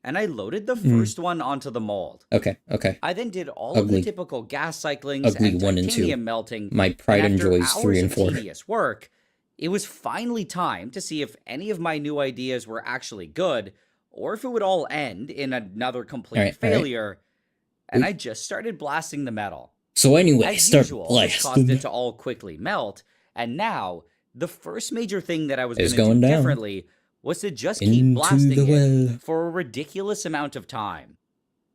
and I loaded the first one onto the mold. Okay. I then did all of the Ugly. typical gas cyclings Ugly and 1 and 2. titanium melting. My pride and after enjoys 3 hours and of 4. tedious work, it was finally time to see if any of my new ideas were actually good, or if it would all end in another complete All right. failure. And I just started blasting the metal. So anyway, As start usual, this caused blasting. it to all quickly melt, and now, the first major thing that I was It's going to going do down. differently was to just keep Into blasting the it well. for a ridiculous amount of time.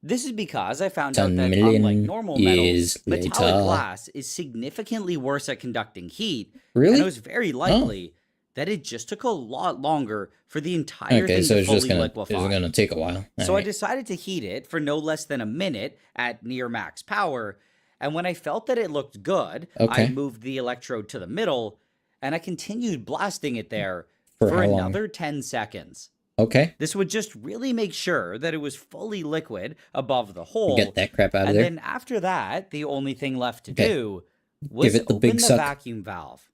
This is because I found 10 out that million unlike normal metals, years metallic later. glass is significantly worse at conducting heat, Really? and it was very likely that it just took a lot longer for the entire Okay, thing so to it's fully just gonna liquefy. take a while. So I Alright. decided to heat it for no less than a minute at near max power, and when I felt that it looked good, Okay. I moved the electrode to the middle, and I continued blasting it there For for how long? another 10 seconds. Okay. This would just really make sure that it was fully liquid above the hole. Get that crap out of there. And then after that, the only thing left to do was Give it the open big the suck. vacuum valve.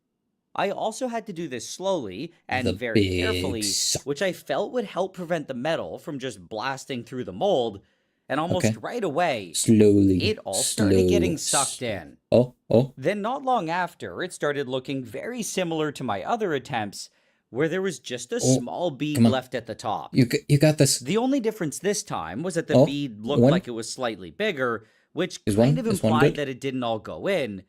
I also had to do this slowly and The very big carefully, suck. which I felt would help prevent the metal from just blasting through the mold. And almost right away, slowly, it all started getting sucked in. Oh. Then not long after, it started looking very similar to my other attempts, where there was just a small bead left at the top. You got this. The only difference this time was that the bead looked like it was slightly bigger, which kind of implied that it didn't all go in.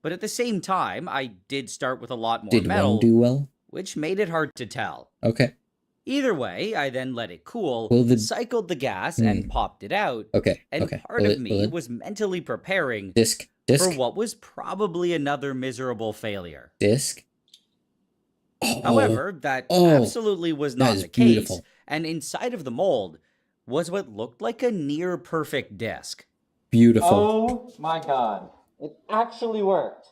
But at the same time, I did start with a lot more metal, do well? which made it hard to tell. Okay. Either way, I then let it cool, cycled the gas, and popped it out. Okay. And part of me was mentally preparing for what was probably another miserable failure. Disc? However, that absolutely was not the case. Beautiful. And inside of the mold was what looked like a near perfect disc. Beautiful. Oh my god. It actually worked.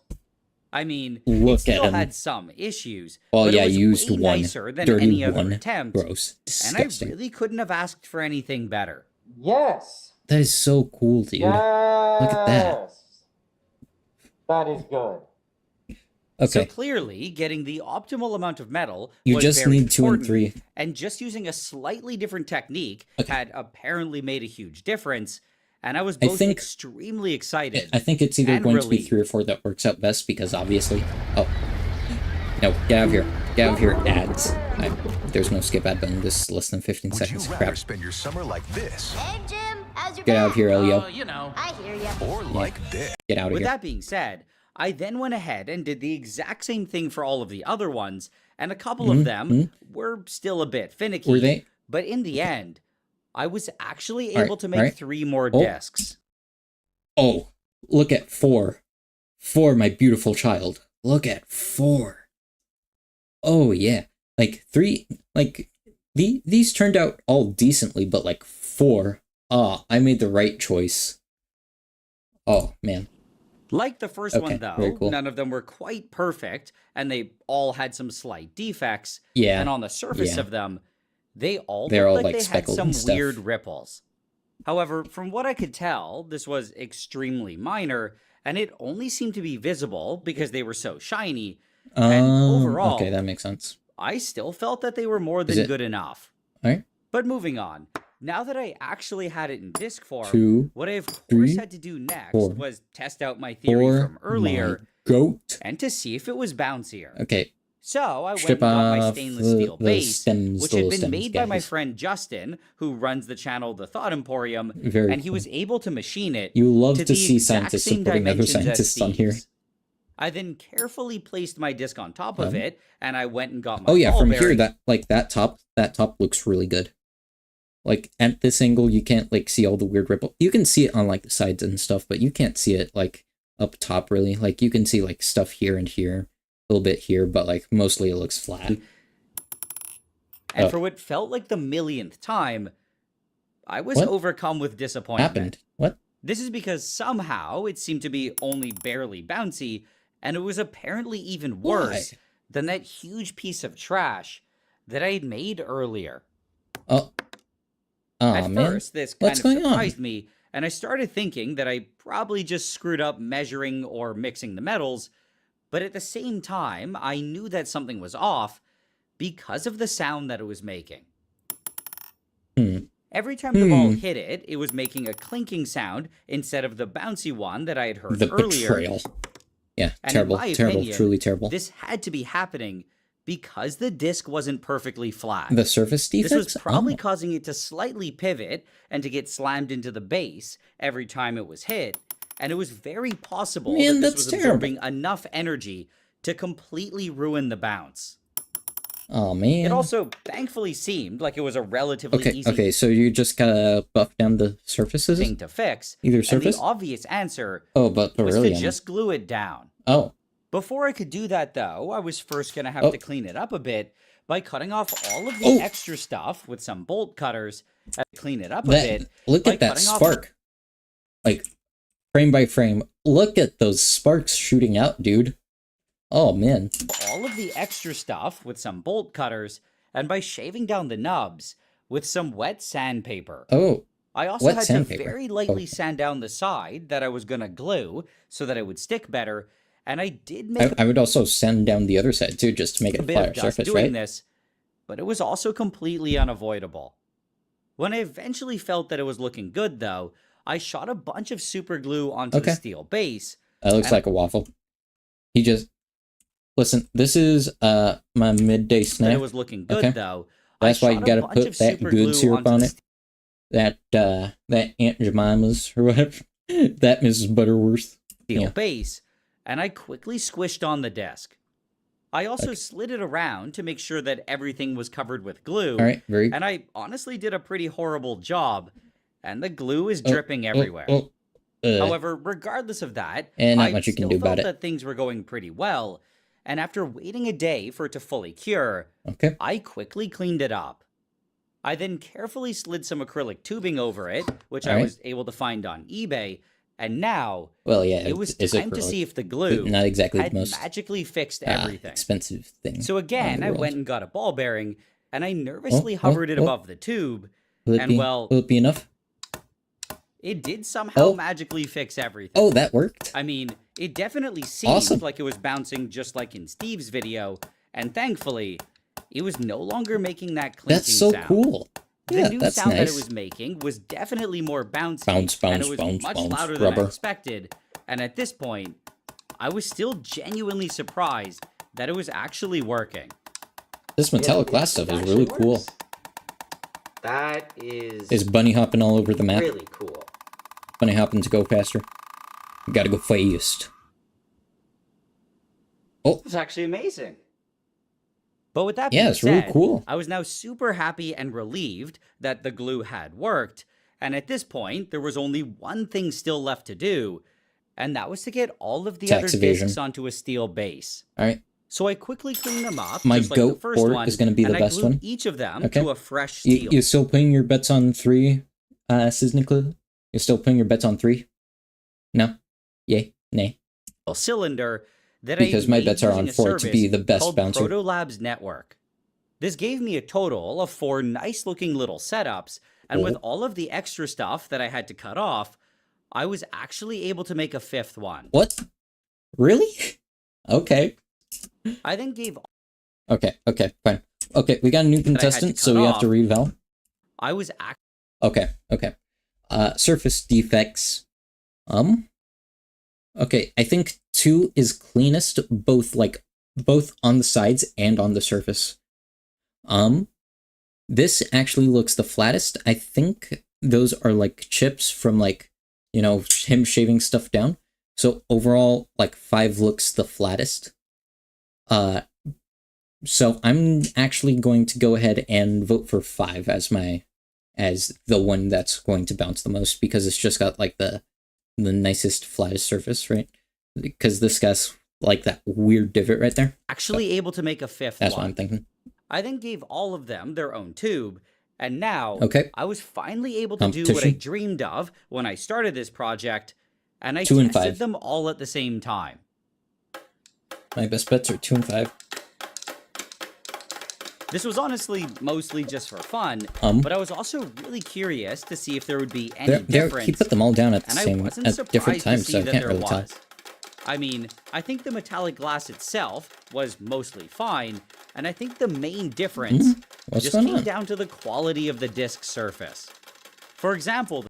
I mean, Look it still at him. had some issues. Well, but yeah, it was used way one. nicer than Dirty any other one. attempt. Gross. Disgusting. And I really couldn't have asked for anything better. Yes. That is so cool, dude. Yes. Look at that. That is good. Okay. So clearly, getting the optimal amount of metal You was just very need 2 and important, 3. and just using a slightly different technique had apparently made a huge difference. And I was both extremely excited. I think it's either and going to be relieved. 3 or 4 that works out best because obviously. Oh. No, get out of here. Get out of here, ads. There's no skip ad button. This is less than 15 seconds. Crap. Spend your summer like this. Hey, Jim, how's your Get out of here, Elio. You know. I hear ya. Or like this. Get out of With here. that being said, I then went ahead and did the exact same thing for all of the other ones, and a couple of them were still a bit finicky. Were they? But in the end, I was actually All able right, to all make right. 3 more Oh. discs. Oh, look at 4. 4, my beautiful child. Look at 4. Oh, yeah. Like, 3, like, these turned out all decently, but like 4, I made the right choice. Oh, man. Like the first one, very though, cool. none of them were quite perfect, and they all had some slight defects. Yeah, And on the surface yeah. of them, they all They're looked all, like like, they had speckled some and stuff. weird ripples. However, from what I could tell, this was extremely minor, and it only seemed to be visible because they were so shiny. And overall, okay, that makes sense. I still felt that they were more Is than it- good enough. All right. But moving on, now that I actually had it in disc form, 2, what I of course 3, had to do next 4. was test out my theory 4, from earlier my goat. and to see if it was bouncier. Okay. So I went Strip and got my off stainless steel the base, stems, which the had little been stems, made by my guys. friend Justin, who runs the channel The Thought Emporium, Very and he was able to machine it. You love to the see exact scientists same supporting other dimensions as scientists on here. these. I then carefully placed my disc on top of it, and I went and got my Oh yeah, ball from here bearing. that top looks really good. Like at this angle, you can't like see all the weird ripple. You can see it on like the sides and stuff, but you can't see it like up top really. Like you can see like stuff here and here, a little bit here, but like mostly it looks flat. And for what felt like the millionth time, I was What overcome with disappointment. happened? What? This is because somehow it seemed to be only barely bouncy, and it was apparently even worse than that huge piece of trash that I had made earlier. Oh. At Man. first, this kind What's of going on? surprised me, and I started thinking that I probably just screwed up measuring or mixing the metals, but at the same time, I knew that something was off because of the sound that it was making. Every time the ball hit it, it was making a clinking sound instead of the bouncy one that I had heard The earlier. betrayal. Yeah, And terrible, in my terrible, opinion, truly terrible. This had to be happening because the disc wasn't perfectly flat. The surface defects? This was probably Oh. causing it to slightly pivot and to get slammed into the base every time it was hit. And it was very possible Man, that this that's was terrible. absorbing enough energy to completely ruin the bounce. Oh man. It also thankfully seemed like it was a relatively easy Okay, so you just gotta buff down the surfaces? thing to fix. Either And surface? the obvious answer Oh, but was beryllium. to just glue it down. Oh. Before I could do that, though, I was first going to have to clean it up a bit by cutting off all of the extra stuff with some bolt cutters and clean it up a bit. Look by at that cutting off spark. Like, frame by frame. Look at those sparks shooting out, dude. Oh, man. all of the extra stuff with some bolt cutters and by shaving down the nubs with some wet sandpaper. Oh, I also wet had sandpaper. to very lightly sand down the side that I was going to glue so that it would stick better, and I did make I would also sand down the other side too, just to make it a bit flatter of dust surface, doing right? this, but it was also completely unavoidable. When I eventually felt that it was looking good, though, I shot a bunch of super glue onto the steel base. That looks like a waffle. He just... Listen, this is my midday snack. It was looking good, though. That's why you gotta put that good syrup on it. That Aunt Jemima's or whatever. That Mrs. Butterworth. Steel base, and I quickly squished on the desk. I also slid it around to make sure that everything was covered with glue. All right, and I honestly did a pretty horrible job, and the glue is dripping everywhere. However, regardless of that, not I much you can still do felt about it. that things were going pretty well, and after waiting a day for it to fully cure, I quickly cleaned it up. I then carefully slid some acrylic tubing over it, which I was able to find on eBay, and now it was time to see if the glue not exactly had the most magically fixed everything. expensive thing. So again, I went and got a ball bearing, and I nervously hovered it above the tube, will it be enough? It did somehow magically fix everything. Oh, that worked. I mean, it definitely seemed like it was bouncing just like in Steve's video, and thankfully, it was no longer making that clinking sound. That's so cool. The new sound that it was making was definitely more bouncy, and it was much louder than I expected, and at this point, I was still genuinely surprised that it was actually working. This metallic glass stuff is really cool. That is... Is bunny hopping all over the map? really cool. Bunny hopping to go faster. You gotta go fast. Oh. It's actually amazing. But with that Yeah, being it's really said, cool. I was now super happy and relieved that the glue had worked, and at this point, there was only one thing still left to do, and that was to get all of the Tax other evasion. discs onto a steel base. All right. So I quickly cleaned them up, My just like the goat first port one, is going to be the and best I glued one. each of them Okay. to a fresh steel. You still putting your bets on 3, Sisnicla? You're still putting your bets on 3? No? Yay? Nay? Cylinder that Because I my made bets are on using a 4 to be service the best called bouncer. Proto Labs Network. This gave me a total of 4 nice-looking little setups, and with all of the extra stuff that I had to cut off, I was actually able to make a 5th one. What? Really? Okay. I then gave... Okay, fine. Okay, we got a new contestant, so we have to reval. I was Okay. Surface defects. Okay, I think 2 is cleanest, both on the sides and on the surface. This actually looks the flattest. I think those are like chips from him shaving stuff down. So overall, 5 looks the flattest. So I'm actually going to go ahead and vote for 5 as the one that's going to bounce the most, because it's just got the nicest, flattest surface, right? Because this guy's that weird divot right there. Actually able to make a 5th That's one. what I'm thinking. I then gave all of them their own tube, and now I was finally able to do what I dreamed of when I started this project, and I 2 and tested 5. them all at the same time. My best bets are 2 and 5. This was honestly mostly just for fun, but I was also really curious to see if there would be any difference. He put them all down at the and same I wasn't at different surprised times, to see so I that can't there really tell. was. I mean, I think the metallic glass itself was mostly fine, and I think the main difference What's just going came on? down to the quality of the disc surface. For example,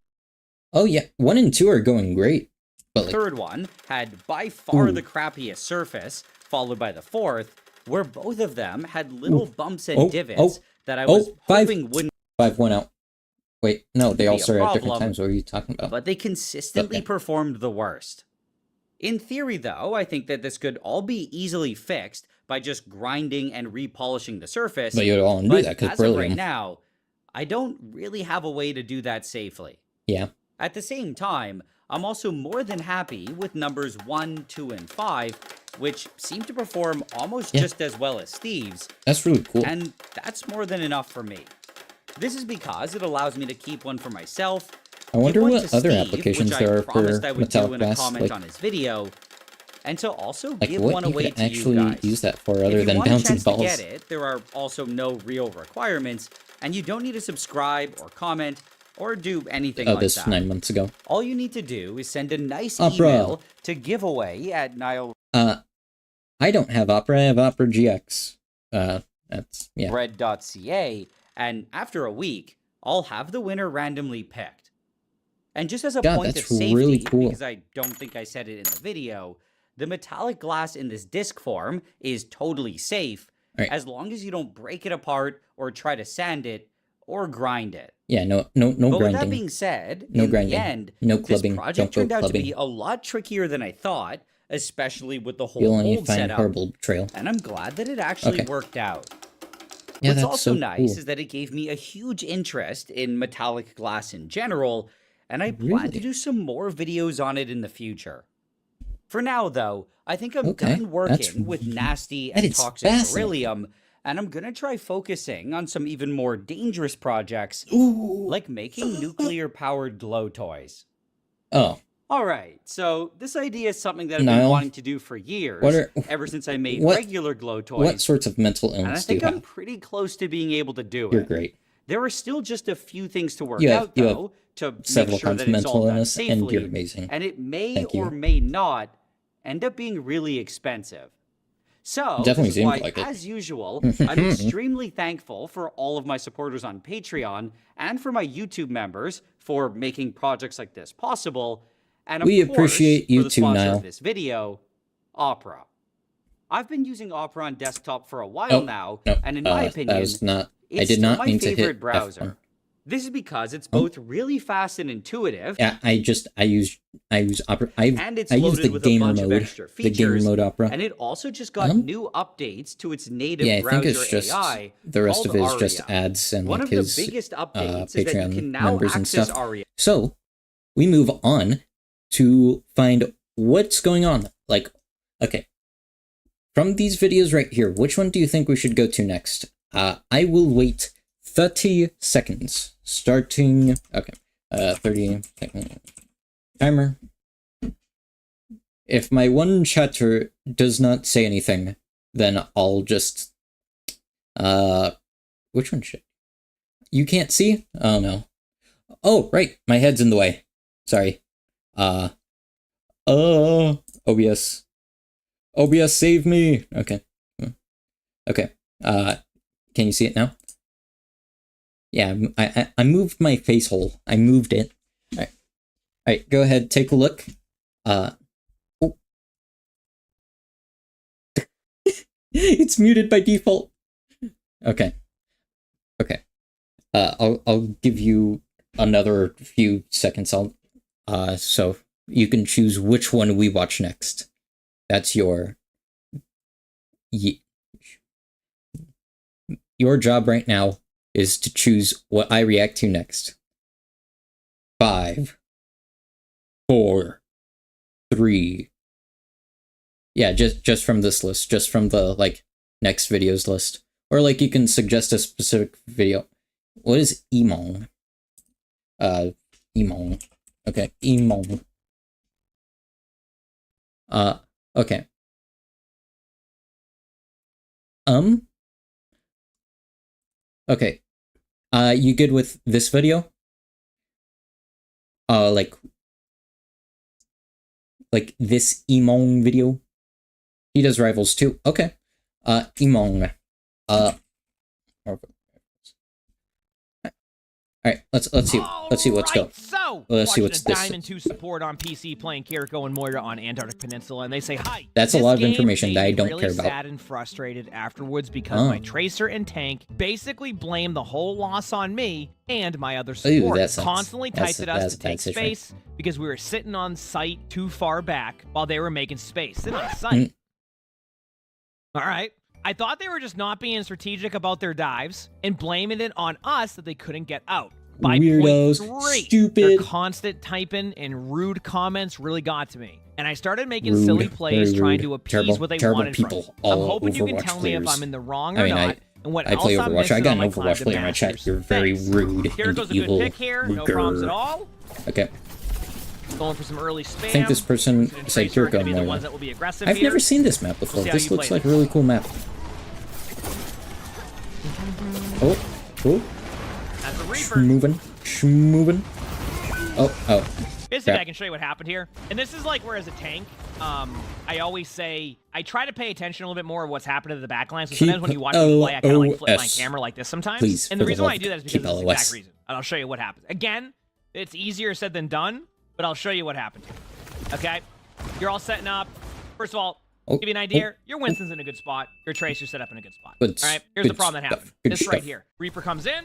Oh yeah, 1 and 2 are going great, but the third one had by far the crappiest surface, followed by the 4th, where both of them had little bumps and divots that I was hoping wouldn't 5 went out. Wait, no, they all be a started at different problem, times. What are you talking about? but they consistently performed the worst. In theory, though, I think that this could all be easily fixed by just grinding and repolishing the surface. But you'd all undo that because as of right beryllium. now, I don't really have a way to do that safely. Yeah. At the same time, I'm also more than happy with numbers 1, 2, and 5, which seem to perform almost just as well as Steve's. That's really cool. And that's more than enough for me. This is because it allows me to keep one for myself. I wonder give one what to other Steve, applications which there I are for promised I would do metallic in a glass. comment on his video, And to also Like, give what one you away could to you actually guys. use that for other If than you want a bouncing chance balls? to get it, there are also no real requirements, and you don't need to subscribe or comment or do anything like this that. 9 months ago. All you need to do is send a nice Opera. email to giveaway at Nile. I don't have Opera. I have Opera GX. That's yeah. Red.ca, and after a week, I'll have the winner randomly picked. And just as a God, point of that's safety, really cool. because I don't think I said it in the video, the metallic glass in this disc form is totally safe, Right. as long as you don't break it apart or try to sand it or grind it. Yeah, no But grinding. with that being said, No in grinding. the end, No this clubbing. project Don't turned go out to be clubbing. a lot trickier than I thought, especially with the whole You'll only hold find setup. horrible betrayal. And I'm glad that it actually Okay. worked out. Yeah, What's that's also so nice cool. is that it gave me a huge interest in metallic glass in general, and I plan to Really? do some more videos on it in the future. For now, though, I think I'm Okay, done that's- working with nasty that and is toxic fascinating. beryllium, and I'm gonna try focusing on some even more dangerous projects, like making nuclear-powered glow toys. Oh, Alright, so this idea is something that I've been Niall, wanting to do for years, what are- ever since I made what- regular glow toys. what sorts of mental And I illness do you think I'm have? pretty close to being able to do You're it. great. There are still just a few things to work You have- out, you have though, to make several sure kinds that of it's all mental done illness, safely. and you're amazing. And it may Thank you. or may not end up being really expensive. So, Definitely this is seems why, like it. as usual, I'm extremely thankful for all of my supporters on Patreon and for my YouTube members for making projects like this possible. And of We course, appreciate you for the too, sponsor Niall. of this video, Opera. I've been using Opera on desktop for a while now, No, and in my opinion, that was not. I it's did still not my mean to favorite hit browser. F1. This is because it's both really fast and intuitive, Yeah, I use Opera. and it's I use loaded the with a gamer bunch of mode. extra The gamer features, mode Opera. and it also just got new updates to its native Yeah, I browser think it's just AI. the rest of it called is just Aria. ads and One like of his the biggest updates is that Patreon you can now members and access stuff. Aria. So we move on to find what's going on. Like, okay, from these videos right here, which one do you think we should go to next? I will wait 30 seconds. Starting. Okay. 30 second timer. If my one chatter does not say anything, then I'll just which one should you can't see? Oh no. Oh right, my head's in the way. Sorry. OBS. OBS save me. Okay. Okay. Can you see it now? Yeah, I moved my face hole. I moved it. Alright. Alright, go ahead, take a look. Oh. It's muted by default. Okay. Okay. I'll give you another few seconds. So you can choose which one we watch next. That's your job right now is to choose what I react to next. 5, 4, 3. Yeah, just from this list, just from the like next videos list, or like you can suggest a specific video. What is Emong? Emong. Okay, Emong. Okay. Okay. You good with this video? Like this Emong video? He does Rivals too. Okay. Emong. Alright, let's see. Let's see what's go. So, Let's see watching what's a this. Diamond 2 support on PC playing Kiriko and Moira on Antarctic Peninsula, and they say, hi. That's a This lot of game information made that I me don't really care about. sad and frustrated afterwards because Oh. my Tracer and Tank basically blamed the whole loss on me and my other Ooh, support. that sucks. Constantly That's- typed at us that's to a bad take situation. space because we were sitting on site too far back while they were making space. Sitting on site. All right. I thought they were just not being strategic about their dives and blaming it on us that they couldn't get out. By Weirdos, point 3, stupid. their constant typing and rude comments really got to me. And I started making Rude, silly plays very trying rude. to appease Terrible- what they terrible wanted from people, me. I'm all hoping you can Overwatch tell me if players. I'm in the wrong I or mean, not, and what I play else I'm Overwatch. I missing got on an my climb Overwatch to player in my chat. masters. You're very Thanks. rude and Kiriko's a evil. good pick here, no problems at all. Okay. Going for some early spam. I think this person said Kirko the more. ones that will be aggressive I've here. never seen this map before. We'll This looks like a really cool map. Oh, cool. That's a Reaper. Schmovin'. Oh. Basically, I can show you what happened here. And this is like where as a tank, I always say, I try to pay attention a little bit more of what's happening to the backline. So sometimes when you watch me play, I kind of like flip my camera like this sometimes. Please, and the reason why I do that is because of this exact reason. And I'll show you what happens. Again, it's easier said than done, but I'll show you what happened here. Okay? You're all setting up. First of all, give you an idea. Your Winston's in a good spot. Your Tracer's set up in a good spot. All right? Here's the problem that happened. This right here. Reaper comes in.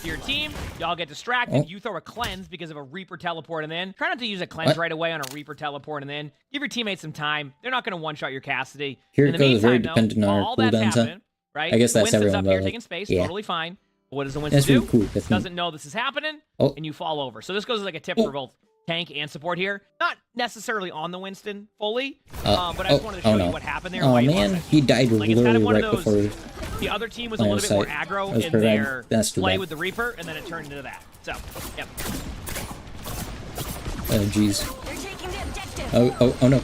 Your team, y'all get distracted. You throw a cleanse because of a Reaper teleporting in. Try not to use a cleanse right away on a Reaper teleporting in. Give your teammates some time. They're not going to one-shot your Cassidy. Here it goes, very dependent on our cooldowns. Right? I guess that's Winston's everyone. up here taking space, totally fine. But what does the Winston that's do? Really cool. That's doesn't know this is happening, and you fall over. So this goes as like a tip for both tank and support here. Not necessarily on the Winston fully, but I just wanted to show you what happened there. Oh man, he died literally right before. The other team was a little bit more aggro in their play with the Reaper, and then it turned into that. So, yep. Oh, jeez. Oh, no.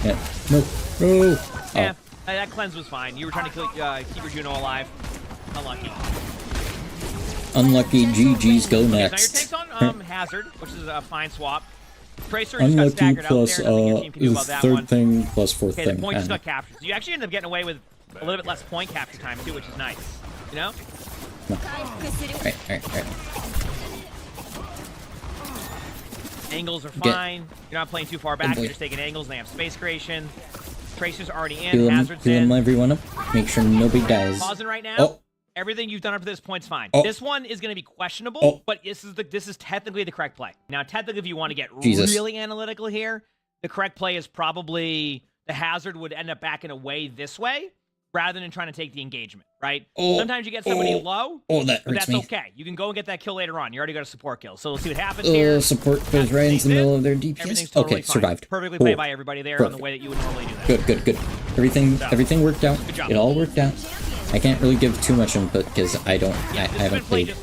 Yeah. No. Yeah, that cleanse was fine. You were trying to keep your Juno alive. Unlucky, GG's go next. Now your tank's on Hazard, which is a fine swap. Tracer just got staggered plus, out there. Nothing your team can do about that one. Third thing plus fourth thing. The point just got captured. So you actually end up getting away with a little bit less point capture time, too, which is nice. You know? No. Right. Angles are fine. You're not playing too far back. You're just taking angles, and they have space creation. Tracer's already in. Hazard's in. Heal everyone up. Make sure nobody dies. Pausing right now. Everything you've done up to this point's fine. This one is going to be questionable, but this is technically the correct play. Now, technically, if you want to get really analytical here, the correct play is probably the Hazard would end up backing away this way rather than trying to take the engagement, right? Sometimes you get somebody low, but that's okay. You can go and get that kill later on. You already got a support kill. So we'll see what happens here. Support goes right into the middle of their DPS. Totally okay, fine. Survived. Perfectly played by everybody there on the way that you would normally do that. Good. Everything worked out. Good job. It all worked out. I can't really give too much input because I haven't played.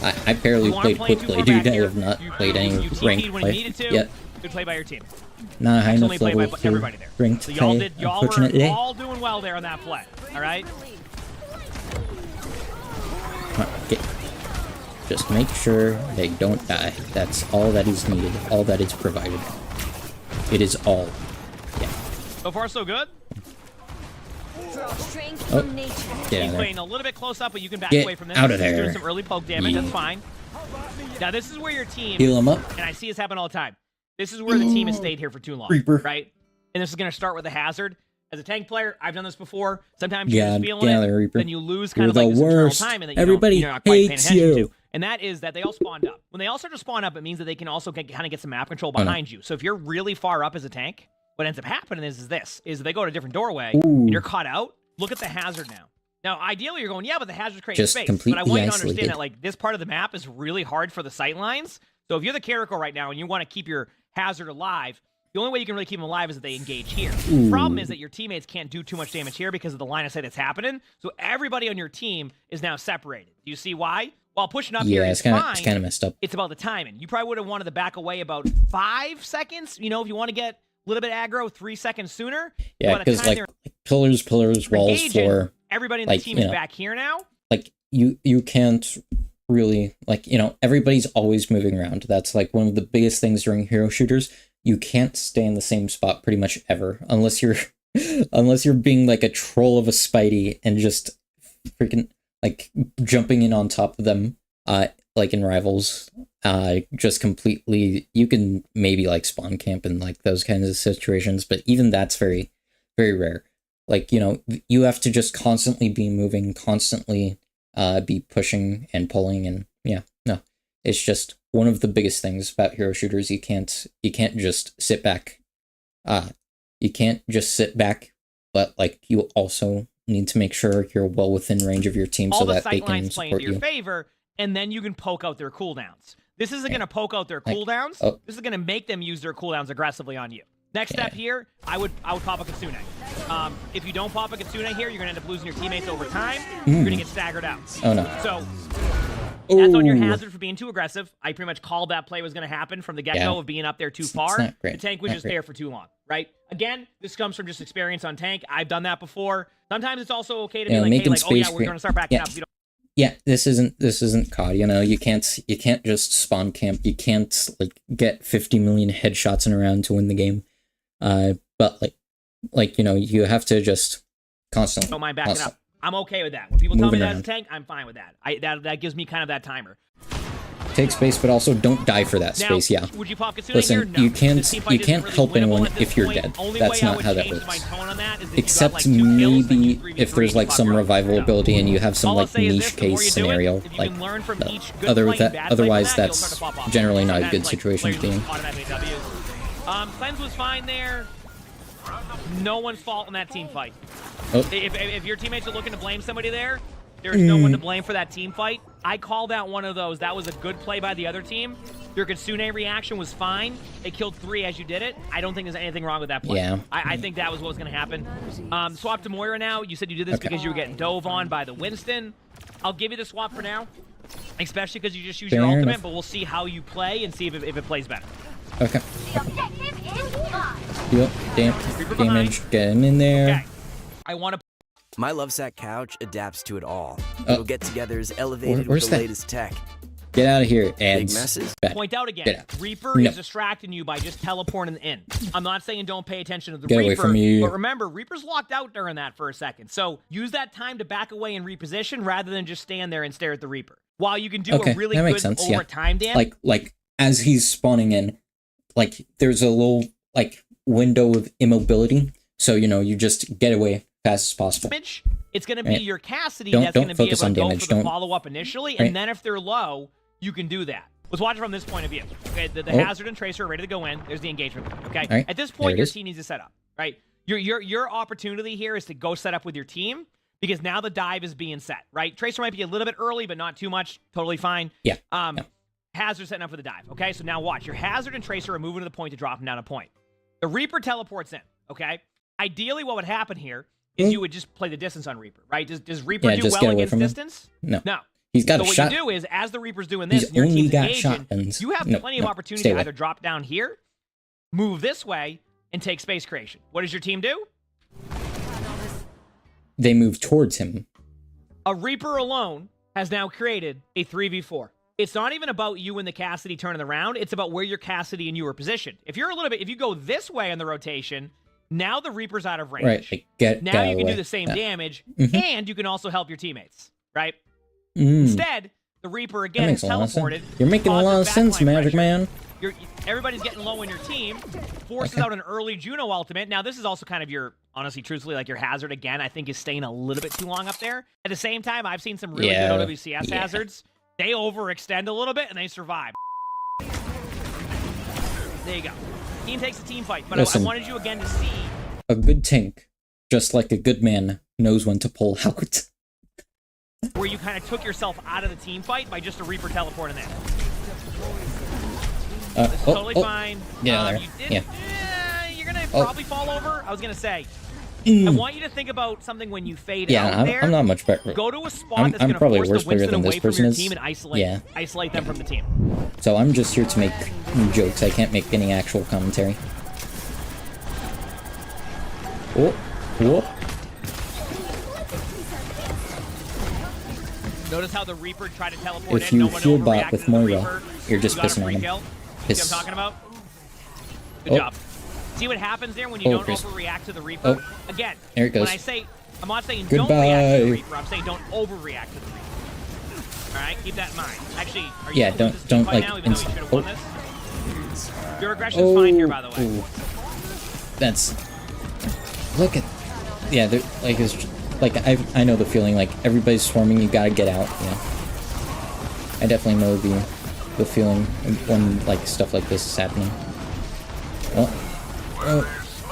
I barely played quick play, dude. I have not played any ranked play yet. Good play by your team. Not high enough level by everybody there. Ranked so y'all unfortunately. were all doing well there on that play. All right. Okay. Just make sure they don't die. That's all that is needed. All that is provided. It is all. Yeah. So far, so good. He's playing a little bit close up, but you can back Get away from this. out of there. He's doing some early poke damage. That's fine. Now, this is where your team... Heal him up. And I see this happen all the time. This is where the team has stayed here for too long. Reaper. Right? And this is going to start with a Hazard. As a tank player, I've done this before. Sometimes you're just feeling it, Reaper. then you lose kind of like this internal time and that you're not quite paying attention to. And that is that they all spawned up. When they all start to spawn up, it means that they can also kind of get some map control behind you. So if you're really far up as a tank, what ends up happening is they go to a different doorway, and you're caught out. Look at the Hazard now. Now, ideally, you're going, yeah, but the Hazard's creating space. But I want you to understand that like this part of the map is really hard for the sight lines. So if you're the Carrico right now and you want to keep your Hazard alive, the only way you can really keep them alive is if they engage here. The problem is that your teammates can't do too much damage here because of the line of sight that's happening. So everybody on your team is now separated. Do you see why? While pushing up here is fine. It's kind of messed up. It's about the timing. You probably would have wanted to back away about 5 seconds. You know, if you want to get a little bit aggro 3 seconds sooner. Yeah, because like pillars, walls, floor. Everybody in the team is back here now. Like you can't really everybody's always moving around. That's like one of the biggest things during hero shooters. You can't stay in the same spot pretty much ever unless you're being like a troll of a Spidey and just freaking like jumping in on top of them. Like in Rivals, just completely, you can maybe like spawn camp in like those kinds of situations, but even that's very, very rare. Like, you have to just constantly be moving, constantly be pushing and pulling, and it's just one of the biggest things about hero shooters. You can't just sit back. You can't just sit back, but like you also need to make sure you're well within range of your team so that they can support you. Your favor, and then you can poke out their cooldowns. This isn't going to poke out their cooldowns. This is going to make them use their cooldowns aggressively on you. Next step here, I would pop a Kitsune. If you don't pop a Kitsune here, you're going to end up losing your teammates over time. You're going to get staggered out. Oh, no. So, That's on your Ooh. hazard for being too aggressive. I pretty much called that play was going to happen from the get-go of being up there too far. not great. The tank was Not just great. there for too long, right? Again, this comes from just experience on tank. I've done that before. Sometimes it's also okay to be like, hey, making like, oh yeah, space we're for- going to start backing yeah. up. You don't Yeah, this isn't COD, you know, you can't just spawn camp, you can't like get 50 million headshots in a round to win the game. But like you know, you have to just constantly. mind backing up. I'm okay with that. When people tell me Moving that as a around. tank, I'm fine with that. That gives me kind of that timer. Take space, but also don't die for that Now, space. Yeah. would you pop Kasune Listen, here? No. you This can't team fight isn't really help winnable anyone at this if you're point. dead. Only That's way I not would how that change my works. tone on that is if Except you got, like, 2 kills, then you maybe if there's like some revival ability and you have some All I'll like say is niche this, the more case you do it, scenario. if you Like can learn from each good other play with that, and bad play from otherwise that, you'll start that's to pop off. generally not a Sometimes, good like, situation to be players in. just automatically W's. Cleanse was fine there. No one's fault in that team fight. Oh. If your teammates are looking to blame somebody there, there's no one to blame for that team fight. I called out one of those. That was a good play by the other team. Your Kasune reaction was fine. They killed 3 as you did it. I don't think there's anything wrong with that play. Yeah. I think that was what was going to happen. Swap to Moira now. You said you did this Okay. because you were getting dove on by the Winston. I'll give you the swap for now, especially because you just use Fair your ultimate, enough. but we'll see how you play and see if it plays better. Okay. Yep. Damage. Get him in there. Okay. I want to. My Lovesack couch adapts to it all. Oh. Little get-togethers elevated Where's with the that? latest tech. Get out of here, Big ads. messes. Bad. Point out Get again, out. Reaper No. is distracting you by just teleporting in. I'm not saying don't pay attention to the Get Reaper, away from me. but remember, Reaper's locked out during that for a second. So use that time to back away and reposition rather than just stand there and stare at the Reaper. While you can do Okay, a really that good makes sense. over Yeah. time damage, Like as he's spawning in, like there's a little like window of immobility, so you know you just get away fast as possible. it's going to be Right. your Cassidy Don't- that's don't going to be focus able on to go damage. for the Don't- follow-up initially, Right. and then if they're low, you can do that. Let's watch it from this point of view. Okay, the Oh. Hazard and Tracer are ready to go in. There's the engagement. Okay, All right. at this There point, it your is. team needs to set up. Right, your opportunity here is to go set up with your team because now the dive is being set. Right, Tracer might be a little bit early, but not too much. Totally fine. Yeah. Hazard setting up for the dive. Okay, so now watch. Your Hazard and Tracer are moving to the point to drop him down a point. The Reaper teleports in. Okay, ideally, what would happen here is you would just play the distance on Reaper. Right? Does Reaper Yeah, do just well get away against from him. distance? No. No. He's got So a what shot. you do is, as the Reaper's doing this, He's and your only team's got engaging, shotguns. you have No, plenty of no, opportunity stay to away. either drop down here, move this way, and take space creation. What does your team do? They move towards him. A Reaper alone has now created a 3v4. It's not even about you and the Cassidy turning around. It's about where your Cassidy and you are positioned. If you go this way on the rotation, now the Reaper's out of range. Right. Like, get Now you can away. do the same Yeah. damage, Mhm. and you can also help your teammates, right? Mm. Instead, the Reaper That again is makes a lot of teleported. sense. You're making a lot of causes sense, backline Magic pressure. Man. Everybody's getting low in your team, forces Okay. out an early Juno ultimate. Now, this is also kind of your, honestly, truthfully, like your Hazard again, I think is staying a little bit too long up there. At the same time, I've seen some really Yeah, good OWCS yeah. Hazards. They overextend a little bit and they survive. There you go. Team takes the team fight, but I Listen. wanted you again to see. A good tank, just like a good man, knows when to pull out. Where you kind of took yourself out of the team fight by just a Reaper teleporting in. This is totally fine. Get out of You there. did, Yeah. you're going to Oh. probably fall over. I was going to say, I Mm. want you to think about something when you fade Yeah, out there. I'm not much better. Go to a spot I'm that's going to probably force worse the player Winston than away this from person your is. team and Yeah. isolate them from the team. So I'm just here to make jokes. I can't make any actual commentary. Oh, whoop. Notice how the Reaper tried to teleport If in. you No one heal bot overreacted with to the Moira, Reaper. you're just You got a pissing free on him. kill. Piss. See what I'm talking about? Good Oh. job. See what happens there when you Oh, don't Chris. overreact to the Reaper? Again, There it goes. when I say, I'm not saying don't react to Goodbye. the Reaper. I'm saying don't overreact to the Reaper. All right, keep that in mind. Actually, are you Yeah, gonna lose this don't team fight like. now, even though you should have won this? Your aggression's Oh, fine here, by the way. ooh. That's. Look at. Yeah, they're like it's like I know the feeling. Like everybody's swarming, you gotta get out. Yeah. I definitely know the feeling when like stuff like this is happening. Oh,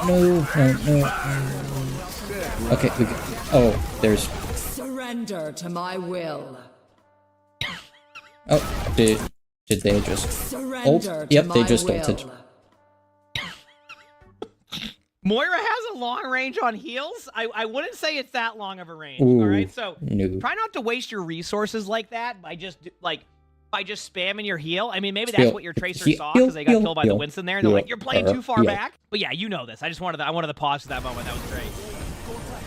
no. Okay, oh, there's. Surrender to my will. Oh, did they just ult? Surrender to Yep, they my just will. ulted. Moira has a long range on heals. I wouldn't say it's that long of a range. Ooh, all right, so no. try not to waste your resources like that by just spamming your heal. I mean, maybe that's what your Tracer saw because they got killed by the Winston there. And they're like, you're playing too far back. But yeah, you know this. I wanted to pause for that moment. That was great.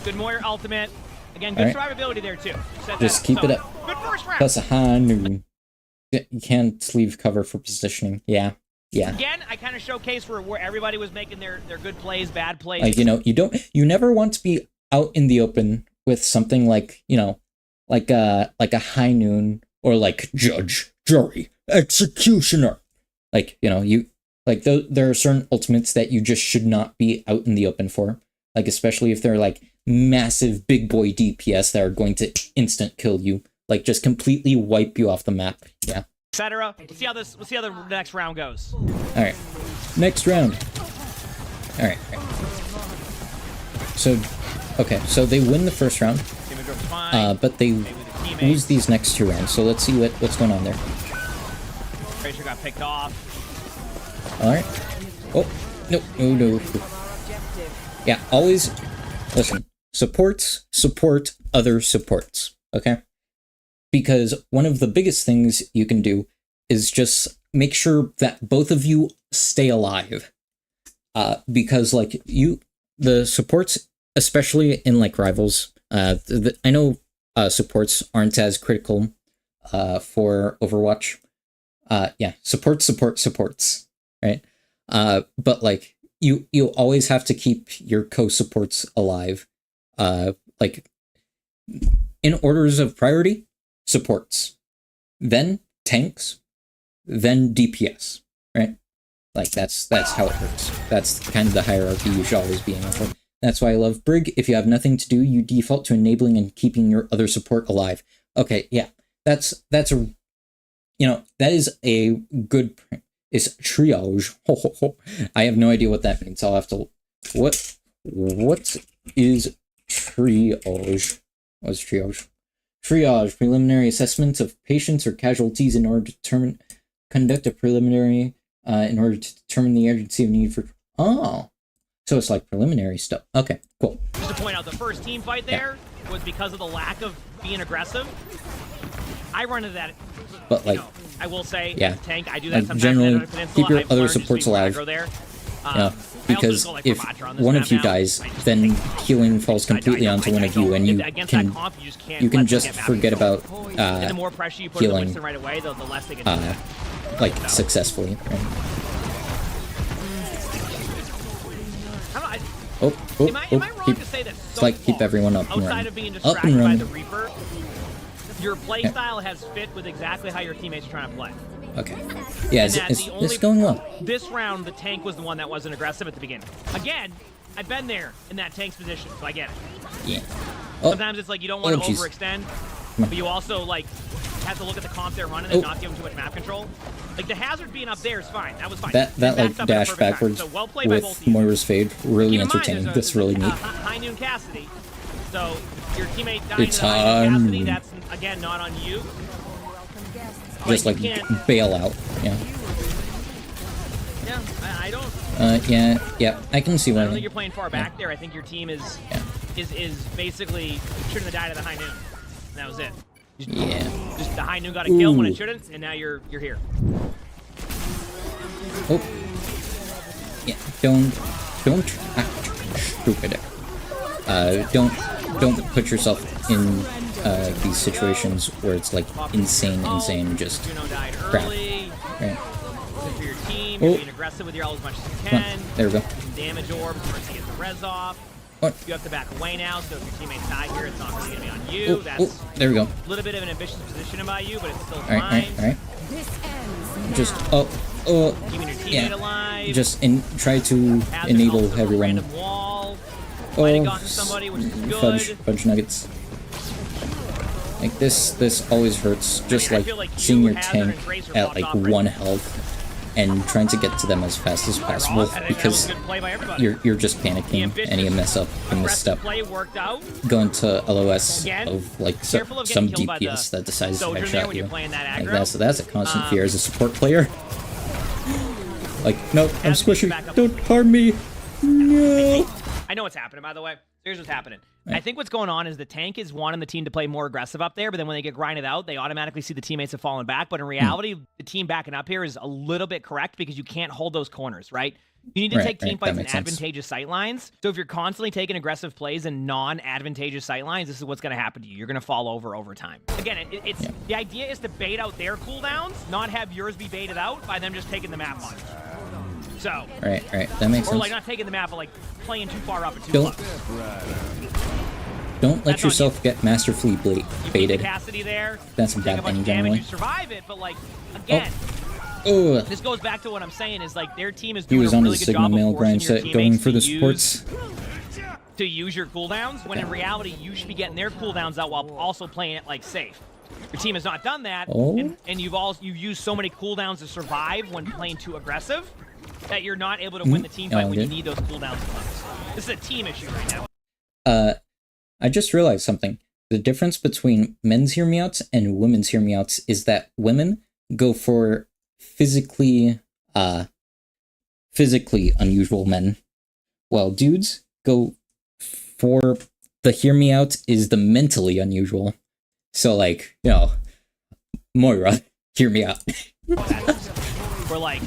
Good Moira ultimate. Again, good survivability there too. Just keep it up. Good first round. Plus a high noon. You can't leave cover for positioning. Yeah. Again, I kind of showcased where everybody was making their good plays, bad plays. Like, you never want to be out in the open with something like, like a high noon or like judge, jury, executioner. Like, there are certain ultimates that you just should not be out in the open for. Like, especially if they're like massive big boy DPS that are going to instant kill you. Like, just completely wipe you off the map. Yeah. Etc. We'll see how the next round goes. All right, next round. All right. So, okay, so they win the first round, but they lose these next 2 rounds. So let's see what's going on there. Tracer got picked off. All right. Oh, no. Yeah, always listen. Supports support other supports. Okay. Because one of the biggest things you can do is just make sure that both of you stay alive. Because like the supports, especially in like rivals, I know supports aren't as critical for Overwatch. Yeah, supports, right? But like you always have to keep your co-supports alive. Like in orders of priority. Supports, then tanks, then DPS, right? Like that's how it works. That's kind of the hierarchy you should always be aiming for. That's why I love Brig. If you have nothing to do, you default to enabling and keeping your other support alive. Okay, yeah, that's a, that is a good. It's triage. I have no idea what that means. I'll have to. What is triage? What's triage? Triage, preliminary assessment of patients or casualties in order to conduct a preliminary in order to determine the urgency of need for. Oh, so it's like preliminary stuff. Okay, cool. Just to point out, the first team fight there was because of the lack of being aggressive. I run into that. But like, I will say, yeah, as a tank, I do that sometimes. Generally, keep your other supports alive. Because if one of you dies, then healing falls completely onto one of you, and you can just forget about healing like successfully. Right? Am I wrong to say that keep everyone up and outside of being distracted by the Reaper, your playstyle has fit with exactly how your teammates are trying to play? Okay. Yeah, it's going well. This round, the tank was the one that wasn't aggressive at the beginning. Again, I've been there in that tank's position, so I get it. Yeah. Sometimes it's like you don't want to overextend, but you also like have to look at the comp they're running and not give them too much map control. Like the hazard being up there is fine. That was fine. That like dash backwards so well played by both with Moira's fade, really entertaining. That's really neat. High noon Cassidy. So your teammate died to High noon Cassidy. That's again not on you. Just like bail out, yeah. Yeah, I don't. Yeah. I can see why. I don't think you're playing far back there. I think your team is basically shouldn't have died at the high noon. And that was it. Just the high noon got a kill when it shouldn't, and now you're here. Oh. Yeah. Don't. Stupid. Don't put yourself in these situations where it's like insane, just crap. Right. For your team, you're being aggressive with your ult as much as you can. There we go. Damage orbs once you get the res off. You have to back away now, so if your teammates die here, it's not really going to be on you. That's there we go. A little bit of an ambitious positioning by you, but it's still fine. All right. Just keeping your teammate alive. Just try to enable everyone. Somebody, which is good. Fudge nuggets. Like this always hurts. Just like seeing your tank at like 1 health and trying to get to them as fast as possible because you're just panicking and you mess up and misstep. Going to LOS of like some DPS that decides to headshot you. Like that's a constant fear as a support player. Like, no, I'm squishy. Don't harm me. No. I know what's happening, by the way. Here's what's happening. I think what's going on is the tank is wanting the team to play more aggressive up there, but then when they get grinded out, they automatically see the teammates have fallen back. But in reality, the team backing up here is a little bit correct because you can't hold those corners, right? You need to take team fights in advantageous sight lines. So if you're constantly taking aggressive plays in non-advantageous sight lines, this is what's going to happen to you. You're going to fall over time. Again, the idea is to bait out their cooldowns, not have yours be baited out by them just taking the map on you. So, right, that makes sense. Or like not taking the map, but like playing too far up and too close. Don't let yourself get masterfully baited. Capacity there. That's a bad thing generally. You survive it, but like again, this goes back to what I'm saying is like their team is doing a really good job of forcing your teammates going for the supports. To use your cooldowns, when in reality you should be getting their cooldowns out while also playing it like safe. Your team has not done that, and you've used so many cooldowns to survive when playing too aggressive that you're not able to win the team fight when you need those cooldowns. This is a team issue right now. I just realized something. The difference between men's hear me outs and women's hear me outs is that women go for physically unusual men, while dudes go for the hear me out is the mentally unusual. So like, you know, Moira, hear me out. We're like,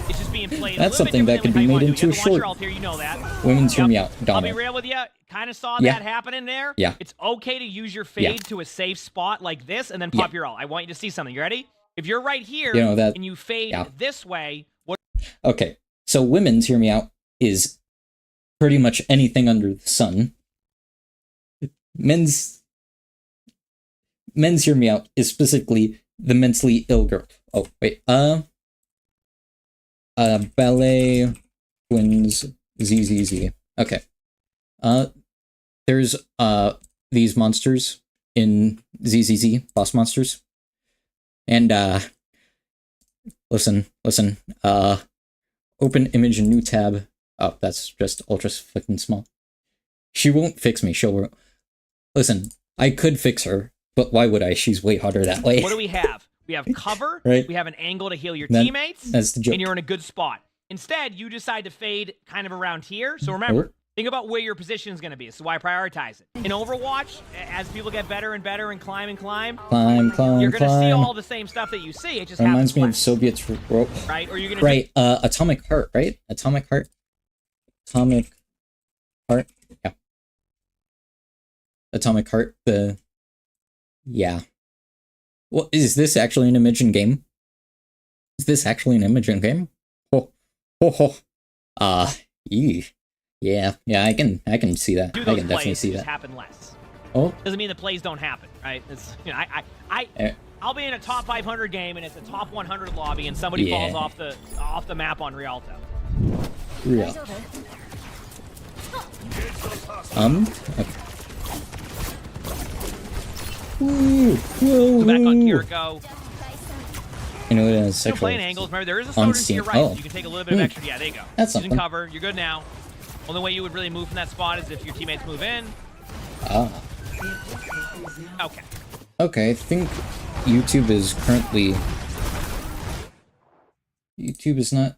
it's just being played. That's something that could be made into a short. Here, you know that. Women's hear me out. I'll be real with you. Kind of saw that happening there. Yeah. It's okay to use your fade to a safe spot like this and then pop your ult. I want you to see something. You ready? If you're right here and you fade this way, what? Okay, so women's hear me out is pretty much anything under the sun. Men's hear me out is specifically the mentally ill girl. Oh wait, ballet twins ZZZ. Okay, there's these monsters in ZZZ, boss monsters, and listen, open image in new tab. Oh, that's just ultra fucking small. She won't fix me. Listen, I could fix her, but why would I? She's way harder that way. What do we have? We have cover, right? We have an angle to heal your teammates, that's the joke. And you're in a good spot. Instead, you decide to fade kind of around here. So remember, think about where your position is going to be. This is why I prioritize it. In Overwatch, as people get better and better and climb, you're going to see all the same stuff that you see. It just reminds me less. of Soviets, right? Or you're going to Atomic Heart, right? Atomic Heart. Yeah. Atomic Heart. Well, is this actually an Imogen game? Yeah, I can see that. I can definitely see that. Happen less. Oh, doesn't mean the plays don't happen, right? It's, you know, I'll be in a top 500 game and it's a top 100 lobby and somebody falls off the map on Rialto. Okay. Go back on Kiriko. You know, it has sexual playing angles. Remember, there is a sword to your right. So you can take a little bit of extra. Yeah, there you go. That's something. Using cover. You're good now. Only way you would really move from that spot is if your teammates move in. Okay. Okay, I think YouTube is not.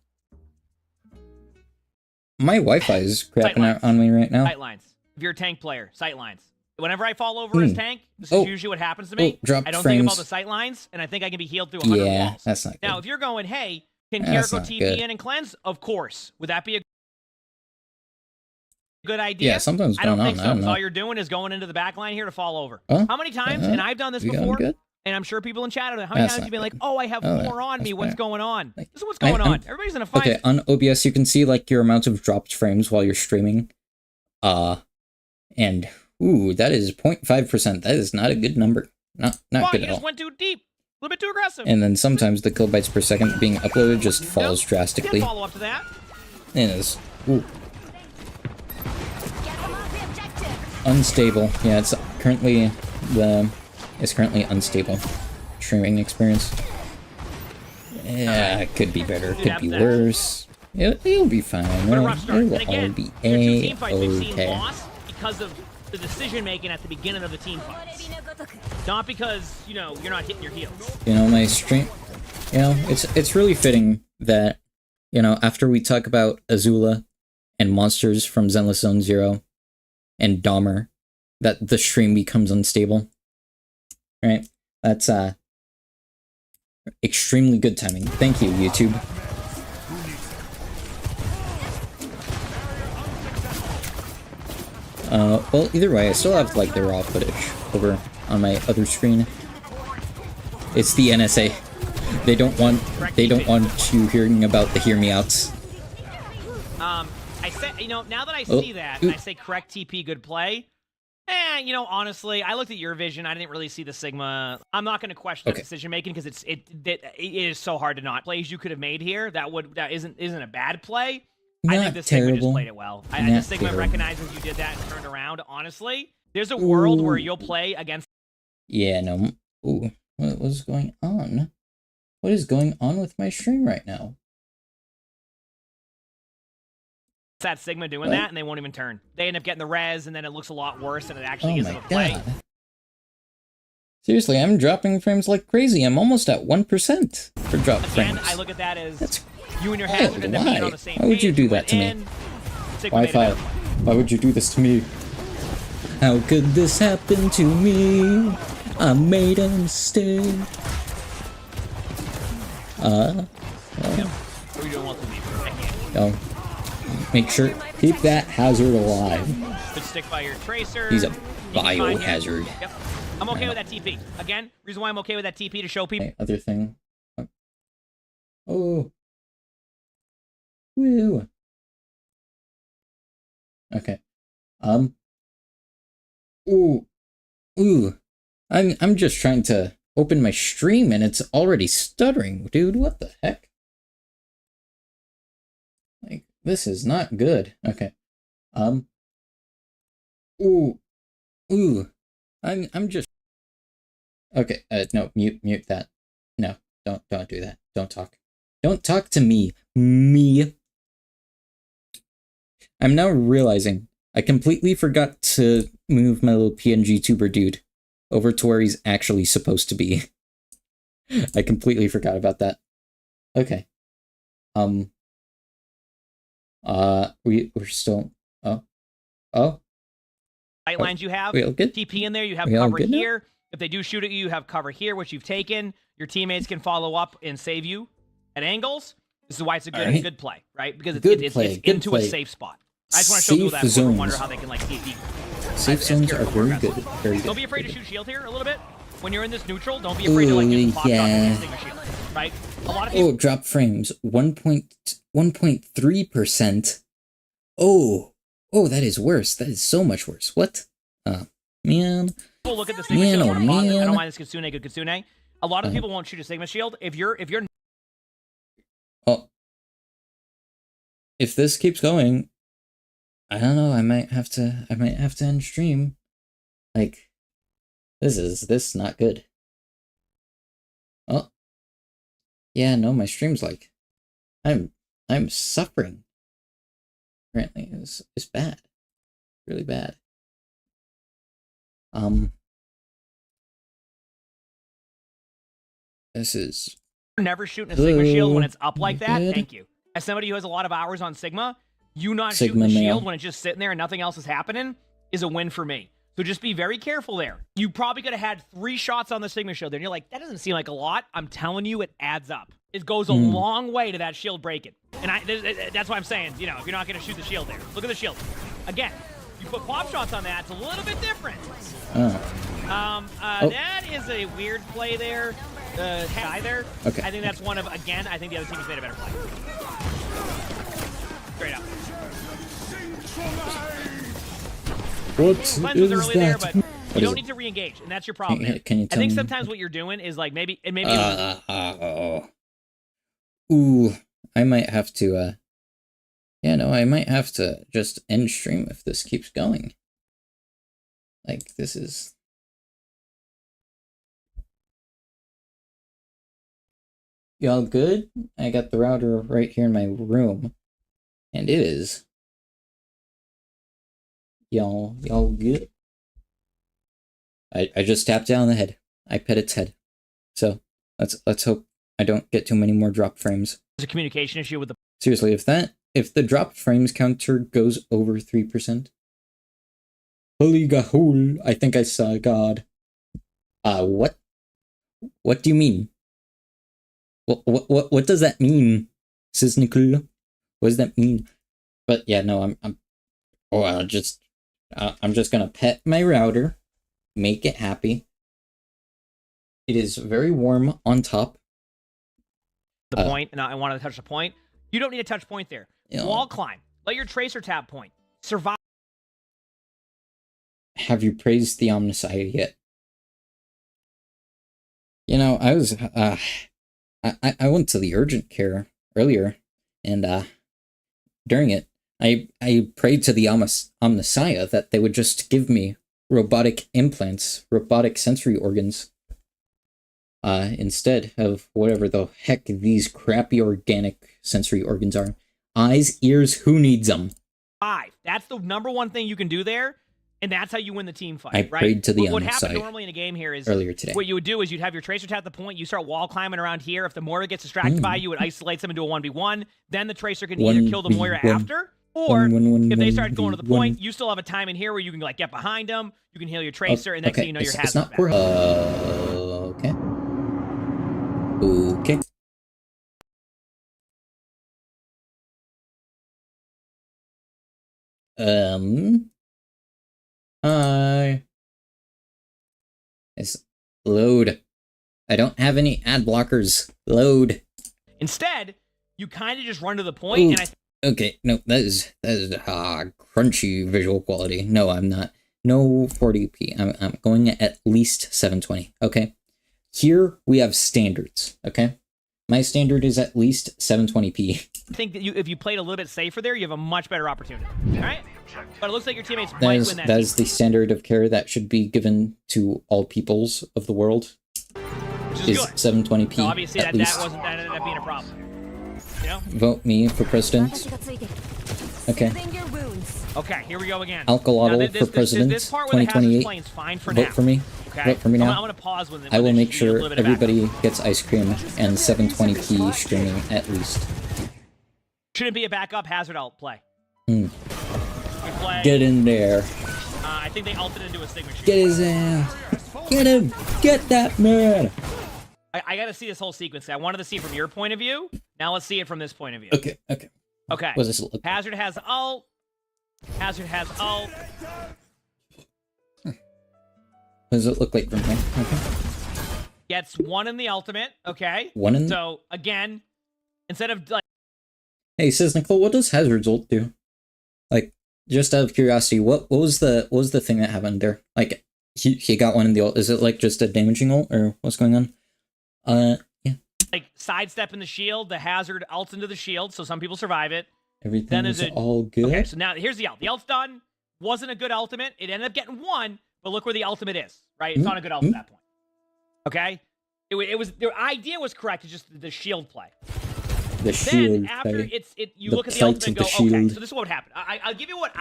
My Wi-Fi is crapping out on me right now. Sight lines. If you're a tank player, sight lines. Whenever I fall over as tank, this is usually what happens to me. I don't think about the sight lines, and I think I can be healed through 100 walls. That's not good. Now, if you're going, hey, can Kiriko TP in and cleanse? Of course. Would that be a good idea? Yeah, sometimes going on. I don't think so. I don't know. All you're doing is going into the back line here to fall over. Huh? How many times, and I've done this before, and I'm sure people in chat are, how many times have you been like, oh, I have 4 on me, what's going on? This is what's going on. Everybody's in a fight. Okay, on OBS, you can see like your amount of dropped frames while you're streaming. And ooh, that is 0.5%. That is not a good number. Not good at all. You just went too deep. A little bit too aggressive. And then sometimes the kilobytes per second being uploaded just falls drastically. Follow up to that. It is. Ooh. Unstable. Yeah, it's currently unstable streaming experience. Yeah, it could be better. It could be worse. It'll be fine. Right? It will all be okay. Because of the decision making at the beginning of the team fights, not because you're not hitting your heels. My stream. It's really fitting that after we talk about Azula and monsters from Zenless Zone Zero and Dahmer that the stream becomes unstable. Right? That's extremely good timing. Thank you, YouTube. Well, either way, I still have like the raw footage over on my other screen. It's the NSA. They don't want you hearing about the hear me outs. I said, you know, now that I see that, and I say correct TP, good play. You know, honestly, I looked at your vision. I didn't really see the Sigma. I'm not going to question the decision making because it is so hard to not plays you could have made here. That isn't a bad play. I think the Sigma just played it well. The Sigma recognizes you did that and turned around. Honestly, there's a world where you'll play against. Yeah, no. Ooh, what was going on? What is going on with my stream right now? That Sigma doing that, and they won't even turn. They end up getting the res, and then it looks a lot worse, and it actually isn't a play. God. Seriously, I'm dropping frames like crazy. I'm almost at 1% for drop frames. I look at that as you and your hazard and them being on the same page. Why would you do that to me? Wi-Fi. Why would you do this to me? How could this happen to me? I made a mistake. Well, make sure, keep that hazard alive. Could stick by your tracer. He's a biohazard. Yep. I'm okay with that TP. Again, reason why I'm okay with that TP to show people. Okay, other thing. Oh. Woo. Okay. Ooh. I'm just trying to open my stream and it's already stuttering, dude. What the heck? Like, this is not good. Okay. Ooh. I'm just. Okay. No. Mute that. No. Don't do that. Don't talk. Don't talk to me. Me. I'm now realizing I completely forgot to move my little PNG tuber dude over to where he's actually supposed to be. I completely forgot about that. Okay. We're still. Oh. Light lines you have. TP in there. You have cover here. If they do shoot at you, you have cover here, which you've taken. Your teammates can follow up and save you at angles. This is why it's a good play, right? Because it's into a safe spot. I just want to show people that people wonder how they can like TP. Safe zones are very good. Very good. Don't be afraid to shoot shield here a little bit. When you're in this neutral, don't be afraid to like get popped on and extinguish shield, right? A lot of people. Oh, drop frames 1.3%. Oh, that is worse. That is so much worse. What? Man. People look at the Sigma shield. I don't mind this Kitsune, good Kitsune. A lot of people won't shoot a Sigma shield. If you're. Oh. If this keeps going, I don't know. I might have to end stream. Like, this is not good. Oh. Yeah, no, my stream's like, I'm suffering. Apparently, it's bad, really bad. This is. Never shooting a Sigma shield when it's up like that. Thank you. As somebody who has a lot of hours on Sigma, you not shooting the shield when it's just sitting there and nothing else is happening is a win for me. So just be very careful there. You probably could have had 3 shots on the Sigma shield there, and you're like, that doesn't seem like a lot. I'm telling you, it adds up. It goes a long way to that shield breaking. And that's why I'm saying, you know, if you're not going to shoot the shield there, look at the shield. Again, you put pop shots on that, it's a little bit different. That is a weird play there. Guy there. Okay. I think that's one of, again, I think the other team has made a better play. Straight up. What Lens was early there, but you don't need to re-engage, and that's your problem. Can you tell I think me? sometimes what you're doing is like maybe. Ooh, I might have to. Yeah, no, I might have to just end stream if this keeps going. Like, this is. Y'all good? I got the router right here in my room, and it is. Y'all good? I just tapped it on the head. I pet its head. So let's hope I don't get too many more drop frames. There's a communication issue with the. Seriously, if if the drop frames counter goes over 3%. Holy gahul, I think I saw God. What? What do you mean? What does that mean? Says Nicole. What does that mean? But yeah, no, I'm just gonna pet my router, make it happy. It is very warm on top. The point, and I wanted to touch the point. You don't need a touch point there. Wall climb. Let your tracer tap point. Survive. Have you praised the Omnissiah yet? You know, I was I went to the urgent care earlier, and during it, I prayed to the Omnissiah that they would just give me robotic implants, robotic sensory organs, instead of whatever the heck these crappy organic sensory organs are. Eyes, ears, who needs them? That's the number one thing you can do there, and that's how you win the team fight. I right? prayed to the What Omnissiah happened normally in a game here is earlier today. what you would do is you'd have your tracer tap the point, you start wall climbing around here. If the Moira gets distracted by you, it isolates them into a 1v1. Then the tracer can either kill the Moira after, or if they start going to the point, you still have a time in here where you can like get behind them, you can heal your tracer, and next thing you know, your hazard. It's not for okay. Okay. It's load. I don't have any ad blockers. Load. Instead, you kind of just run to the point, and okay, no, that is crunchy visual quality. No, I'm not. No 40p. I'm going at least 720. Okay. Here we have standards. Okay. My standard is at least 720p. I think that if you played a little bit safer there, you have a much better opopportunity. All right? But it looks like your teammates might win that. That is the standard of care that should be given to all peoples of the world. Which is good. 720p. So obviously that ended up being a problem. You know? Vote me for president. Okay. Okay, here we go again. Axolotl for president. This part where 2028. the is fine for Vote now. for me. Okay. Vote for me now. I'm gonna pause when I will make sure everybody gets ice cream and 720p streaming at least. Shouldn't be a backup hazard alt play. Good play. Get in there. I think they ulted into a signature. Get his ass. Get him. Get that man. I gotta see this whole sequence. I wanted to see it from your point of view. Now let's see it from this point of view. Okay. Okay. What does this look? Hazard has ult. Hazard has ult. What does it look like from here? Okay. Gets one in the ultimate. Okay. So again, instead of like. Hey, says Nicole, what does Hazard's ult do? Like, just out of curiosity, what was the thing that happened there? Like, he got one in the ult. Is it like just a damaging ult, or what's going on? Yeah. Like sidestepping the shield, the Hazard ults into the shield, so some people survive it. Everything is all good. Okay, so now here's the ult. The ult's done. Wasn't a good ultimate. It ended up getting one, but look where the ultimate is. Right? It's not a good ult at that point. Okay. It was the idea was correct. It's just the shield play. The shield. Then after play. You look at the ultimate and go, okay, so this is what would happen. I'll give you what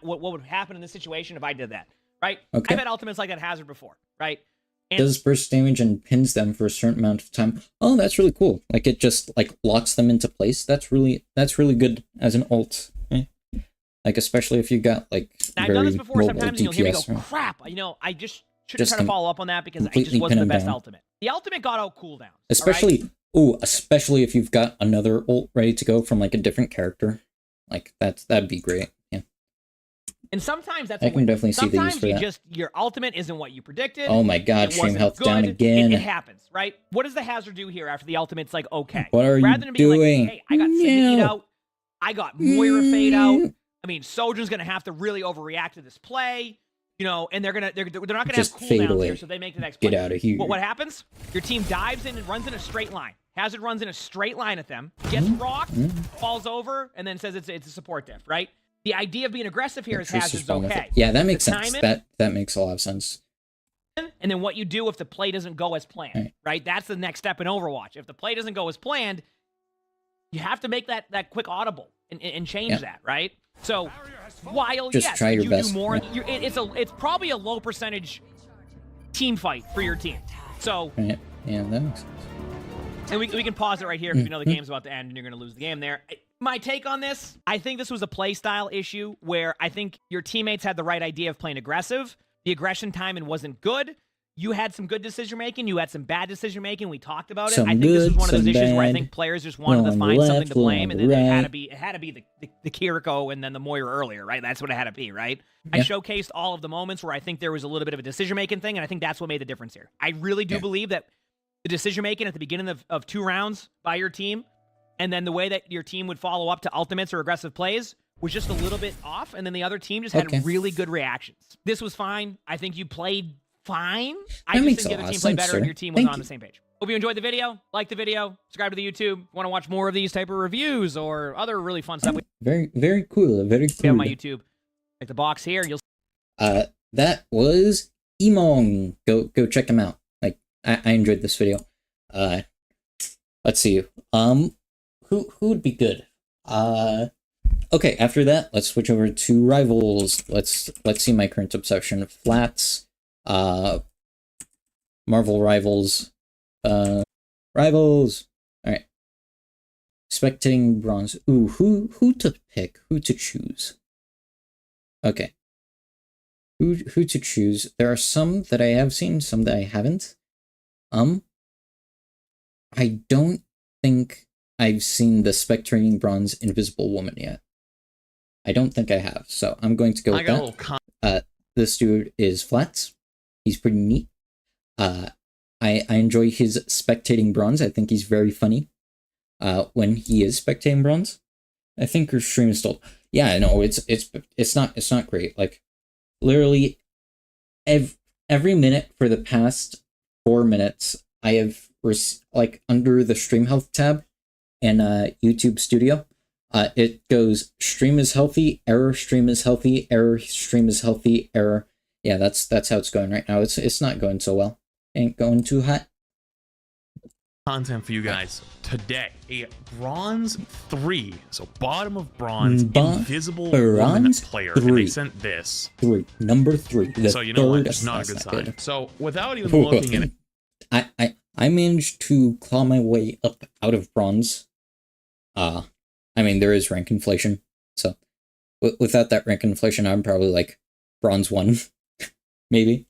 what would happen in this situation if I did that. Right? Okay. I've had ultimates like that Hazard before. Right? And does burst damage and pins them for a certain amount of time. Oh, that's really cool. Like it just like locks them into place. That's really good as an ult. Eh? Like especially if you got like I've very done this before mobile sometimes and you'll hear me go, crap. You know, I just should try to follow up on that because it just wasn't the best ultimate. The ultimate got out cooldown. Especially if you've got another ult ready to go from like a different character. Like that'd be great. Yeah. And sometimes that's I can definitely see the use for that. Your ultimate isn't what you predicted. Oh my god, stream health down again. It happens, right? What does the Hazard do here after the ultimate's like, okay? What are Rather you than being doing? like, hey, I got Sigma out, I got Moira fade out. I mean, Sojourn's gonna have to really overreact to this play, you know, and they're not gonna have cooldowns here, so they make the next play. Get out of here. But what happens? Your team dives in and runs in a straight line. Hazard runs in a straight line at them, gets rocked, falls over, and then says it's a support diff, right? The idea of being aggressive here is Hazard's okay. Yeah, that makes sense. That makes a lot of sense. And then what you do if the play doesn't go as planned, right? That's the next step in Overwatch. If the play doesn't go as planned, you have to make that quick audible and change that, right? So while just try your best. Do more, it's probably a low percentage team fight for your team. So yeah, that makes sense. And we can pause it right here because we know the game's about to end and you're going to lose the game there. My take on this, I think this was a playstyle issue where I think your teammates had the right idea of playing aggressive. The aggression timing wasn't good. You had some good decision-making. You had some bad decision-making. We talked about it. I think this is one of those issues where I think players just wanted to find something to blame, and then it had to be the Kiriko and then the Moira earlier, right? That's what it had to be, right? Yeah. I showcased all of the moments where I think there was a little bit of a decision-making thing, and I think that's what made the difference here. I really do believe that the decision-making at the beginning of 2 rounds by your team, and then the way that your team would follow up to ultimates or aggressive plays was just a little bit off, and then the other team just had really good reactions. This was fine. I think you played fine. I just think the other team played better and your team was on the same page. Hope you enjoyed the video. Like the video. Subscribe to the YouTube. Want to watch more of these type of reviews or other really fun stuff. Very, very cool. Very cool. On my YouTube. Like the box here. You'll. That was Emong. Go check him out. Like I enjoyed this video. Let's see. Who would be good? Okay. After that, let's switch over to rivals. Let's see my current obsession. Flats. Marvel Rivals. Rivals. Alright. Spectating bronze. Ooh, who to pick? Who to choose? Okay. Who to choose? There are some that I have seen, some that I haven't. I don't think I've seen the Spectating Bronze Invisible Woman yet. I don't think I have, so I'm going to go with that. This dude is Flats. He's pretty neat. I enjoy his spectating bronze. I think he's very funny. When he is spectating bronze. I think your stream is still. Yeah, no, it's not great. Like literally every minute for the past 4 minutes, I have like under the stream health tab in YouTube Studio. It goes stream is healthy, error stream is healthy, error stream is healthy, error. Yeah, that's how it's going right now. It's not going so well. Ain't going too hot. Content for you guys today. A bronze 3, so bottom of bronze, invisible woman player. 3. And they sent this. 3. Number 3. So you know what? It's not a good sign. Good. So without even looking at it, I managed to claw my way up out of bronze. I mean there is rank inflation, so without that rank inflation, I'm probably like bronze 1, maybe.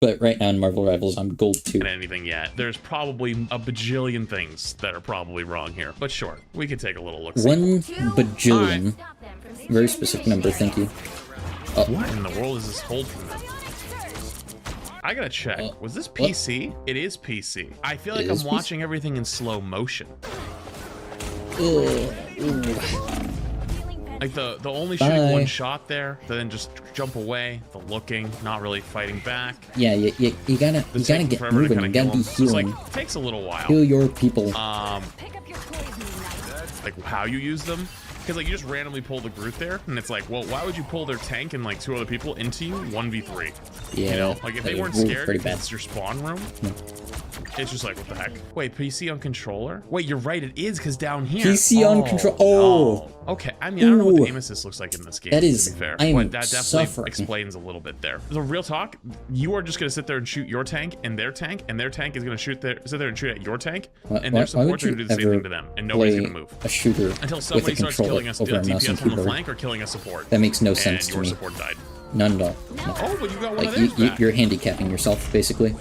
But right now in Marvel Rivals, I'm gold 2. Anything yet? There's probably a bajillion things that are probably wrong here. But sure, we could take a little look. 1 bajillion. Very specific number. Thank you. What in the world is this hold from them? I gotta check. Was this PC? It is PC. I feel like I'm watching everything in slow motion. Like the only shooting one shot there, then just jump away, the looking, not really fighting back. Yeah, you gotta get moving, you gotta be healing. Like, it takes a little while. Heal your people. Like how you use them, because like you just randomly pull the Groot there, and it's like, well, why would you pull their tank and like 2 other people into you 1v3? Yeah, you know, like if they weren't scared, it's your spawn room. It's just like, what the heck? Wait, PC on controller? Wait, you're right, it is, because down here. PC on control. Oh. No. Okay, I mean, I don't know what the aim assist looks like in this game, that is, to be fair. but that definitely explains a little bit there. So real talk, you are just going to sit there and shoot your tank, and their tank is going to sit there and shoot at your tank, and their supports are going to do the same thing to them, and nobody's going to move. A shooter until somebody starts killing us DPS on the flank or killing a support. That makes no sense to me. Support died. None at all. No. Oh, but you got one like, of theirs you're handicapping yourself, basically.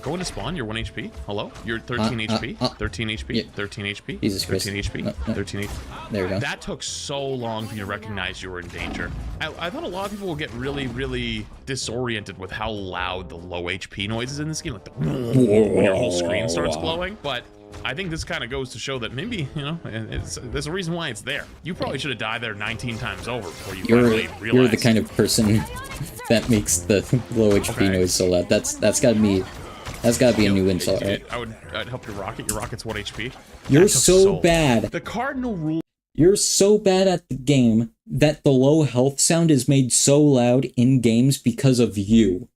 Go into spawn, you're 1 HP. Hello? You're 13 HP. 13 HP. Yeah. 13 HP. Jesus 13 Christ. HP. No. 13 HP. There we go. That took so long for you to recognize you were in danger. I thought a lot of people will get really, really disoriented with how loud the low HP noise is in this game. Like when your whole screen starts glowing. But I think this kind of goes to show that maybe, you know, there's a reason why it's there. You probably should have died there 19 times over before you finally realized. You're the kind of person that makes the low HP noise so loud. That's gotta be a new insult, right? I'd help your rocket. Your rocket's 1 HP. You're so bad. The cardinal rule. You're so bad at the game that the low health sound is made so loud in games because of you.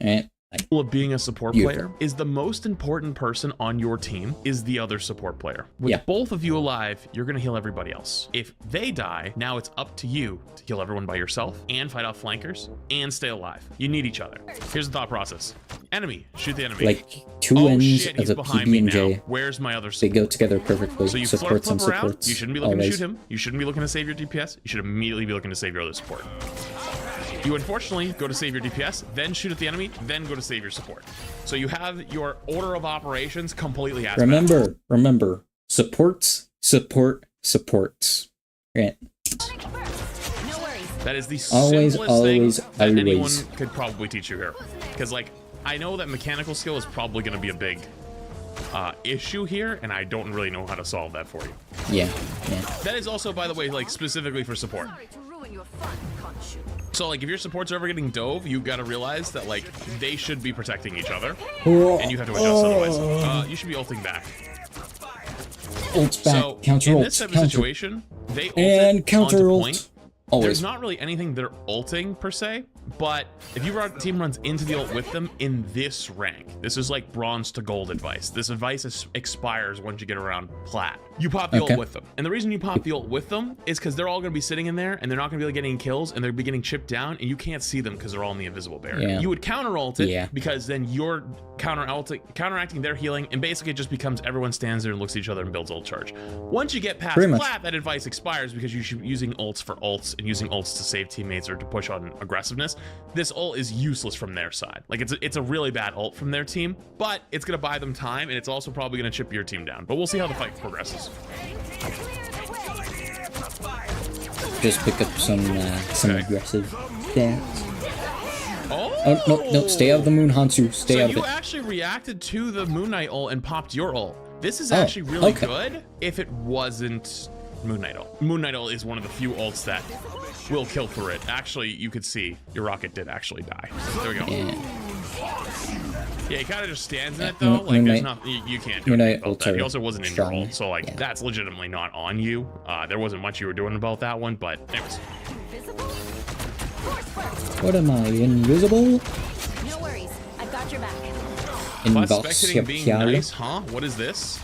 Alright? of being a support player is the most important person on your team is the other support player. With both of you alive, you're going to heal everybody else. If they die, now it's up to you to heal everyone by yourself and fight off flankers and stay alive. You need each other. Here's the thought process. Enemy, shoot the enemy. Like two ends of the PB&J. Where's my other support? They go together perfectly. So you supports and around. supports. You shouldn't be looking to shoot him. You shouldn't be looking to save your DPS. You should immediately be looking to save your other support. You unfortunately go to save your DPS, then shoot at the enemy, then go to save your support. So you have your order of operations completely out. Remember, supports. Right. That is the simplest thing that anyone could probably teach you here. Because, like, I know that mechanical skill is probably going to be a big issue here, and I don't really know how to solve that for you. Yeah. That is also, by the way, like, specifically for support. So, like, if your supports are ever getting dove, you got to realize that, like, they should be protecting each other, and you have to adjust otherwise. You should be ulting back. Ults back, so, counter in ult, this type of counter. situation, they ult And counter ult. point. Always. There's not really anything they're ulting per se, but if your team runs into the ult with them in this rank, this is like bronze to gold advice. This advice expires once you get around plat. You pop the ult with them. And the reason you pop the ult with them is because they're all going to be sitting in there and they're not going to be getting kills and they're be getting chipped down and you can't see them because they're all in the invisible barrier. Yeah. You would counter ult it because then you're counteracting their healing, and basically it just becomes everyone stands there and looks at each other and builds ult charge. Once you get past plat, that advice expires because you should be using ults for ults and using ults to save teammates or to push on aggressiveness. This ult is useless from their side. Like, it's a really bad ult from their team, but it's gonna buy them time and it's also probably gonna chip your team down. But we'll see how the fight progresses. Just pick up some aggressive stats. Oh no! Stay out of the Moon Hansu. Stay out of it. So you actually reacted to the Moon Knight ult and popped your ult. This is actually really good if it wasn't Moon Knight ult. Moon Knight ult is one of the few ults that will kill through it. Actually, you could see your rocket did actually die. There we go. Yeah, he kind of just stands in it though. Like there's nothing you can't do anything about that. He also wasn't in your ult, so like that's legitimately not on you. There wasn't much you were doing about that one, but anyways. What am I, invisible? No worries, I've got your back. Plus, spectating being nice, huh? What is this?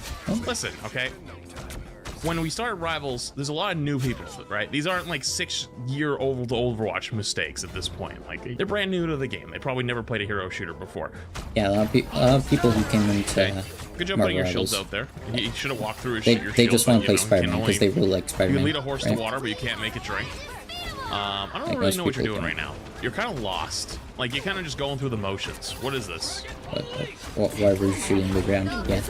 Listen, okay. When we started Rivals, there's a lot of new people, right? These aren't like 6-year-old Overwatch mistakes at this point. Like, they're brand new to the game. They probably never played a hero shooter before. Yeah, a lot of people who came into good job putting your shields out there. He should have walked through your shield. They just want to play Spider-Man because they really like Spider-Man. You can lead a horse to water, but you can't make it drink. I don't really know what you're doing right now. You're kind of lost. Like, you're kind of just going through the motions. What is this? Why were you shooting the ground? Yeah.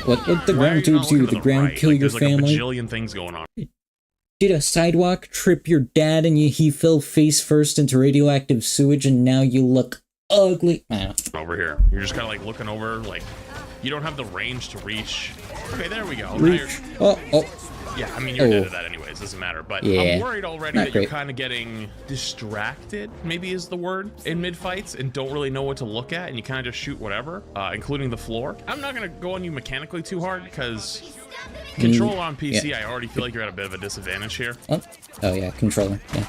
What the ground tubes do? The ground kill your family? There's like a bajillion things going on. Did a sidewalk trip your dad and he fell face first into radioactive sewage and now you look ugly? Over here. You're just kind of like looking over, like, you don't have the range to reach. Okay, there we go. Reach. Yeah, I mean, you're dead to that anyways. Doesn't matter. But I'm worried already that you're kind of getting distracted, maybe is the word, in mid-fights, and don't really know what to look at, and you kind of just shoot whatever, including the floor. I'm not going to go on you mechanically too hard, because control on PC, I already feel like you're at a bit of a disadvantage here. Oh yeah, controller. Yeah.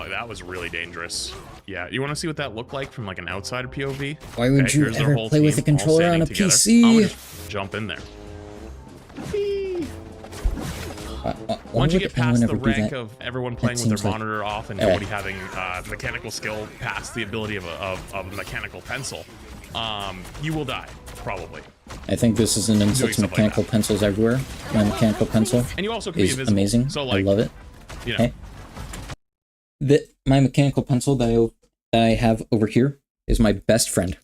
That was really dangerous. Yeah, you want to see what that looked like from like an outsider POV? Why would you ever play with a controller on a PC? I'm gonna just jump in there. Once you get past the rank of everyone playing with their monitor off and nobody having mechanical skill past the ability of a mechanical pencil, you will die, probably. I think this is an insult to mechanical pencils everywhere. My mechanical pencil and you also can be invisible. Amazing. So, like, I love it. You know. My mechanical pencil that I have over here is my best friend.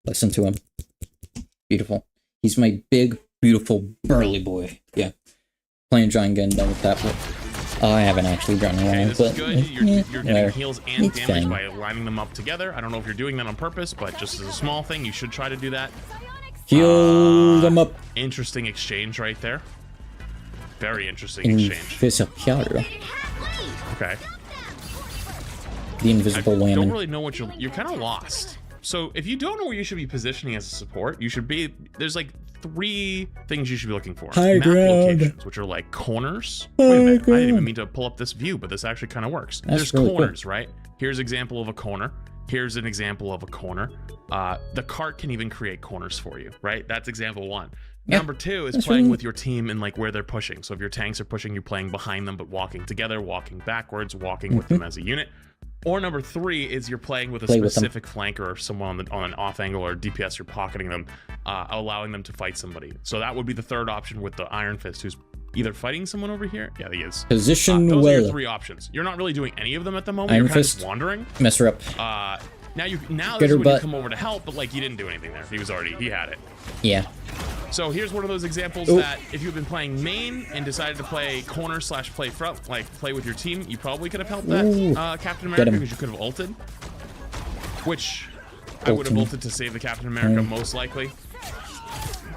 Listen to him. Beautiful. He's my big, beautiful, burly boy. Yeah. Playing John, getting done with that. Oh, I haven't actually drawn around, this but is good. You're getting heals and damage by lining them up together. I don't know if you're doing that on purpose, but just as a small thing, you should try to do that. Heal them up. Interesting exchange right there. Very interesting exchange. Okay. The invisible whammy. I don't really know what you're kind of lost. So if you don't know where you should be positioning as a support, you should be, there's like 3 things you should be looking for. High Map ground. locations, which are like corners. Wait a minute, I didn't even mean to pull up this view, but this actually kind of works. That's There's really corners, right? Here's an example of a corner. Here's an example of a corner. The cart can even create corners for you, right? That's example 1. Yeah, Number 2 is playing with your team and like where they're pushing. So if your tanks are pushing, you're playing behind them, but walking together, walking backwards, walking with them as a unit. Or number 3 is you're playing with a specific flanker or someone on an off angle or DPS, you're pocketing them, allowing them to fight somebody. So that would be the third option with the Iron Fist, who's either fighting someone over here. Yeah, he is. Position those well. are your 3 options. You're not really doing any of them at the moment. Iron You're kind of Fist. just wandering. Mess her up. Now this Get is her when you butt. come over to help, but like you didn't do anything there. He had it. Yeah. So here's one of those examples Ooh. that if you've been playing main and decided to play corner / play front, like play with your team, you probably could have helped that Captain America because you could have ulted. Which I would have ulted to save the Captain America most likely.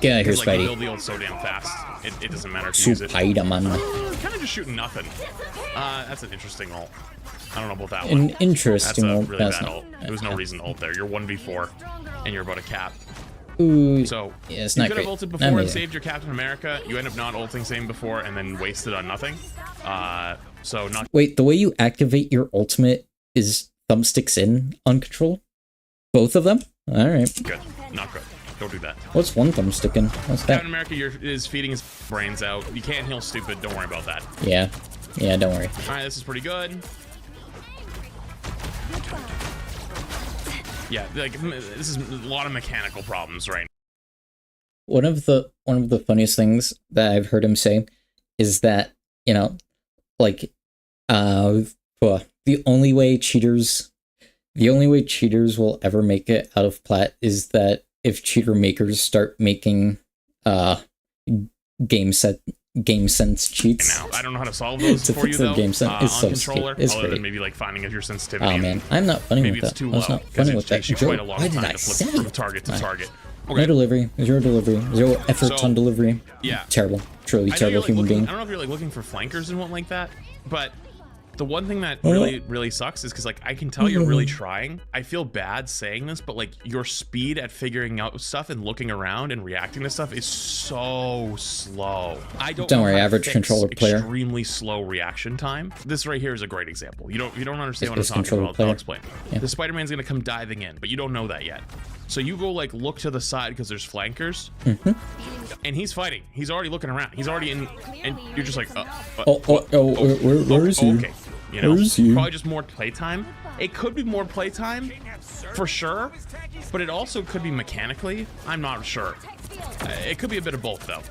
Get out of here, Like, you Spidey. build the ult so damn fast, it doesn't matter if you use it. Spider-Man. Kind of just shooting nothing. That's an interesting ult. I don't know about that one. An interesting That's a ult. really That's bad not- ult. There was no reason to ult there. You're 1v4, and you're about to cap. Ooh, So yeah, it's you not could have great. ulted Not before and amazing. saved your Captain America. You end up not ulting same before and then wasted on nothing. So not. Wait, the way you activate your ultimate is thumbsticks in on control? Both of them? Alright. Good. Not good. Don't do that. What's one thumbstick in? What's that? Captain America is feeding his brains out. You can't heal stupid. Don't worry about that. Yeah. Yeah, don't worry. All right, this is pretty good. Yeah, like this is a lot of mechanical problems right now. One of the funniest things that I've heard him say is that, you know, like the only way cheaters will ever make it out of plat is that if cheater makers start making game sense cheats. Now, I don't know how to solve those To for fix you their though. game sense is on so controller, stupid. It's other great. than maybe like finding your sensitivity. Oh man, I'm not funny Maybe with it's that. too I was low not because funny it with that. takes you Joe, quite a long why did time I to say flip from it? target to target. No delivery, zero efforts So, on delivery. yeah. Terrible, truly I know terrible you're, like, human looking, being. I don't know if you're like looking for flankers and what like that, but the one thing that Oh. really sucks is because like I can tell you're really trying. I feel bad saying this, but like your speed at figuring out stuff and looking around and reacting to stuff is so slow. I don't know worry, how to average fix controller player. extremely slow reaction time. This right here is a great example. You don't understand what I'm It's talking controller about. player. I'll explain. Yeah. The Spider-Man's gonna come diving in, but you don't know that yet. So you go like look to the side because there's flankers, and he's fighting. He's already looking around. He's already in, and you're just like, where is he? Okay, you know, Where is he? probably just more playtime. It could be more playtime, for sure, but it also could be mechanically. I'm not sure. It could be a bit of both though.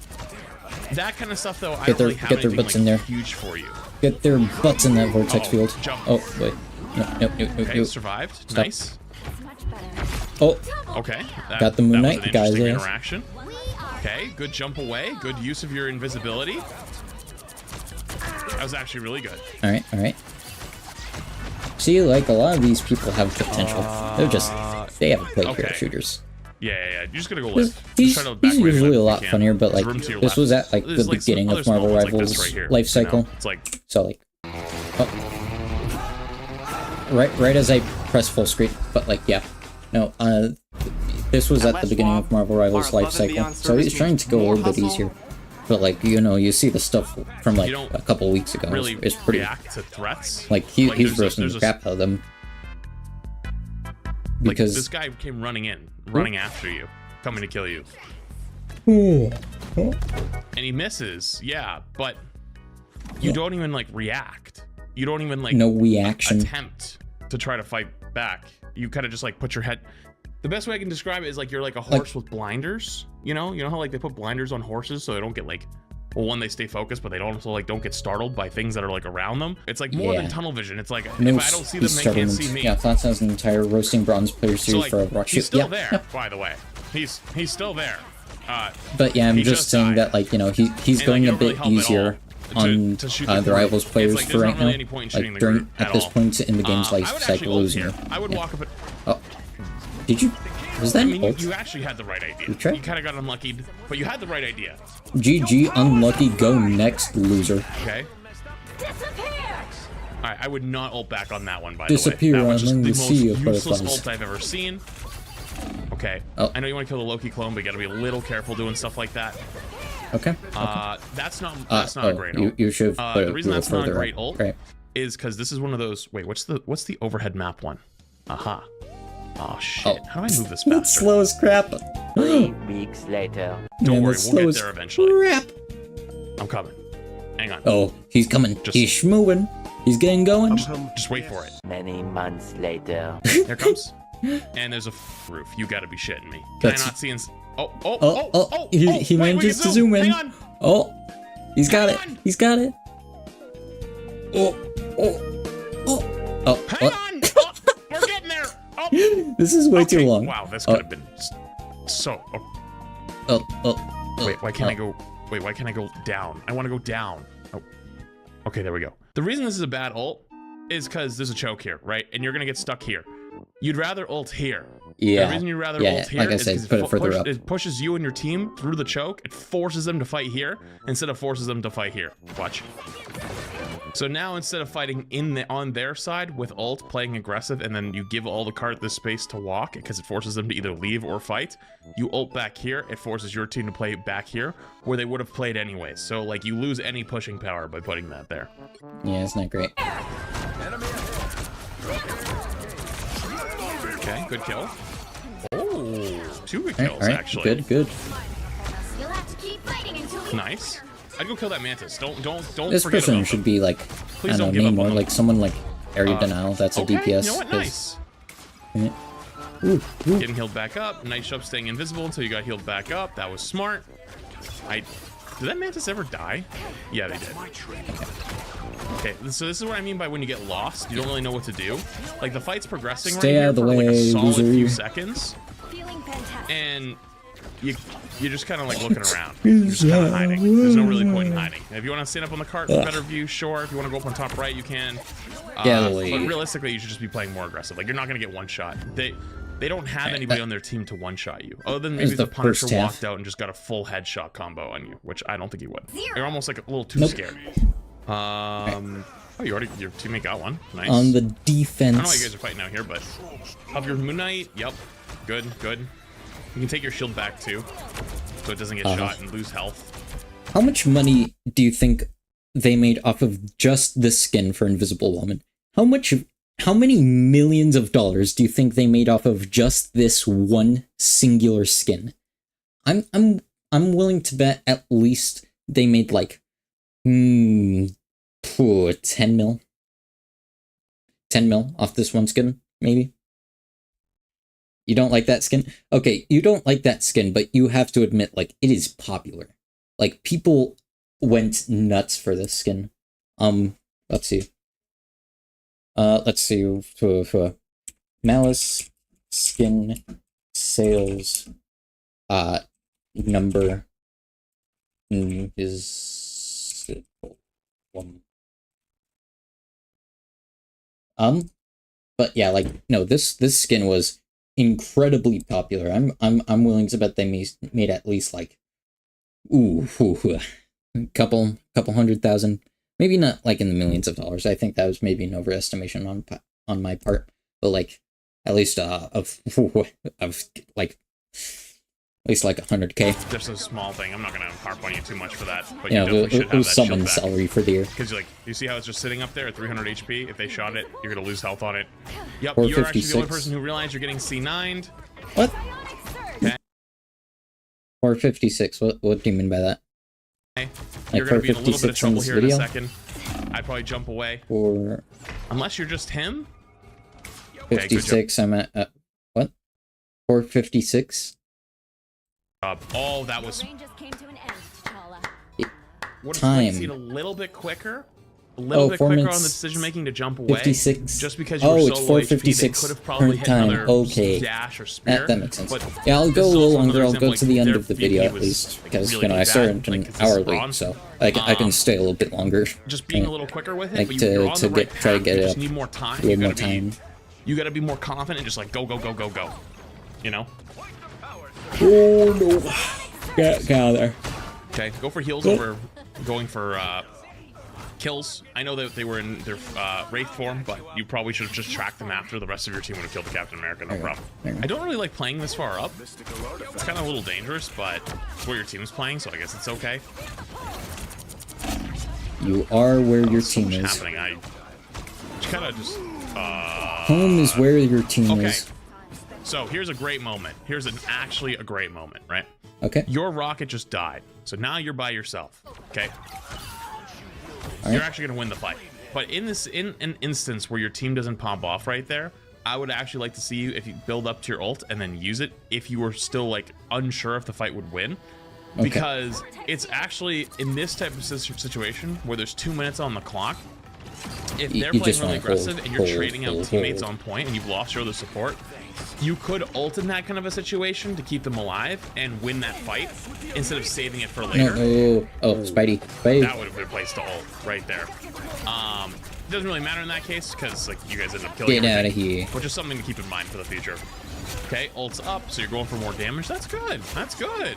That kind of stuff though, I don't really have get their anything butts like in there. huge for you. Get their butts in that vortex field. Jump. Oh wait, no. Okay, survived. Stop. Nice. Oh, Okay. Got the Moon Knight, That was an guys, interesting yes. interaction. Okay, good jump away. Good use of your invisibility. That was actually really good. all right. See, like a lot of these people have potential. They haven't played hero shooters. Yeah. You're just gonna go left. He's Just try to back away as usually much a as lot you can. funnier, but There's like room to your this left. was at like There's, the beginning some of Marvel other small ones Rivals like this right here, life you know? cycle. It's like So like, right as I press full screen, but like yeah, no. This was at the beginning of Marvel Rivals life cycle, so he's trying to go a little bit easier. But like you see the stuff from like a couple weeks ago. really It's pretty react to threats. like he's roasting the crap out of them. Like Because this guy came running after you, coming to kill you, and he misses. Yeah, but you don't even like react. You don't even like no reaction. attempt to try to fight back. You kind of just like put your head. The best way I can describe it is like you're like a horse with blinders. You know how like they put blinders on horses so they don't get like, well, one, they stay focused, but they don't get startled by things that are like around them. It's like more than tunnel vision. It's like No, if I don't see them, they can't see me. Yeah, Thoughts has an entire roasting bronze player So series like, for Overwatch. he's still yeah. there, by the way. He's still there. But yeah, I'm he just saying that like he's And, going like, a bit easier on to shoot the the Rivals group. players It's like, for there's right not really now. any point in shooting Like the during group at at this all. point in the game's life I would actually cycle, ult losing here. it. I would walk up. Oh, did you? Was that I mean, ult? you actually had the right idea. You tried? You kind of got unlucky, but you had the right idea. GG, unlucky. Go next, loser. Okay. All right, I would not ult back on that one. By Disappear, the way, that was I'm just in the the most sea of useless butterflies. ult I've ever seen. Okay. Okay. Oh. I know you want to kill the Loki clone, but you got to be a little careful doing stuff like that. Okay. That's not a great ult. You should have put the reason that's not a great ult right. is because this is one of those. Wait, what's the overhead map one? Aha. Oh shit. How do I move this faster? It's slow as crap. 3 weeks later. Don't worry, we'll get there eventually. Crap. I'm coming. Hang on. Oh, he's coming. He's schmoving. He's getting going. Just wait for it. Many months later. Here it comes. And there's a roof. You gotta be shitting me. Can I not see? He manages to zoom in. Hang on. Oh, he's got it. He's got it. Oh. Hang on. Oh, we're getting there. Oh. This is way too long. Wow, this could have been so. Wait, why can't I go? Wait, why can't I go down? I want to go down. Oh. Okay, there we go. The reason this is a bad ult is because there's a choke here, right? And you're gonna get stuck here. You'd rather ult here. Yeah. The reason you'd rather ult here like I is said, because put it further up. it pushes you and your team through the choke. It forces them to fight here instead of forces them to fight here. Watch. So now instead of fighting on their side with ult, playing aggressive, and then you give all the cart the space to walk because it forces them to either leave or fight, you ult back here, it forces your team to play back here where they would have played anyways. So like you lose any pushing power by putting that there. Yeah, it's not great. Okay, good kill. Oh, 2 good kills actually. Good. You'll have to keep fighting until we Nice. I'd go kill that mantis. Don't This forget person about should them. be like, Please I don't don't know, give up more on them. like someone like area denial. That's a okay, DPS. You know what? Nice. Ooh. Getting healed back up. Nice job staying invisible until you got healed back up. That was smart. Did that mantis ever die? Yeah, they did. Okay, so this is what I mean by when you get lost. You don't really know what to do. Like the fight's progressing Stay right out of the here for like a way, solid loser. few seconds, feeling fantastic. and you're just kind of like looking around. You're just kind of hiding. There's no really point in hiding. If you want to stand up on the cart for better view, sure. If you want to go up on top right, you can. But realistically, you should just be playing more aggressive. Like you're not gonna get one shot. They don't have anybody on their team to one-shot you. Other than maybe the Punisher walked out and just got a full headshot combo on you, which I don't think he would. You're almost like a little too scared. Oh, your teammate got one. Nice. On the defense. I don't know why you guys are fighting out here, but of your Moon Knight, yep. Good. You can take your shield back too, so it doesn't get shot and lose health. How much money do you think they made off of just the skin for Invisible Woman? How many millions of dollars do you think they made off of just this one singular skin? I'm willing to bet at least they made like 10 mil. 10 mil off this one skin, maybe? You don't like that skin? Okay, you don't like that skin, but you have to admit, like, it is popular. Like, people went nuts for this skin. Let's see. Malice skin sales number is but yeah, like, no, this skin was incredibly popular. I'm willing to bet they made at least like a couple 100,000. Maybe not like in the millions of dollars. I think that was maybe an overestimation on my part. But like at least of like at least like 100K. Just a small thing. I'm not gonna harp on you too much for that. But yeah, you definitely should it have was that someone's shield back. salary for the year. Because like you see how it's just sitting up there at 300 HP. If they shot it, you're gonna lose health on it. Yep, you're actually the only person who realized you're getting C9'd. What? Okay. 456. What do you mean by that? Okay. Like You're gonna be in a little bit of 456 in trouble this here video? in a second. I'd probably jump away. Or unless you're just him. Okay, 56. I'm at what? 456. Oh, that was. Time. See it a little bit quicker. A little bit quicker on the decision making to jump away. 56. Just because you were it's so 456 HP, they could have probably hit time. another Okay. dash or spear. That makes sense. But yeah, I'll go a little longer. I'll go like, to the end their of the video VP at was least because really I started bad, an like, 'cause hour this is late, bronze. so I can stay a little bit longer. Just being a little quicker with it, like but you're on the right try to path. get You it just up. need more time. A little more time. You gotta be more confident and just like go. You know? Oh no! Get out of there. Okay, go for heals over going for kills. I know that they were in their Wraith form, but you probably should have just tracked them after. The rest of your team would have killed the Captain America, no problem. I don't really like playing this far up. It's kind of a little dangerous, but it's where your team is playing, so I guess it's okay. You are where your team is. Happening. I kind of just... Home is where your team is. So here's a great moment. Here's actually a great moment, right? Okay. Your rocket just died. So now you're by yourself, okay? You're actually going to win the fight. But in an instance where your team doesn't pop off right there, I would actually like to see you, if you build up to your ult and then use it, if you were still like unsure if the fight would win. Okay. Because it's actually, in this type of situation where there's 2 minutes on the clock, if they're playing really aggressive and you're trading out teammates on point and you've lost your other support, you could ult in that kind of a situation to keep them alive and win that fight instead of saving it for later. Oh, Spidey. That would have been a place to ult right there. It doesn't really matter in that case because like you guys end up killing Get out of here. But just something to keep in mind for the future. Okay, ult's up, so you're going for more damage. That's good. That's good.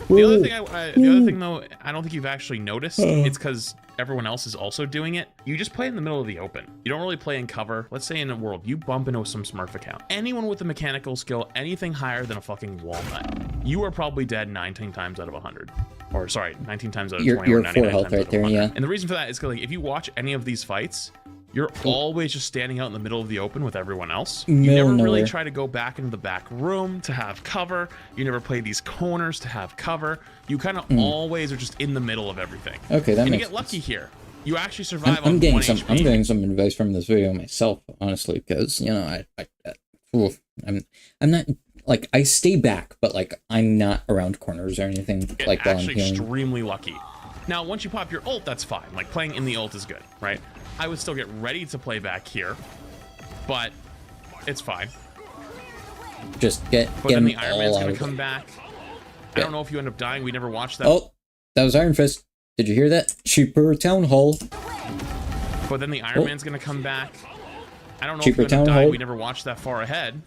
The other thing, though, I don't think you've actually noticed. It's because everyone else is also doing it. You just play in the middle of the open. You don't really play in cover. Let's say in a world, you bump into some Smurf account. Anyone with a mechanical skill, anything higher than a fucking walnut, you are probably dead 19 times out of 100. Or sorry, 19 times out of 20. You're or 99 4 health times right out of there, 100. yeah. And the reason for that is because like, if you watch any of these fights, you're always just standing out in the middle of the open with everyone else. You never really try to go back into the back room to have cover. You never play these corners to have cover. You kind of always are just in the middle of everything. Okay, that and makes you get lucky here. You actually survive I'm on getting 1 some. HP. I'm getting some advice from this video myself, honestly, because you know I'm not like I stay back, but like I'm not around corners or anything like while I'm actually healing. Extremely lucky. Now, once you pop your ult, that's fine. Like playing in the ult is good, right? I would still get ready to play back here, but it's fine. Just get. But then the Iron Man's gonna come back. I don't know if you end up dying. We never watched that. Oh, that was Iron Fist. Did you hear that? Cheaper Town Hall. But then the Iron Man's gonna come back. I don't know Cheaper if you end up Town dying. Hall. We never watched that far ahead.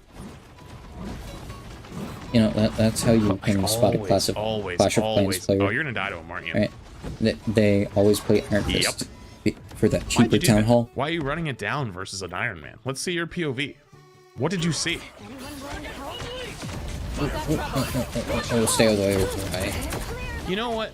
You know that's how you ping spot a Clash of Clans player. Oh, you're gonna die to him, aren't you? Right. They always play Iron Fist for that cheaper Town Hall. Why are you running it down versus an Iron Man? Let's see your POV. What did you see? Oh, stay away. Right. You know what?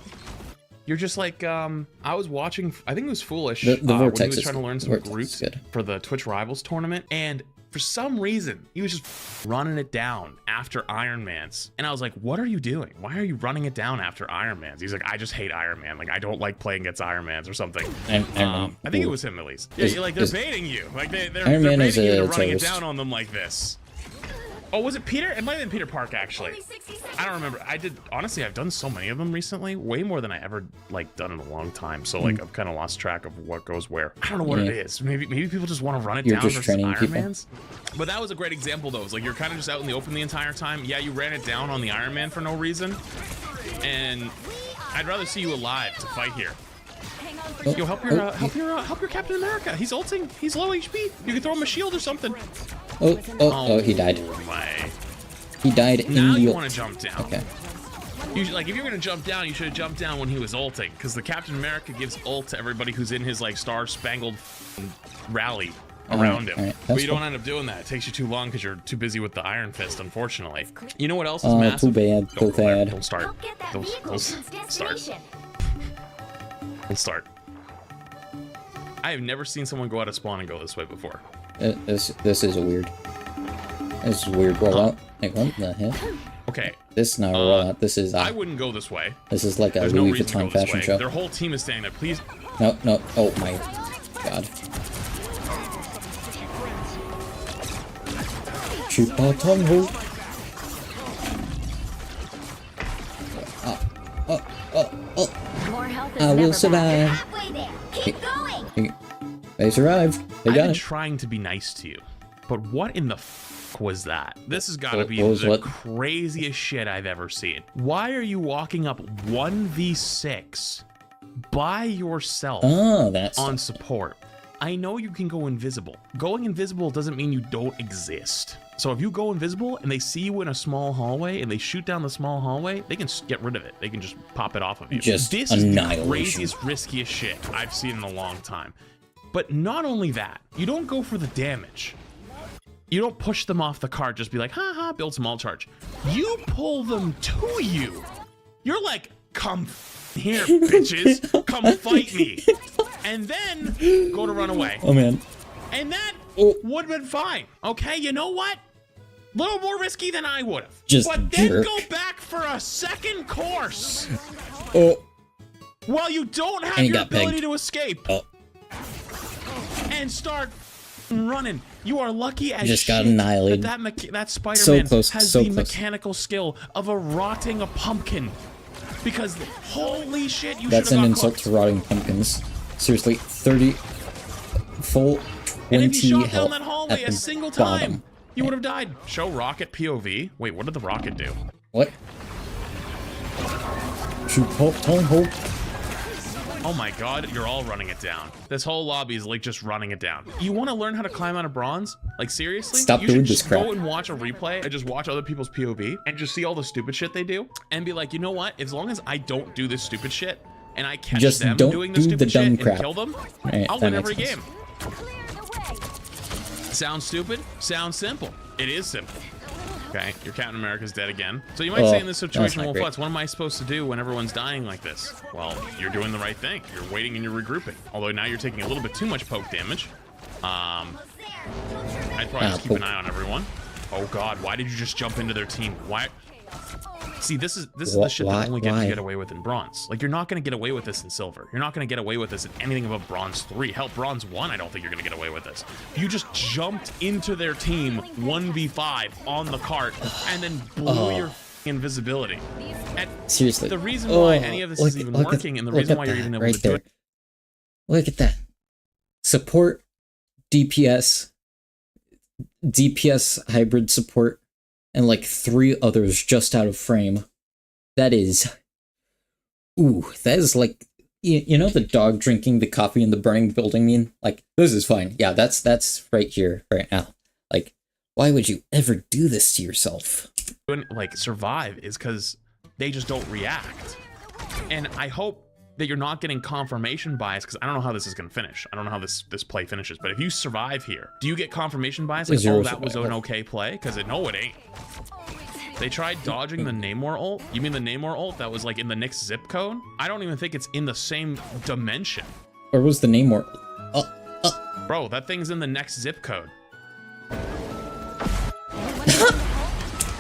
You're just like, I was watching, I think it was Foolish, The when he Vortex was trying to learn some Vortex Groot good. for the Twitch Rivals tournament, and for some reason, he was just running it down after Iron Man's. And I was like, what are you doing? Why are you running it down after Iron Man's? He's like, I just hate Iron Man. Like, I don't like playing against Iron Man's or something. I think it was him, at least. Yeah, you're like, they're baiting you. Like, they're baiting you into running it down on them like this. Oh, was it Peter? It might have been Peter Park, actually. I don't remember. Honestly, I've done so many of them recently, way more than I ever, like, done in a long time. So, like, I've kind of lost track of what goes where. I don't know what it is. Maybe people just want to run it down versus Iron Man's. But that was a great example, though. It's like, you're kind of just out in the open the entire time. Yeah, you ran it down on the Iron Man for no reason. And I'd rather see you alive to fight here. Yo, help your Captain America. He's ulting. He's low HP. You can throw him a shield or something. Oh, he died. My. He died in now the you want to jump down. Okay. Like, if you're going to jump down, you should have jumped down when he was ulting. Because the Captain America gives ult to everybody who's in his, like, star-spangled rally around him. But you don't end up doing that. It takes you too long because you're too busy with the Iron Fist, unfortunately. You know what else is massive? Too bad. Too bad. Don't start. Don't start. Don't start. I have never seen someone go out of spawn and go this way before. This is a weird. This is a weird rollout. Like, what the heck? Okay. This is not a rollout. This is. I wouldn't go this way. This is like a Louis Vuitton fashion show. Their whole team is standing there. Please. No. Oh my God. Cheaper Town Hall. I will survive. Keep going. They survived. They got I've been it. trying to be nice to you, but what in the f was that? This has got to be the craziest shit I've ever seen. Why are you walking up 1v6 by yourself on support? I know you can go invisible. Going invisible doesn't mean you don't exist. So if you go invisible and they see you in a small hallway and they shoot down the small hallway, they can get rid of it. They can just pop it off of you. Just this is the craziest, riskiest shit I've seen in a long time. But not only that, you don't go for the damage. You don't push them off the cart, just be like, haha, build some alt charge. You pull them to you. You're like, come here, bitches. Come fight me. And then go to run away. Oh, man. And that would have been fine. Okay, you know what? A little more risky than I would have. But then go back for a second course. Oh. While you don't have your ability to escape. Oh. And start running. You are lucky as just got annihilated. That Spider-Man has the mechanical skill of rotting a pumpkin. Because holy shit, you That's an insult to rotting pumpkins. Seriously, 30 full 20 and if you shot health down that hallway a single time, you would have died. Show rocket POV. Wait, what did the rocket do? What? Shoot, hold. Oh my god, you're all running it down. This whole lobby is like just running it down. You want to learn how to climb out of bronze? Like seriously? Stop doing this crap. Go and watch a replay and just watch other people's POV and just see all the stupid shit they do and be like, you know what? As long as I don't do this stupid shit and I catch just them don't doing do the stupid shit and crap. kill them, Right, I'll win every game. Sounds stupid? Sounds simple. It is simple. Okay, your Captain America's dead again. So you might say in this situation, well, Flutz, what am I supposed to do when everyone's dying like this? Well, you're doing the right thing. You're waiting and you're regrouping. Although now you're taking a little bit too much poke damage. I'd probably just keep an eye on everyone. Oh god, why did you just jump into their team? Why? See, this is the shit that only gets you get away with in bronze. Like, you're not going to get away with this in silver. You're not going to get away with this in anything above bronze 3. Hell, bronze 1, I don't think you're going to get away with this. You just jumped into their team 1v5 on the cart and then blew your invisibility. And seriously, the reason why any of this is even working and the reason why you're even able to do it. Look at that. Support, DPS hybrid support, and like 3 others just out of frame. That is... Ooh, that is like... You know the dog drinking the coffee in the burning building meme? Like, this is fine. Yeah, that's right here, right now. Like, why would you ever do this to yourself? Like, survive is because they just don't react. And I hope that you're not getting confirmation bias, because I don't know how this is going to finish. I don't know how this play finishes, but if you survive here, do you get confirmation bias? Like, oh, that was an okay play? Because no, it ain't. They tried dodging the Namor ult. You mean the Namor ult that was like in the next zip code? I don't even think it's in the same dimension. Or was the Namor... Bro, that thing's in the next zip code.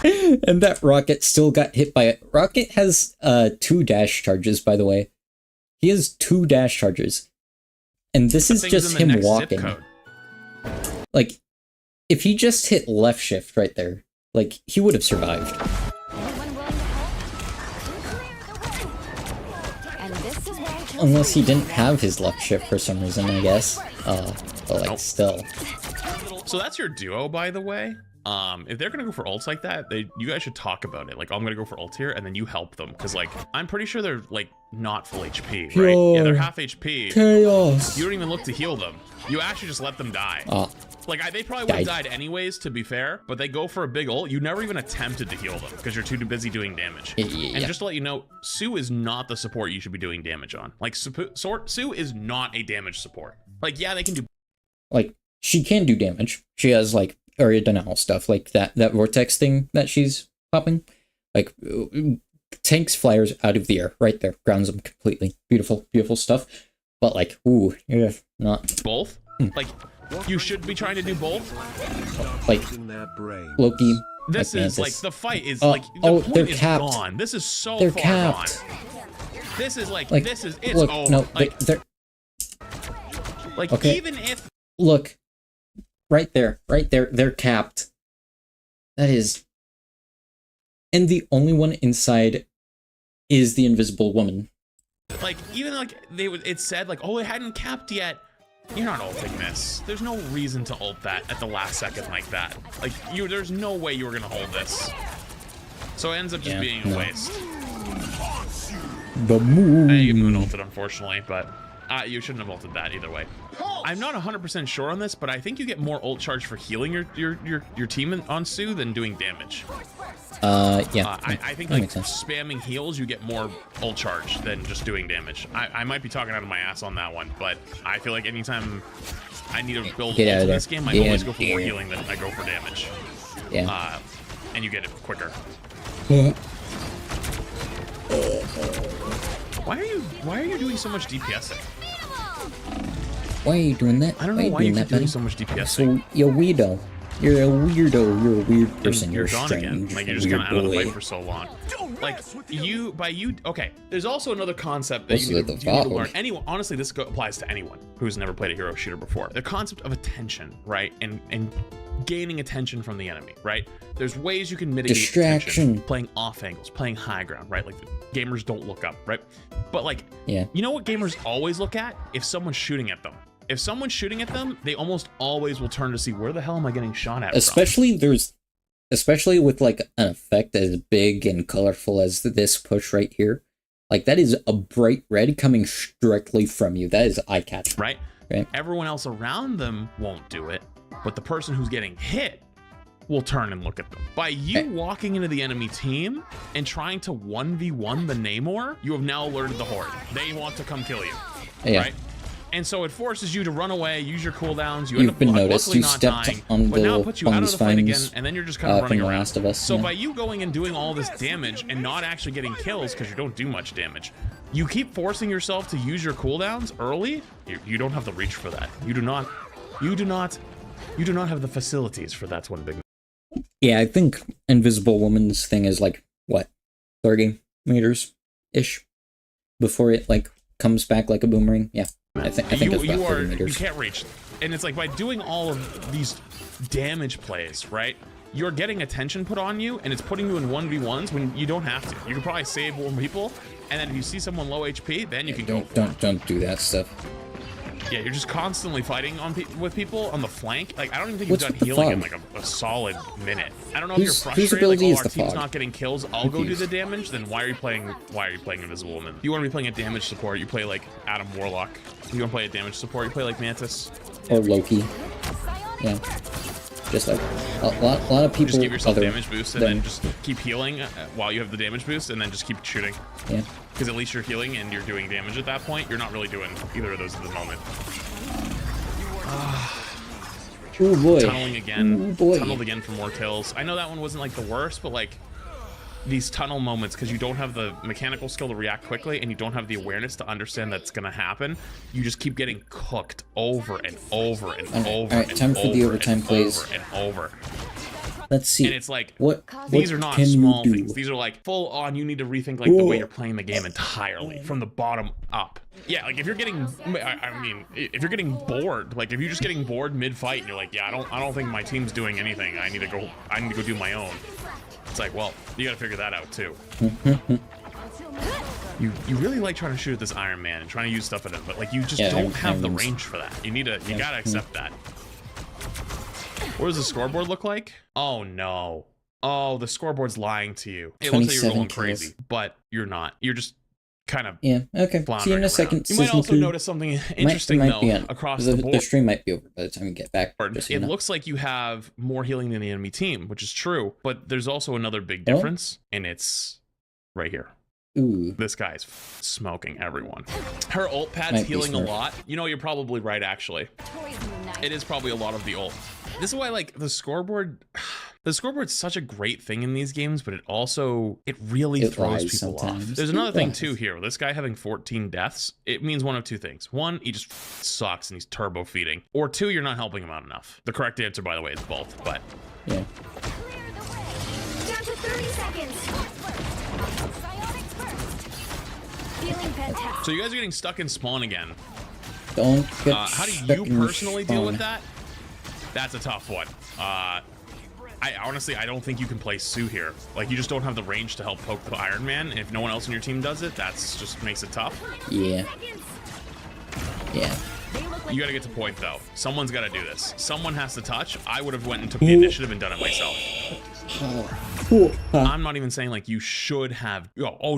And that Rocket still got hit by it. Rocket has 2 dash charges, by the way. He has 2 dash charges. And this is just him walking. Like, if he just hit left shift right there, like, he would have survived. Unless he didn't have his left shift for some reason, I guess. But like, still. So that's your duo, by the way. If they're gonna go for ults like that, you guys should talk about it. Like, I'm gonna go for ult here, and then you help them, because like I'm pretty sure they're like not full HP, right? Yeah, they're half HP. Chaos. You don't even look to heal them. You actually just let them die. Like they probably would have died anyways, to be fair. But they go for a big ult. You never even attempted to heal them because you're too busy doing damage. And just to let you know, Sue is not the support you should be doing damage on. Like Sue is not a damage support. Like, yeah, they can do. Like, she can do damage. She has like area denial stuff, like that vortex thing that she's popping, like tanks flyers out of the air right there, grounds them completely. Beautiful stuff. But like, ooh, yeah, not both. Like, you should be trying to do both. Like Loki. This like is like the fight is like the point they're is capped. gone. This is so they're far capped. gone. This is like this is it's look, over. No, like they're like okay. Even if look. Right there, they're capped. That is... And the only one inside is the invisible woman. Like, even like it said like, oh, it hadn't capped yet. You're not ulting this. There's no reason to ult that at the last second like that. Like, there's no way you were gonna hold this. So it ends up just being a waste. The moon. You moon ulted, unfortunately, but you shouldn't have ulted that either way. I'm not 100% sure on this, but I think you get more ult charge for healing your team on Sue than doing damage. Yeah. I think like spamming heals, you get more ult charge than just doing damage. I might be talking out of my ass on that one, but I feel like anytime I need to build ult in this game, I always go for more healing than I go for damage. Yeah. And you get it quicker. Why are you doing so much DPSing? Why are you doing that? I don't know why you keep doing so much DPSing. So you're a weirdo. You're a weirdo. You're a weird person. You're gone strange. Again. Like you're just kind of out of the fight for so long. Like okay. There's also another concept that you need to learn. Anyone, honestly, this applies to anyone who's never played a hero shooter before. The concept of attention, right? And gaining attention from the enemy, right? There's ways you can mitigate distraction. Attention, playing off angles, playing high ground, right? Like gamers don't look up, right? But like, you know what gamers always look at? If someone's shooting at them. If someone's shooting at them, they almost always will turn to see where the hell am I getting shot at especially with like an effect as big and colorful as this push right here. Like that is a bright red coming directly from you. That is eye-catching. Right? Everyone else around them won't do it, but the person who's getting hit will turn and look at them. By you walking into the enemy team and trying to 1v1 the Namor, you have now alerted the Horde. They want to come kill you. Right? And so it forces you to run away, use your cooldowns. You end up luckily not dying, but now it puts you out of the fight again, and then you're just kind of running around. So by you going and doing all this damage and not actually getting kills because you don't do much damage, you keep forcing yourself to use your cooldowns early. You don't have the reach for that. You do not have the facilities for that's one big. Yeah, I think Invisible Woman's thing is like what, 30 meters ish before it like comes back like a boomerang. Yeah. I think it's about 30 meters. You can't reach. And it's like by doing all of these damage plays, right? You're getting attention put on you, and it's putting you in 1v1s when you don't have to. You can probably save more people, and then if you see someone low HP, then you can go. Don't do that stuff. Yeah, you're just constantly fighting with people on the flank. Like I don't even think you've done healing in like a solid minute. I don't know if you're frustrated. Like, oh, our team's not getting kills. I'll go do the damage. Then why are you playing Invisible Woman? You want to be playing a damage support? You play like Adam Warlock. You want to play a damage support? You play like Mantis or Loki. Yeah, just like a lot of people. Just give yourself damage boost and then just keep healing while you have the damage boost, and then just keep shooting. Yeah. Because at least you're healing and you're doing damage at that point. You're not really doing either of those at the moment. Oh boy. Tunneling again. Ooh, boy. Tunneled again for more kills. I know that one wasn't like the worst, but like these tunnel moments, because you don't have the mechanical skill to react quickly and you don't have the awareness to understand that's going to happen, you just keep getting cooked over and over and over. All right, time for the overtime plays. Over and over. Let's see. And it's like, these are not small things. These are like full on, you need to rethink like the way you're playing the game entirely from the bottom up. Yeah, like if you're getting, if you're getting bored, like if you're just getting bored mid-fight and you're like, yeah, I don't think my team's doing anything. I need to go do my own. It's like, well, you got to figure that out too. You really like trying to shoot at this Iron Man and trying to use stuff at him, but like you just don't have the range for that. You gotta accept that. What does the scoreboard look like? Oh no. Oh, the scoreboard's lying to you. It looks like you're rolling crazy, but you're not. You're just kind of okay. See you in a second. You might also notice something interesting though across the board. The stream might be over by the time we get back. It looks like you have more healing than the enemy team, which is true, but there's also another big difference, and it's right here. Ooh. This guy's smoking everyone. Her ult pad's healing a lot. You know, you're probably right, actually. It is probably a lot of the ult. This is why, like, the scoreboard's such a great thing in these games, but it really throws people off. There's another thing, too, here. This guy having 14 deaths, it means one of two things. One, he just sucks and he's turbo feeding. Or two, you're not helping him out enough. The correct answer, by the way, is both, but... Yeah. Down to 30 seconds. Feeling fantastic. So you guys are getting stuck in spawn again. Don't get how do you personally deal with that? That's a tough one. I honestly don't think you can play Sue here. Like, you just don't have the range to help poke the Iron Man, and if no one else in your team does it, that's just makes it tough. Yeah. You gotta get to point though. Someone's gotta do this. Someone has to touch. I would have went and took the initiative and done it myself. I'm not even saying like you should have,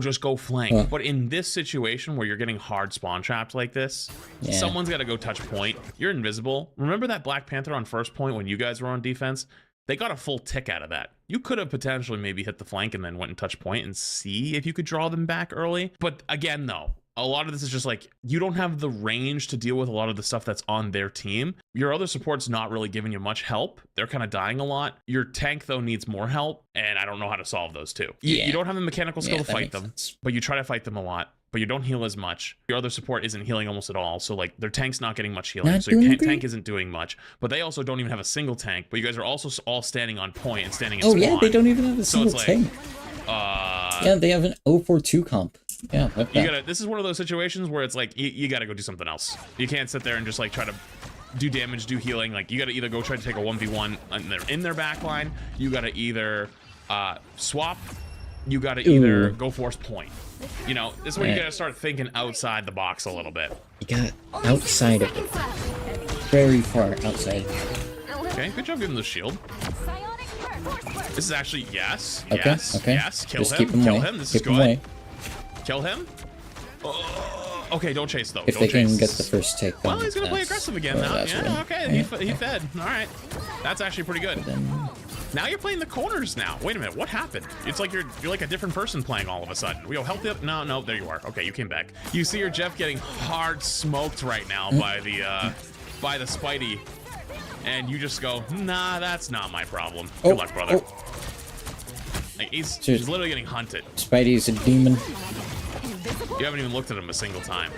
just go flank. But in this situation where you're getting hard spawn trapped like this, someone's got to go touch point. You're invisible. Remember that Black Panther on first point when you guys were on defense? They got a full tick out of that. You could have potentially maybe hit the flank and then went and touched point and see if you could draw them back early. But again, though, a lot of this is just like, you don't have the range to deal with a lot of the stuff that's on their team. Your other support's not really giving you much help. They're kind of dying a lot. Your tank, though, needs more help, and I don't know how to solve those two. You don't have the mechanical skill to fight them, but you try to fight them a lot, but you don't heal as much. Your other support isn't healing almost at all, so like their tank's not getting much healing, so your tank isn't doing much, but they also don't even have a single tank, but you guys are also all standing on point and standing in spawn. Yeah, they don't even have a single tank. Yeah, they have an 042 comp. Yeah, this is one of those situations where it's like you gotta go do something else. You can't sit there and just like try to do damage, do healing. Like you gotta either go try to take a 1v1 in their backline. You gotta either swap. You gotta either go force point. You know, this is where you gotta start thinking outside the box a little bit. You got outside of it, very far outside. Okay, good job giving the shield. This is actually yes. Kill Just him. Kill him. This is good. Kill him. Okay, don't chase though. If they can get the first take. Well, he's gonna play aggressive again now. Yeah, okay. He fed. All right, that's actually pretty good. Now you're playing the corners now. Wait a minute, what happened? It's like you're like a different person playing all of a sudden. We'll help you. No, there you are. Okay, you came back. You see your Jeff getting hard smoked right now by the Spidey, and you just go, nah, that's not my problem. Good luck, brother. Like, he's literally getting hunted. Spidey's a demon. You haven't even looked at him a single time.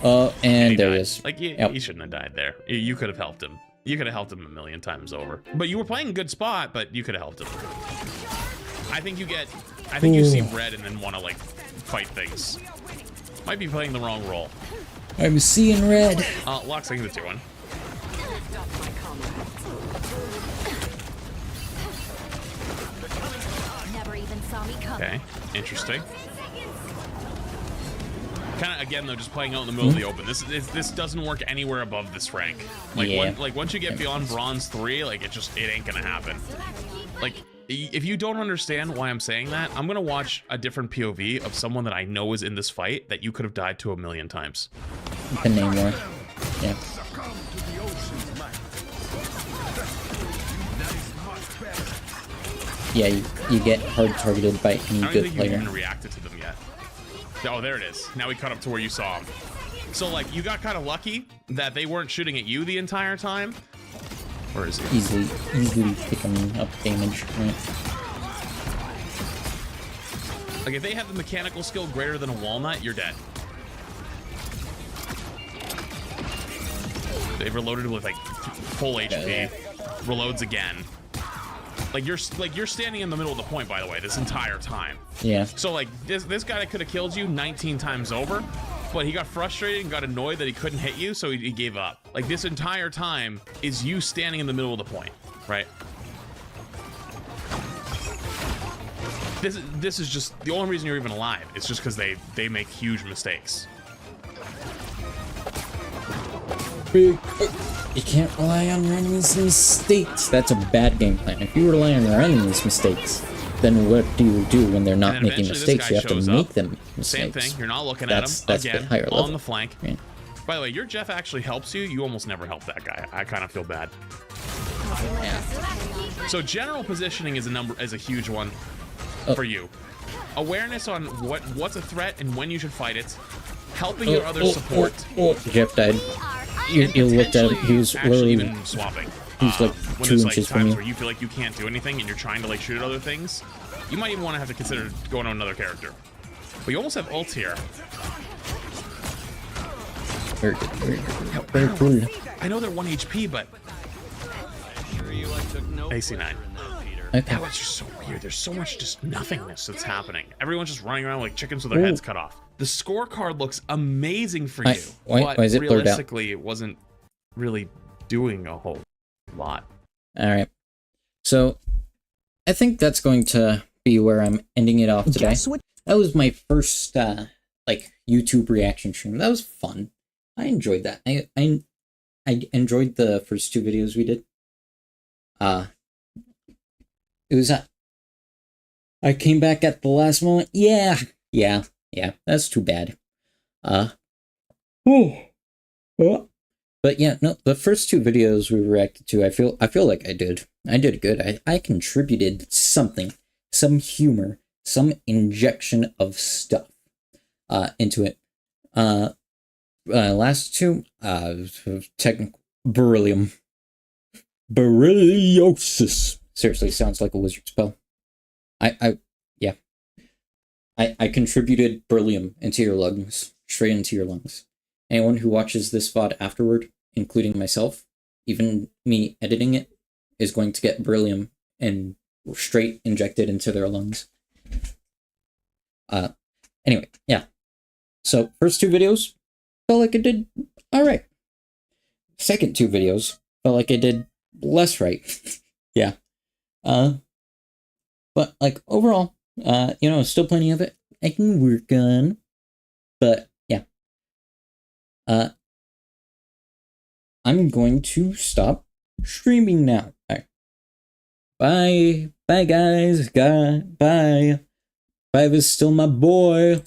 And there he is. Like, he shouldn't have died there. You could have helped him. You could have helped him a million times over. But you were playing a good spot, but you could have helped him. I think you see red and then want to, like, fight things. Might be playing the wrong role. I'm seeing red. Locks, I think the 2-1. Okay, interesting. Kind of again though, just playing out in the middle of the open. This doesn't work anywhere above this rank. Like once you get beyond bronze 3, like it ain't gonna happen. Like if you don't understand why I'm saying that, I'm gonna watch a different POV of someone that I know is in this fight that you could have died to a million times. You can name one. Yeah. Yeah, you get hard targeted by any good player. I don't think you even reacted to them yet. Oh, there it is. Now we cut up to where you saw him. So, like, you got kind of lucky that they weren't shooting at you the entire time. Where is he? Easily picking up damage. Right? Like, if they have the mechanical skill greater than a walnut, you're dead. They've reloaded with, like, full HP. Reloads again. Like you're standing in the middle of the point, by the way, this entire time. Yeah. So like this guy could have killed you 19 times over, but he got frustrated and got annoyed that he couldn't hit you, so he gave up. Like this entire time is you standing in the middle of the point, right? This is just the only reason you're even alive. It's just because they make huge mistakes. You can't rely on your enemies' mistakes. That's a bad game plan. If you rely on your enemies' mistakes, then what do you do when they're not making mistakes? You have to make them mistakes. Same thing. You're not looking at him. That's again, higher level. On the flank. Yeah. By the way, your Jeff actually helps you. You almost never help that guy. I kind of feel bad. Yeah. So general positioning is a huge one for you. Awareness on what's a threat and when you should fight it. Helping your other support. Jeff died. You looked at him. He was literally even swapping. He's like when 2 there's inches like from times you. where you feel like you can't do anything and you're trying to like shoot at other things, you might even want to have to consider going to another character. But you almost have ult here. Very good. Very cool. I know they're 1 HP, but AC9. Okay. That was just so weird. There's so much just nothingness that's happening. Everyone's just running around like chickens with their heads cut off. The scorecard looks amazing for you, why is it blurred out? Realistically, it wasn't really doing a whole lot. All right. So I think that's going to be where I'm ending it off today. That was my first like YouTube reaction stream. That was fun. I enjoyed that. I enjoyed the first 2 videos we did. It was I came back at the last moment. Yeah, that's too bad. But yeah, no, the first two videos we reacted to, I feel like I did good. I contributed something, some humor, some injection of stuff into it. Last two, technical beryllium. Beryliosis. Seriously, sounds like a wizard spell. I contributed beryllium into your lungs, straight into your lungs. Anyone who watches this VOD afterward, including myself, even me editing it, is going to get beryllium and straight injected into their lungs. Anyway, yeah. So, first two videos, felt like I did alright. Second two videos, felt like I did less right. Yeah. But, like, overall, still plenty of it I can work on. But, yeah. I'm going to stop streaming now. All right. Bye. Bye, guys. Bye. Five is still my boy.